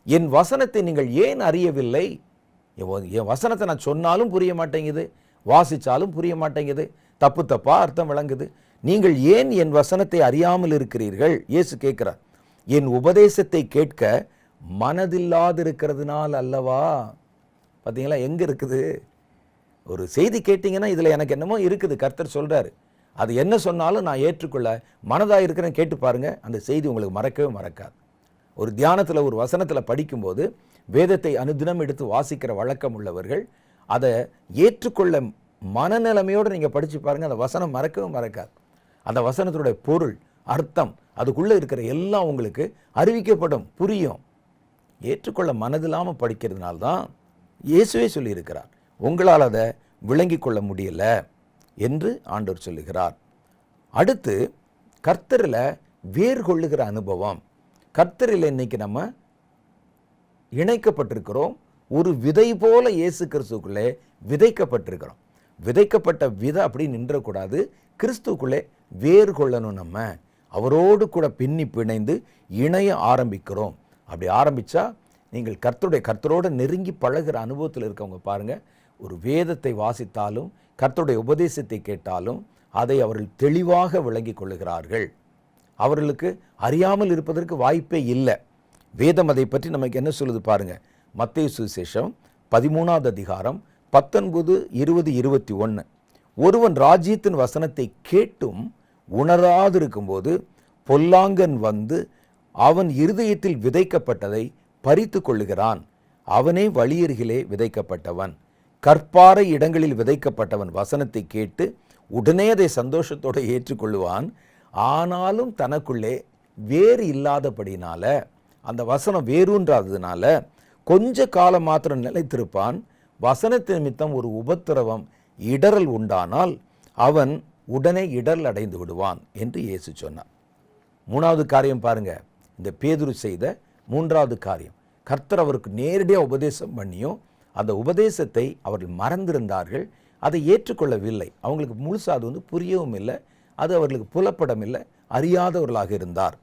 என் வசனத்தை நீங்கள் ஏன் அறியவில்லை, என் வசனத்தை நான் சொன்னாலும் புரிய மாட்டேங்குது, வாசித்தாலும் புரிய மாட்டேங்குது, தப்பு தப்பாக அர்த்தம் விளங்குது, நீங்கள் ஏன் என் வசனத்தை அறியாமல் இருக்கிறீர்கள்? இயேசு கேட்கிறார். என் உபதேசத்தை கேட்க மனதில்லாதிருக்கிறதுனால் அல்லவா. பார்த்தீங்களா எங்கே இருக்குது? ஒரு செய்தி கேட்டிங்கன்னா இதில் எனக்கு என்னமோ இருக்குது, கர்த்தர் சொல்கிறாரு, அது என்ன சொன்னாலும் நான் ஏற்றுக்கொள்ள மனதாக இருக்கிறேன்னு கேட்டு பாருங்கள், அந்த செய்தி உங்களுக்கு மறக்கவே மறக்காது. ஒரு தியானத்தில் ஒரு வசனத்தில் படிக்கும்போது வேதத்தை அனுதினம் எடுத்து வாசிக்கிற வழக்கம் உள்ளவர்கள் அதை ஏற்றுக்கொள்ள மனநிலைமையோடு நீங்கள் படித்து பாருங்கள், அந்த வசனம் மறக்கவே மறக்காது. அந்த வசனத்தினுடைய பொருள், அர்த்தம், அதுக்குள்ளே இருக்கிற எல்லாம் உங்களுக்கு அறிவிக்கப்படும், புரியும். ஏற்றுக்கொள்ள மனதில்லாமல் படிக்கிறதுனால்தான் இயேசுவே சொல்லியிருக்கிறார், உங்களால் அதை விளங்கி கொள்ள முடியல என்று ஆண்டவர் சொல்லுகிறார். அடுத்து கர்த்தரில் வேர் கொள்ளுகிற அனுபவம். கர்த்தரில் இன்னைக்கு நம்ம இணைக்கப்பட்டிருக்கிறோம். ஒரு விதை போல இயேசு கிறிஸ்துக்குள்ளே விதைக்கப்பட்டிருக்கிறோம். விதைக்கப்பட்ட விதை அப்படி நின்றக்கூடாது, கிறிஸ்துக்குள்ளே வேர் கொள்ளணும். நம்ம அவரோடு கூட பின்னி பிணைந்து இணைய ஆரம்பிக்கிறோம். அப்படி ஆரம்பித்தா நீங்கள் கர்த்தரோடு நெருங்கி பழகிற அனுபவத்தில் இருக்கவங்க பாருங்கள், ஒரு வேதத்தை வாசித்தாலும் கர்த்தருடைய உபதேசத்தை கேட்டாலும் அதை அவர்கள் தெளிவாக விளங்கி கொள்ளுகிறார்கள். அவர்களுக்கு அறியாமல் இருப்பதற்கு வாய்ப்பே இல்லை. வேதம் அதை பற்றி நமக்கு என்ன சொல்லுது பாருங்கள். மத்தேயு சுவிசேஷம் 13வது அதிகாரம் 19, 20, 21, ஒருவன் ராஜ்யத்தின் வசனத்தை கேட்டும் உணராதிருக்கும்போது பொல்லாங்கன் வந்து அவன் இருதயத்தில் விதைக்கப்பட்டதை பறித்து கொள்ளுகிறான். அவனே வழியருகிலே விதைக்கப்பட்டவன். கற்பாறை இடங்களில் விதைக்கப்பட்டவன் வசனத்தை கேட்டு உடனே அதை சந்தோஷத்தோடு ஏற்றுக்கொள்ளுவான். ஆனாலும் தனக்குள்ளே வேறு இல்லாதபடினால, அந்த வசனம் வேரூன்றாததுனால கொஞ்ச காலம் மாத்திரம் நிலைத்திருப்பான். வசனத்தின் நிமித்தம் ஒரு உபத்திரவம், இடறல் உண்டானால் அவன் உடனே இடரல் அடைந்து விடுவான் என்று இயேசு சொன்னார். 3வது காரியம் பாருங்க, இந்த பேதுரு செய்த 3வது காரியம், கர்த்தர் அவருக்கு நேரடியாக உபதேசம் பண்ணியும் அந்த உபதேசத்தை அவர்கள் மறந்திருந்தார்கள், அதை ஏற்றுக்கொள்ளவில்லை. அவங்களுக்கு முழுசாக அது புரியவும் இல்லை, அது அவர்களுக்கு புலப்படம் இல்லை, அறியாதவர்களாக இருந்தார்.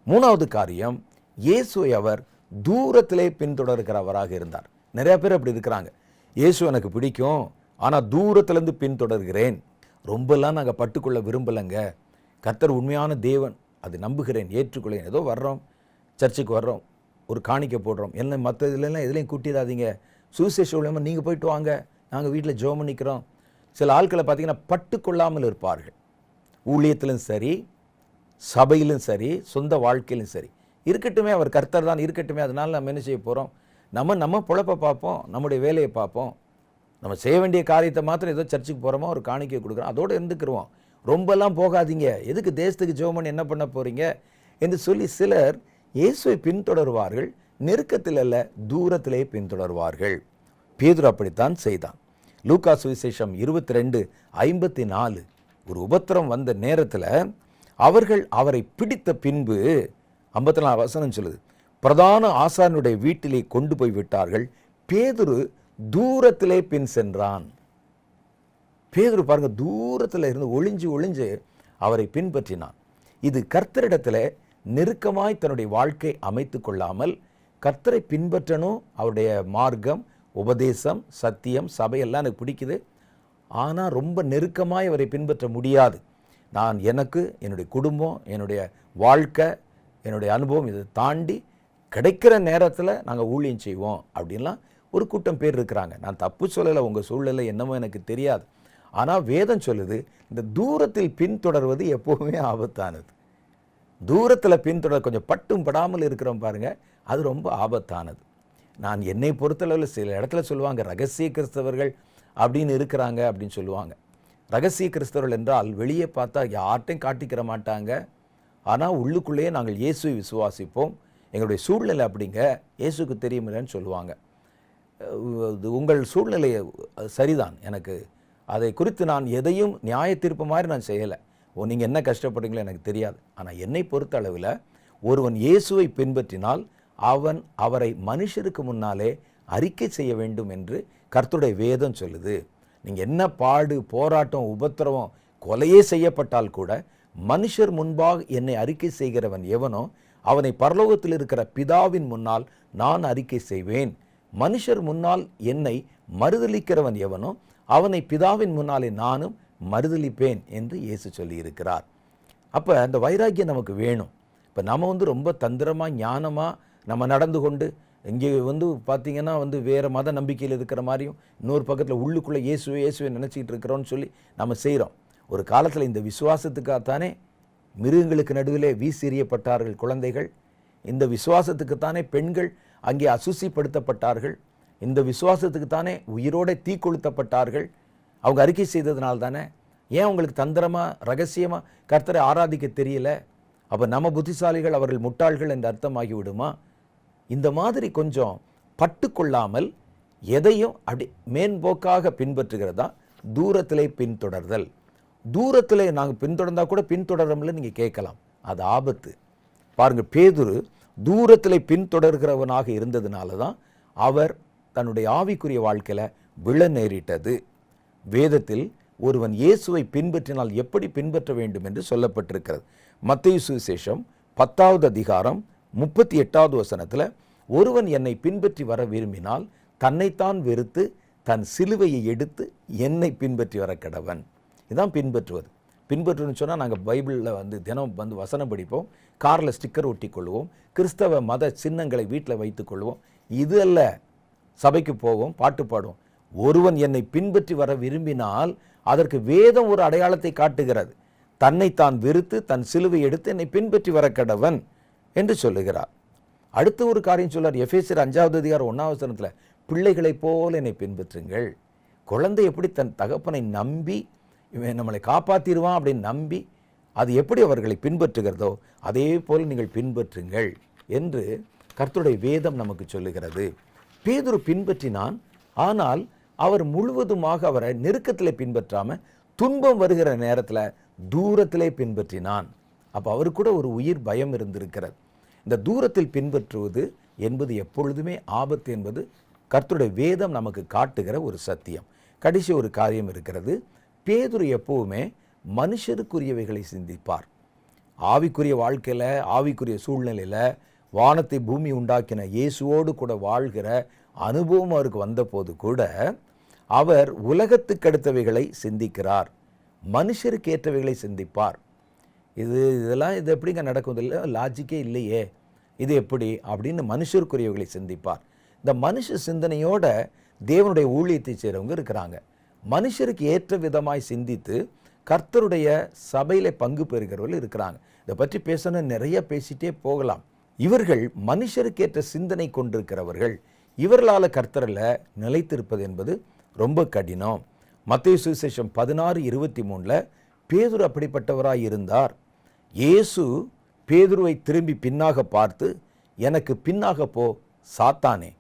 3வது காரியம், இயேசுவை அவர் தூரத்திலே பின்தொடர்கிறவராக இருந்தார். நிறைய பேர் அப்படி இருக்கிறாங்க, இயேசு எனக்கு பிடிக்கும் ஆனால் தூரத்திலேருந்து பின்தொடர்கிறேன், ரொம்பலாம் நாங்கள் பட்டுக்கொள்ள விரும்பலைங்க, கர்த்தர் உண்மையான தேவன், அது நம்புகிறேன், ஏற்றுக்கொள்ளேன், ஏதோ வர்றோம், சர்ச்சுக்கு வர்றோம், ஒரு காணிக்கை போடுறோம், என்ன மற்ற இதுலாம் எதுலேயும் கூட்டிடாதீங்க, சுவிசேஷ ஊழியமாக நீங்கள் போயிட்டு வாங்க, நாங்கள் வீட்டில் ஜெபம் பண்ணிக்கிறோம். சில ஆட்களை பார்த்தீங்கன்னா பட்டுக்கொள்ளாமல் இருப்பார்கள். ஊழியத்திலும் சரி, சபையிலும் சரி, சொந்த வாழ்க்கையிலும் சரி, இருக்கட்டுமே அவர் கர்த்தர் தான், இருக்கட்டுமே, அதனால் நம்ம என்ன செய்ய போகிறோம், நம்ம பொழப்பை பார்ப்போம், நம்முடைய வேலையை பார்ப்போம், நம்ம செய்ய வேண்டிய காரியத்தை மாத்திரம் ஏதோ சர்ச்சுக்கு போகிறோமோ ஒரு காணிக்கை கொடுக்குறோம், அதோடு இருந்துக்கிடுவோம், ரொம்பலாம் போகாதீங்க, எதுக்கு தேசத்துக்கு ஜெபம் பண்ணி என்ன பண்ண போகிறீங்க என்று சொல்லி சிலர் இயேசுவை பின்தொடர்வார்கள். நெருக்கத்தில் அல்ல, தூரத்திலே பின்தொடர்வார்கள். பேதுரு அப்படித்தான் செய்தான். லூக்கா சுவிசேஷம் 22:54, ஒரு உபத்திரம் வந்த நேரத்தில் அவர்கள் அவரை பிடித்த பின்பு 54 வசனம் சொல்லுது, பிரதான ஆசாரியனுடைய வீட்டிலே கொண்டு போய் விட்டார்கள். பேதுரு தூரத்திலே பின் சென்றான். பேதுரு பாருங்க, தூரத்தில் இருந்து ஒளிஞ்சு அவரை பின்பற்றினான். இது கர்த்தரிடத்தில் நெருக்கமாய் தன்னுடைய வாழ்க்கை அமைத்து கொள்ளாமல், கர்த்தரை பின்பற்றணும், அவருடைய மார்க்கம், உபதேசம், சத்தியம், சபையெல்லாம் எனக்கு பிடிக்குது, ஆனால் ரொம்ப நெருக்கமாய் அவரை பின்பற்ற முடியாது. நான் எனக்கு, என்னுடைய குடும்பம், என்னுடைய வாழ்க்கை, என்னுடைய அனுபவம் இதை தாண்டி கிடைக்கிற நேரத்தில் நாங்கள் ஊழியம் செய்வோம் அப்படின்லாம் ஒரு கூட்டம் பேர் இருக்கிறாங்க. நான் தப்பு சொல்லலை, உங்கள் சூழ்நிலை என்னமோ எனக்கு தெரியாது. ஆனால் வேதம் சொல்லுது, இந்த தூரத்தில் பின்தொடர்வது எப்போவுமே ஆபத்தானது. தூரத்தில் பின்தொடர் கொஞ்சம் பட்டும் படாமல் இருக்கிறோம் பாருங்க, அது ரொம்ப ஆபத்தானது. நான் என்னை பொறுத்தளவில் சில இடத்துல சொல்லுவாங்க ரகசிய கிறிஸ்தவர்கள் அப்படின்னு இருக்கிறாங்க அப்படின்னு சொல்லுவாங்க. ரகசிய கிறிஸ்தவர்கள் என்றால் வெளியே பார்த்தா யார்ட்டையும் காட்டிக்கிற மாட்டாங்க, ஆனால் உள்ளுக்குள்ளேயே நாங்கள் இயேசுவை விசுவாசிப்போம், எங்களுடைய சூழ்நிலை அப்படிங்க, இயேசுக்கு தெரியுமில்லன்னு சொல்லுவாங்க. உங்கள் சூழ்நிலை சரிதான், எனக்கு அதை குறித்து நான் எதையும் நியாய தீர்ப்பு மாதிரி நான் செய்யலை. நீங்கள் என்ன கஷ்டப்படுறீங்களோ எனக்கு தெரியாது. ஆனால் என்னை பொறுத்த அளவில் ஒருவன் இயேசுவை பின்பற்றினால் அவன் அவரை மனுஷருக்கு முன்னாலே அறிக்கை செய்ய வேண்டும் என்று கர்த்தருடைய வேதம் சொல்லுது. நீங்கள் என்ன பாடு, போராட்டம், உபத்திரவம், கொலையே செய்யப்பட்டால் கூட மனுஷர் முன்பாக என்னை அறிக்கை செய்கிறவன் எவனோ அவனை பரலோகத்தில் இருக்கிற பிதாவின் முன்னால் நான் அறிக்கை செய்வேன். மனுஷர் முன்னால் என்னை மறுதலிக்கிறவன் எவனோ அவனை பிதாவின் முன்னாலே நானும் மறுதலிப்பேன் என்று இயேசு சொல்லி இருக்கிறார். அப்போ அந்த வைராக்கியம் நமக்கு வேணும். இப்போ நம்ம ரொம்ப தந்திரமாக ஞானமாக நம்ம நடந்து கொண்டு இங்கே பார்த்திங்கன்னா வேறு மத நம்பிக்கையில் இருக்கிற மாதிரியும் இன்னொரு பக்கத்தில் உள்ளுக்குள்ளே இயேசுவை நினச்சிக்கிட்டு இருக்கிறோன்னு சொல்லி நம்ம செய்கிறோம். ஒரு காலத்தில் இந்த விசுவாசத்துக்காகத்தானே மிருகங்களுக்கு நடுவிலே வீசெறியப்பட்டார்கள் குழந்தைகள். இந்த விசுவாசத்துக்குத்தானே பெண்கள் அங்கே அசுசிப்படுத்தப்பட்டார்கள். இந்த விசுவாசத்துக்குத்தானே உயிரோடு தீ கொளுத்தப்பட்டார்கள். அவங்க அறிக்கை செய்ததுனால தானே. ஏன் உங்களுக்கு தந்திரமாக ரகசியமாக கர்த்தரை ஆராதிக்க தெரியல? அப்போ நம்ம புத்திசாலிகள், அவர்கள் முட்டாள்கள் என்று அர்த்தமாகி விடுமா? இந்த மாதிரி கொஞ்சம் பட்டுக்கொள்ளாமல் எதையும் அப்படி மேன்போக்காக பின்பற்றுகிறதா தூரத்திலே பின்தொடர்தல். தூரத்தில் நாங்கள் பின்தொடர்ந்தால் கூட பின்தொடரோம்ல நீங்கள் கேட்கலாம், அது ஆபத்து. பாருங்கள், பேதுரு தூரத்தில் பின்தொடர்கிறவனாக இருந்ததுனால தான் அவர் தன்னுடைய ஆவிக்குரிய வாழ்க்கையில் விழ நேரிட்டது. வேதத்தில் ஒருவன் இயேசுவை பின்பற்றினால் எப்படி பின்பற்ற வேண்டும் என்று சொல்லப்பட்டிருக்கிறது. மத்தேயு சுவிசேஷம் 10வது அதிகாரம் 38வது வசனத்தில், ஒருவன் என்னை பின்பற்றி வர விரும்பினால் தன்னைத்தான் வெறுத்து தன் சிலுவையை எடுத்து என்னை பின்பற்றி வர கடவன். இதுதான் பின்பற்றுவது. பின்பற்றுன்னு சொன்னால் நாங்கள் பைபிளில் தினம் வசனம் படிப்போம், காரில் ஸ்டிக்கர் ஒட்டி கொள்வோம், கிறிஸ்தவ மத சின்னங்களை வீட்டில் வைத்துக் கொள்வோம். இது அல்ல. சபைக்கு போவோம், பாட்டு பாடுவோம். ஒருவன் என்னை பின்பற்றி வர விரும்பினால் அதற்கு வேதம் ஒரு அடையாளத்தை காட்டுகிறது. தன்னைத்தான் வெறுத்து தன் சிலுவை எடுத்து என்னை பின்பற்றி வர கடவன் என்று சொல்லுகிறார். அடுத்த ஒரு காரியம் சொல்றார், எபேசியர் 5வது அதிகாரம் 1வது வசனத்தில், பிள்ளைகளைப் போல என்னை பின்பற்றுங்கள். குழந்தை எப்படி தன் தகப்பனை நம்பி இவன் நம்மளை காப்பாற்றிடுவான் அப்படின்னு நம்பி அது எப்படி அவர்களை பின்பற்றுகிறதோ அதே போல் நீங்கள் பின்பற்றுங்கள் என்று கர்த்தருடைய வேதம் நமக்கு சொல்லுகிறது. பேதுரு பின்பற்றினான், ஆனால் அவர் முழுவதுமாக அவரை நெருக்கத்தில் பின்பற்றாமல் துன்பம் வருகிற நேரத்தில் தூரத்திலே பின்பற்றினான். அப்போ அவருக்கு கூட ஒரு உயிர் பயம் இருந்திருக்கிறது. இந்த தூரத்தில் பின்பற்றுவது என்பது எப்பொழுதுமே ஆபத்து என்பது கர்த்தருடைய வேதம் நமக்கு காட்டுகிற ஒரு சத்தியம். கடைசி ஒரு காரியம் இருக்கிறது. பேதுரு எப்பவுமே மனுஷருக்குரியவைகளை சிந்திப்பார். ஆவிக்குரிய வாழ்க்கையில், ஆவிக்குரிய சூழ்நிலையில் வானத்தை பூமி உண்டாக்கின இயேசுவோடு கூட வாழ்கிற அனுபவம் அவருக்கு வந்தபோது கூட அவர் உலகத்துக்கு அடுத்தவைகளை சிந்திக்கிறார், மனுஷருக்கு ஏற்றவைகளை சிந்திப்பார். இதெல்லாம் இது எப்படிங்க நடக்கும், இல்லை லாஜிக்கே இல்லையே, இது எப்படி அப்படின்னு மனுஷருக்குரியவைகளை சிந்திப்பார். இந்த மனுஷ சிந்தனையோட தேவனுடைய ஊழியத்தை செய்கிறவங்க இருக்கிறாங்க. மனுஷருக்கு ஏற்ற விதமாய் சிந்தித்து கர்த்தருடைய சபையில் பங்கு பெறுகிறவர்கள் இருக்கிறாங்க. இதை பற்றி பேசணும், நிறைய பேசிட்டே போகலாம். இவர்கள் மனுஷருக்கேற்ற சிந்தனை கொண்டிருக்கிறவர்கள். இவர்களால் கர்த்தரில் நிலைத்திருப்பது என்பது ரொம்ப கடினம். மத்தேயு சுவிசேஷம் 16:23 பேதுரு அப்படிப்பட்டவராய் இருந்தார். இயேசு பேதுருவை திரும்பி பின்னாக பார்த்து, எனக்கு பின்னாக போ சாத்தானே,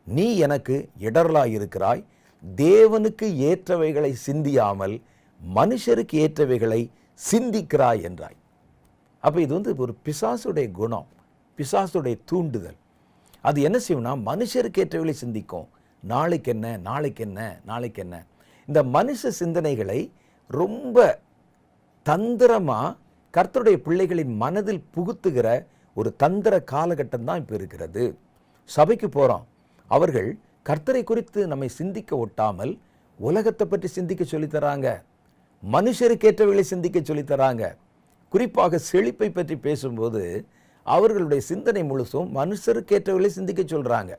நீ எனக்கு இடரலாயிருக்கிறாய், தேவனுக்கு ஏற்றவைகளை சிந்தியாமல் மனுஷருக்கு ஏற்றவைகளை சிந்திக்கிறாய் என்றாய். அப்போ இது ஒரு பிசாசுடைய குணம், பிசாசுடைய தூண்டுதல். அது என்ன செய்யும்னா மனுஷருக்கு ஏற்றவைகளை சிந்திக்கும். நாளைக்கு என்ன, நாளைக்கு என்ன, நாளைக்கு என்ன. இந்த மனுஷ சிந்தனைகளை ரொம்ப தந்திரமாக கர்த்தருடைய பிள்ளைகளின் மனதில் புகுத்துகிற ஒரு தந்திர காலகட்டம் தான் இப்போ இருக்கிறது. சபைக்கு போகிறோம், அவர்கள் கர்த்தரை குறித்து நம்மை சிந்திக்க ஒட்டாமல் உலகத்தை பற்றி சிந்திக்க சொல்லித்தராங்க, மனுஷருக்கேற்றவைகளை சிந்திக்க சொல்லித்தராங்க. குறிப்பாக செழிப்பை பற்றி பேசும்போது அவர்களுடைய சிந்தனை முழுசும் மனுஷருக்கேற்றவைகளை சிந்திக்க சொல்கிறாங்க.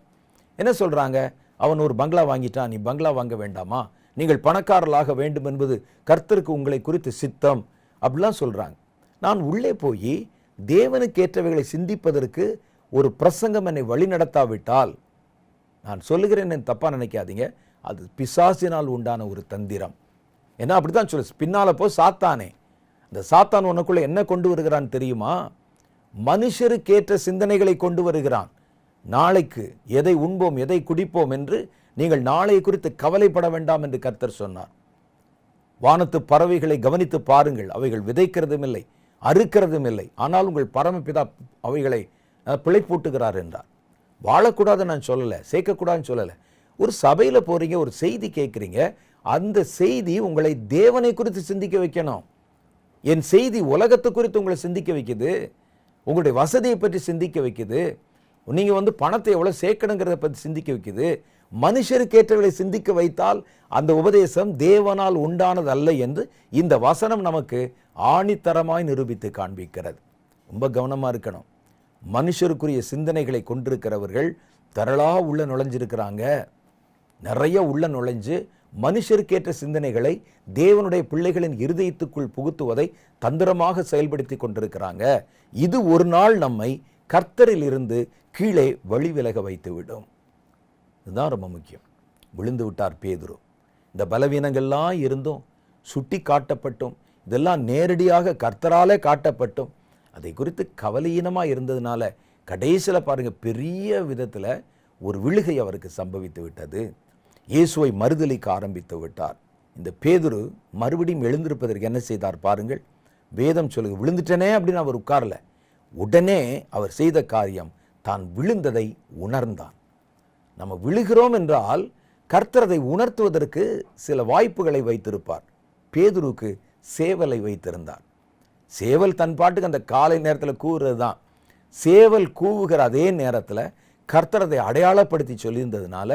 என்ன சொல்கிறாங்க? அவன் ஒரு பங்களா வாங்கிட்டான், நீ பங்களா வாங்க வேண்டாமா, நீங்கள் பணக்காரர்களாக வேண்டும் என்பது கர்த்தருக்கு உங்களை குறித்து சித்தம், அப்படிலாம் சொல்கிறாங்க. நான் உள்ளே போய் தேவனுக்கு ஏற்றவைகளை சிந்திப்பதற்கு ஒரு பிரசங்கம் என்னை வழி நடத்தாவிட்டால், நான் சொல்லுகிறேன், என் தப்பாக நினைக்காதீங்க, அது பிசாசினால் உண்டான ஒரு தந்திரம். ஏன்னா அப்படி தான் சொல்லு, பின்னால் போ சாத்தானே. இந்த சாத்தான் உனக்குள்ளே என்ன கொண்டு வருகிறான் தெரியுமா? மனுஷருக்கேற்ற சிந்தனைகளை கொண்டு வருகிறான். நாளைக்கு எதை உண்போம், எதை குடிப்போம் என்று நீங்கள் நாளை குறித்து கவலைப்பட வேண்டாம் என்று கர்த்தர் சொன்னார். வானத்து பறவைகளை கவனித்து பாருங்கள், அவைகள் விதைக்கிறதும் இல்லை, அறுக்கிறதும் இல்லை, ஆனால் உங்கள் பரமபிதா அவைகளை பிழைப்பூட்டுகிறார் என்றார். வாழக்கூடாது நான் சொல்லலை, சேர்க்கக்கூடாதுன்னு சொல்லலை. ஒரு சபையில் போகிறீங்க, ஒரு செய்தி கேட்குறீங்க, அந்த செய்தி உங்களை தேவனை குறித்து சிந்திக்க வைக்கணும். என் செய்தி உலகத்தை குறித்து உங்களை சிந்திக்க வைக்குது, உங்களுடைய வசதியை பற்றி சிந்திக்க வைக்குது, நீங்கள் பணத்தை எவ்வளோ சேர்க்கணுங்கிறத பற்றி சிந்திக்க வைக்குது. மனுஷருக்கு ஏற்றவர்களை சிந்திக்க வைத்தால் அந்த உபதேசம் தேவனால் உண்டானது அல்ல என்று இந்த வசனம் நமக்கு ஆணித்தரமாய் நிரூபித்து காண்பிக்கிறது. ரொம்ப கவனமாக இருக்கணும். மனுஷருக்குரிய சிந்தனைகளை கொண்டிருக்கிறவர்கள் திரளாக உள்ள நுழைஞ்சிருக்கிறாங்க. நிறைய உள்ள நுழைஞ்சு மனுஷருக்கேற்ற சிந்தனைகளை தேவனுடைய பிள்ளைகளின் இருதயத்துக்குள் புகுத்துவதை தந்திரமாக செயல்படுத்தி கொண்டிருக்கிறாங்க. இது ஒரு நாள் நம்மை கர்த்தரில் இருந்து கீழே வழி விலக வைத்துவிடும். இதுதான் ரொம்ப முக்கியம். விழுந்து விட்டார் பேதுரு. இந்த பலவீனங்கள்லாம் இருந்தும், சுட்டி காட்டப்பட்டும், இதெல்லாம் நேரடியாக கர்த்தராலே காட்டப்பட்டும் அதை குறித்து கவலையீனமாக இருந்ததுனால கடைசியில் பாருங்கள், பெரிய விதத்தில் ஒரு விழுகை அவருக்கு சம்பவித்து விட்டது. இயேசுவை மறுதலிக்க ஆரம்பித்து விட்டார். இந்த பேதுரு மறுபடியும் எழுந்திருப்பதற்கு என்ன செய்தார் பாருங்கள். வேதம் சொல்லுங்க, விழுந்துட்டனே அப்படின்னு அவர் உட்காரல. உடனே அவர் செய்த காரியம், தான் விழுந்ததை உணர்ந்தான். நம்ம விழுகிறோம் என்றால் கர்த்தர் அதை உணர்த்துவதற்கு சில வாய்ப்புகளை வைத்திருப்பார். பேதுருக்கு சேவலை வைத்திருந்தார். சேவல் தன் பாட்டுக்கு அந்த காலை நேரத்தில் கூவுறது தான். சேவல் கூவுகிற அதே நேரத்தில் கர்த்தர் அதை அடையாளப்படுத்தி சொல்லியிருந்ததுனால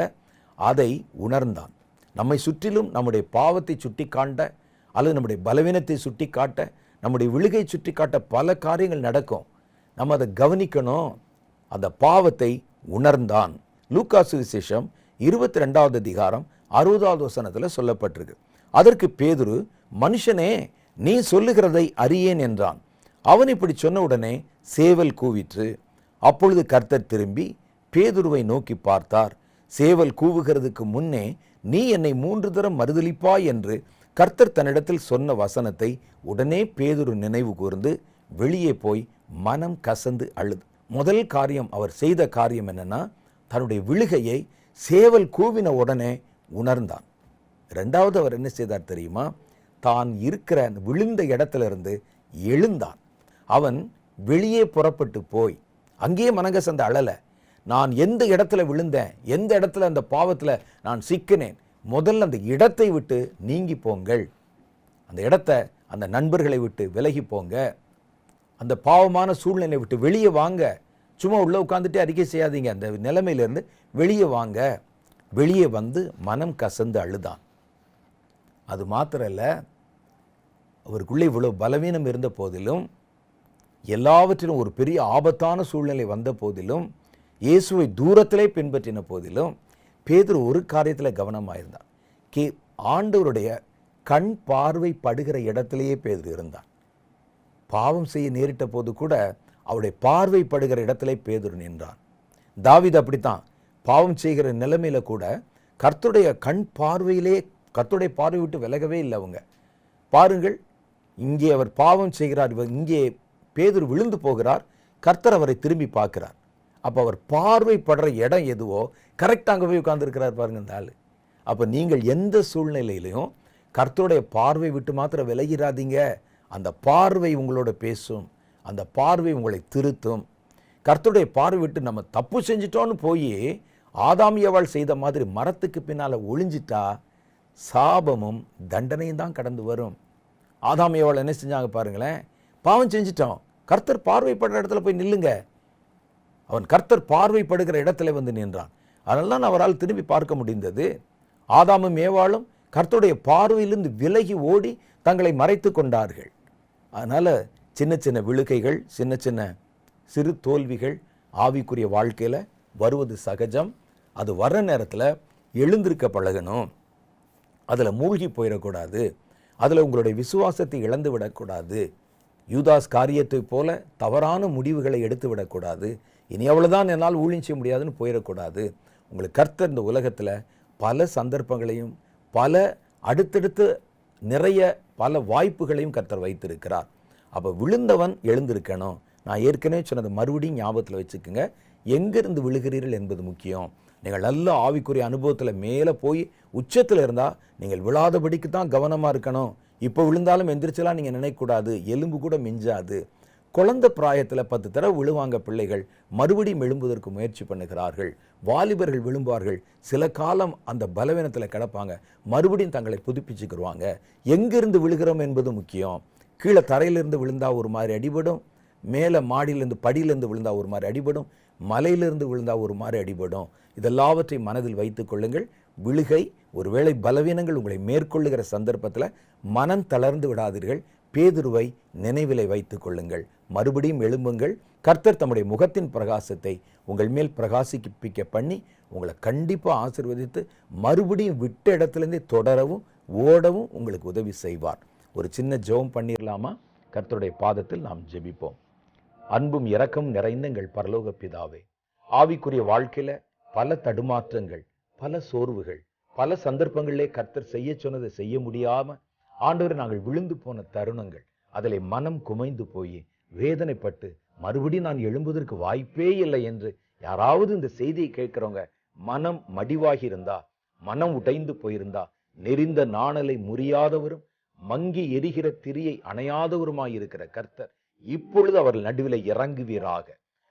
அதை உணர்ந்தான். நம்மை சுற்றிலும் நம்முடைய பாவத்தை சுட்டி காட்ட அல்லது நம்முடைய பலவீனத்தை சுட்டி காட்ட, நம்முடைய விழுகை சுட்டி காட்ட பல காரியங்கள் நடக்கும். நம்ம அதை கவனிக்கணும். அந்த பாவத்தை உணர்ந்தான். லூக்கா சுவிசேஷம் 22வது அதிகாரம் 60வது வசனத்தில் சொல்லப்பட்டிருக்கு. அதற்கு பேதுரு, மனுஷனே, நீ சொல்லுகிறதை அறியேன் என்றான். அவன் இப்படி சொன்ன உடனே சேவல் கூவிற்று. அப்பொழுது கர்த்தர் திரும்பி பேதுருவை நோக்கி பார்த்தார். சேவல் கூவுகிறதுக்கு முன்னே நீ என்னை 3 தரம் மறுதலிப்பாய் என்று கர்த்தர் தன்னிடத்தில் சொன்ன வசனத்தை உடனே பேதுரு நினைவு கூர்ந்து வெளியே போய் மனம் கசந்து அழுது. முதல் காரியம், அவர் செய்த காரியம் என்னன்னா, தன்னுடைய விழுகையை சேவல் கூவின உடனே உணர்ந்தான். ரெண்டாவது அவர் என்ன செய்தார் தெரியுமா? தான் இருக்கிற விழுந்த இடத்திலிருந்து எழுந்தான். அவன் வெளியே புறப்பட்டு போய் அங்கேயே மனங்கசந்த அழலை. நான் எந்த இடத்துல விழுந்தேன், எந்த இடத்துல அந்த பாவத்தில் நான் சிக்கினேன், முதல்ல அந்த இடத்தை விட்டு நீங்கி போங்கள், அந்த இடத்தை, அந்த நண்பர்களை விட்டு விலகி போங்க, அந்த பாவமான சூழ்நிலை விட்டு வெளியே வாங்க. சும்மா உள்ளே உட்காந்துட்டே அறிக்கை செய்யாதீங்க, அந்த நிலைமையிலேருந்து வெளியே வாங்க. வெளியே வந்து மனம் கசந்து அழுதான். அது மாத்திரம் இல்லை, அவருக்குள்ளே இவ்வளோ பலவீனம் இருந்த போதிலும், எல்லாவற்றிலும் ஒரு பெரிய ஆபத்தான சூழ்நிலை வந்த போதிலும், இயேசுவை தூரத்திலே பின்பற்றின போதிலும் பேதுரு ஒரு காரியத்தில் கவனமாக இருந்தார். ஆண்டவருடைய கண் பார்வை படுகிற இடத்திலேயே பேதுரு இருந்தான். பாவம் செய்ய நேரிட்ட போது கூட அவருடைய பார்வை படுகிற இடத்திலே பேதுரு நின்றான். தாவீது அப்படித்தான், பாவம் செய்கிற நிலைமையில கூட கர்த்தருடைய கண் பார்வையிலே, கர்த்தருடைய பார்வை விட்டு விலகவே இல்லை. அவங்க பாருங்கள், இங்கே அவர் பாவம் செய்கிறார், இங்கே பேதுரு விழுந்து போகிறார், கர்த்தர் அவரை திரும்பி பார்க்கிறார். அப்போ அவர் பார்வைப்படுற இடம் எதுவோ கரெக்டாக அங்கே போய் உட்கார்ந்துருக்கிறார் பாருங்க இந்த ஆள். அப்போ நீங்கள் எந்த சூழ்நிலையிலையும் கர்த்தருடைய பார்வை விட்டு மாத்திரம் விலகிராதீங்க. அந்த பார்வை உங்களோட பேசும், அந்த பார்வை உங்களை திருத்தும். கர்த்தருடைய பார்வை விட்டு நம்ம தப்பு செஞ்சிட்டோன்னு போய் ஆதாம் ஏவாள் செய்த மாதிரி மரத்துக்கு பின்னால் ஒளிஞ்சிட்டா சாபமும் தண்டனையும் தான் கடந்து வரும். ஆதாம் ஏவாள் என்ன செஞ்சாங்க பாருங்களேன், பாவம் செஞ்சிட்டோம், கர்த்தர் பார்வைப்படுற இடத்துல போய் நில்லுங்க. அவன் கர்த்தர் பார்வைப்படுகிற இடத்துல வந்து நின்றான். அதனால தான் அவரால் திரும்பி பார்க்க முடிந்தது. ஆதாமும் ஏவாளும் கர்த்தருடைய பார்வையிலிருந்து விலகி ஓடி தங்களை மறைத்து கொண்டார்கள். அதனால் சின்ன சின்ன விழுகைகள், சின்ன சின்ன சிறு தோல்விகள் ஆவிக்குரிய வாழ்க்கையில் வருவது சகஜம். அது வர்ற நேரத்தில் எழுந்திருக்க பழகணும். அதில் மூழ்கி போயிடக்கூடாது. அதில் உங்களுடைய விசுவாசத்தை இழந்து விடக்கூடாது. யூதாஸ் காரியத்தை போல தவறான முடிவுகளை எடுத்து விடக்கூடாது. இனி அவ்வளோதான் என்னால் ஊழியம் செய்ய முடியாதுன்னு போயிடக்கூடாது. உங்களுக்கு கர்த்தர் இந்த உலகத்தில் பல சந்தர்ப்பங்களையும் பல அடுத்தடுத்து நிறைய பல வாய்ப்புகளையும் கர்த்தர் வைத்திருக்கிறார். அப்போ விழுந்தவன் எழுந்திருக்கணும். நான் ஏற்கனவே சொன்னது மறுபடியும் ஞாபகத்தில் வச்சுக்கோங்க. எங்கிருந்து விழுகிறீர்கள் என்பது முக்கியம். நீங்கள் நல்ல ஆவிக்குரிய அனுபவத்தில் மேலே போய் உச்சத்தில் இருந்தால் நீங்கள் விழாதபடிக்கு தான் கவனமாக இருக்கணும். இப்போ விழுந்தாலும் எந்திரிச்சலாம் நீங்கள் நினைக்கக்கூடாது. எலும்பு கூட மிஞ்சாது. குழந்தை பிராயத்தில் 10 தடவை விழுவாங்க பிள்ளைகள், மறுபடியும் எழும்புவதற்கு முயற்சி பண்ணுகிறார்கள். வாலிபர்கள் விழும்பார்கள், சில காலம் அந்த பலவீனத்தில் கிடப்பாங்க, மறுபடியும் தங்களை புதுப்பிச்சுக்கிடுவாங்க. எங்கிருந்து விழுகிறோம் என்பது முக்கியம். கீழே தரையிலிருந்து விழுந்தா ஒரு மாதிரி அடிபடும், மேலே மாடியிலிருந்து படியிலிருந்து விழுந்தா ஒரு மாதிரி அடிபடும், மலையிலிருந்து விழுந்தா ஒரு மாதிரி அடிபடும். இதெல்லாவற்றையும் மனதில் வைத்துக் கொள்ளுங்கள். விழுகை ஒருவேளை பலவீனங்கள் உங்களை மேற்கொள்ளுகிற சந்தர்ப்பத்தில் மனம் தளர்ந்து விடாதீர்கள். பேதுருவை நினைவிலை வைத்துக் கொள்ளுங்கள். மறுபடியும் எழும்புங்கள். கர்த்தர் தம்முடைய முகத்தின் பிரகாசத்தை உங்கள் மேல் பிரகாசிப்பிக்க பண்ணி உங்களை கண்டிப்பாக ஆசீர்வதித்து மறுபடியும் விட்ட இடத்துலேருந்தே தொடரவும் ஓடவும் உங்களுக்கு உதவி செய்வார். ஒரு சின்ன ஜெபம் பண்ணிடலாமா? கர்த்தருடைய பாதத்தில் நாம் ஜெபிப்போம். அன்பும் இரக்கமும் நிறைந்த எங்கள் பரலோக பிதாவே, ஆவிக்குரிய வாழ்க்கையில பல தடுமாற்றங்கள், பல சோர்வுகள், பல சந்தர்ப்பங்களிலே கர்த்தர் செய்ய சொன்னதை செய்ய முடியாம ஆண்டவரை நாங்கள் விழுந்து போன தருணங்கள், அதில் மனம் குமைந்து போய் வேதனைப்பட்டு மறுபடியும் நான் எழும்புவதற்கு வாய்ப்பே இல்லை என்று யாராவது இந்த செய்தியை கேட்கிறவங்க மனம் மடிவாகி இருந்தா, மனம் உடைந்து போயிருந்தா, நெறிந்த நாணலை முறியாதவரும் மங்கி எரிகிற திரியை அணையாதவருமாயிருக்கிற கர்த்தர் இப்பொழுது அவர்கள் நடுவில் இறங்குவீராக,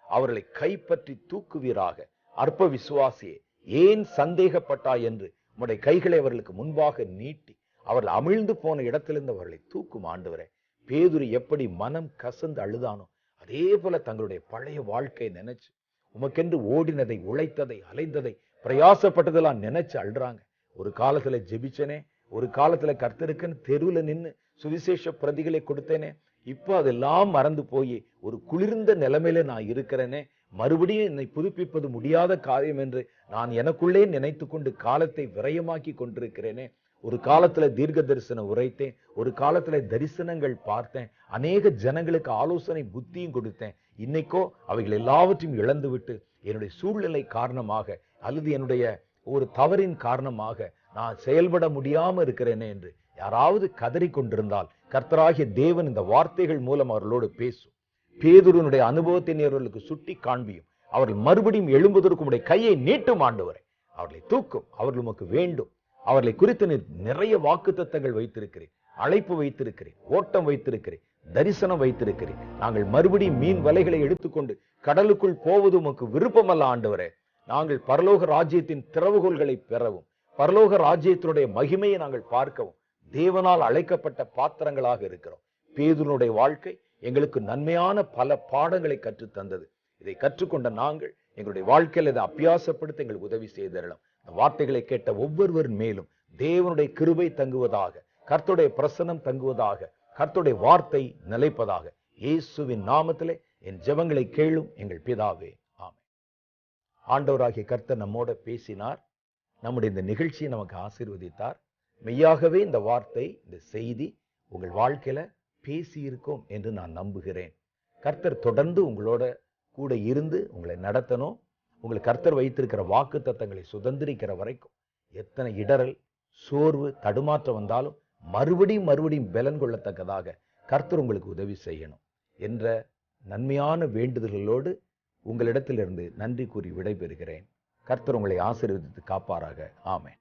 அவர்களை கைப்பற்றி தூக்குவீராக. அற்ப விசுவாசியே, ஏன் சந்தேகப்பட்டாய் என்று உம்முடைய கைகளை அவர்களுக்கு முன்பாக நீட்டி அவர்கள் அமிழ்ந்து போன இடத்திலிருந்து அவர்களை தூக்கும் ஆண்டவரே. பேதுரு எப்படி மனம் கசந்து அழுதானோ அதே போல தங்களுடைய பழைய வாழ்க்கையை நினைச்சு உமக்கென்று ஓடினதை, உழைத்ததை, அலைந்ததை, பிரயாசப்பட்டதெல்லாம் நினைச்சு அழுறாங்க. ஒரு காலத்துல ஜெபிச்சனே, ஒரு காலத்துல கர்த்தருக்குன்னு தெருவுல நின்று சுவிசேஷ பிரதிகளை கொடுத்தேனே, இப்போ அதெல்லாம் மறந்து போய் ஒரு குளிர்ந்த நிலைமையில நான் இருக்கிறேனே, மறுபடியும் என்னை புதுப்பிப்பது முடியாத காரியம் என்று நான் எனக்குள்ளே நினைத்து கொண்டு காலத்தை விரயமாக்கி கொண்டிருக்கிறேனே. ஒரு காலத்துல தீர்க்க தரிசனம் உரைத்தேன், ஒரு காலத்துல தரிசனங்கள் பார்த்தேன், அநேக ஜனங்களுக்கு ஆலோசனை புத்தியும் கொடுத்தேன். இன்னைக்கோ அவைகள் எல்லாவற்றையும் இழந்து விட்டு என்னுடைய சூழ்நிலை காரணமாக அல்லது என்னுடைய ஒரு தவறின் காரணமாக நான் செயல்பட முடியாம இருக்கிறேனே என்று யாராவது கதறி கொண்டிருந்தால் கர்த்தராகிய தேவன் இந்த வார்த்தைகள் மூலம் அவர்களோடு பேசும். பேதுருனுடைய அனுபவத்தை அவர்களுக்கு சுட்டி காண்பியும். அவர்கள் மறுபடியும் எழும்புவதற்கு உடைய கையை நீட்டும் ஆண்டவரே. அவர்களை தூக்கும். அவர்கள் உமக்கு வேண்டும். அவர்களை குறித்து நிறைய வாக்குத்தத்தங்கள் வைத்திருக்கிறேன், அழைப்பு வைத்திருக்கிறேன், ஓட்டம் வைத்திருக்கிறேன், தரிசனம் வைத்திருக்கிறேன். நாங்கள் மறுபடியும் மீன் வலைகளை எடுத்துக்கொண்டு கடலுக்குள் போவது உமக்கு விருப்பமல்ல ஆண்டவரே. நாங்கள் பரலோக ராஜ்யத்தின் திறவுகோல்களை பெறவும், பரலோக ராஜ்யத்தினுடைய மகிமையை நாங்கள் பார்க்கவும் தேவனால் அழைக்கப்பட்ட பாத்திரங்களாக இருக்கிறோம். பேதுருனுடைய வாழ்க்கை எங்களுக்கு நன்மையான பல பாடங்களை கற்றுத் தந்தது. இதை கற்றுக்கொண்ட நாங்கள் எங்களுடைய வாழ்க்கையில் இதை அபியாசப்படுத்த எங்களுக்கு உதவி செய்தரலாம். இந்த வார்த்தைகளை கேட்ட ஒவ்வொருவரின் மேலும் தேவனுடைய கிருபை தங்குவதாக, கர்த்தருடைய பிரசன்னம் தங்குவதாக, கர்த்தருடைய வார்த்தை நிலைப்பதாக. இயேசுவின் நாமத்திலே என் ஜெபங்களை கேளும் எங்கள் பிதாவே, ஆமென். ஆண்டவராகிய கர்த்தர் நம்மோட பேசினார். நம்முடைய இந்த நிகழ்ச்சியை நமக்கு ஆசீர்வதித்தார். மெய்யாகவே இந்த வார்த்தை, இந்த செய்தி உங்கள் வாழ்க்கையில பேசியிருக்கும் என்று நான் நம்புகிறேன். கர்த்தர் தொடர்ந்து உங்களோட கூட இருந்து உங்களை நடத்தணும். உங்களுக்கு கர்த்தர் வைத்திருக்கிற வாக்கு தத்தங்களை சுதந்திரிக்கிற வரைக்கும் எத்தனை இடரல், சோர்வு, தடுமாற்றம் வந்தாலும் மறுபடியும் பலன் கொள்ளத்தக்கதாக கர்த்தர் உங்களுக்கு உதவி செய்யணும் என்ற நன்மையான வேண்டுதல்களோடு உங்களிடத்திலிருந்து நன்றி கூறி விடைபெறுகிறேன். கர்த்தர் உங்களை ஆசீர்வதித்து காப்பாராக. ஆமென்.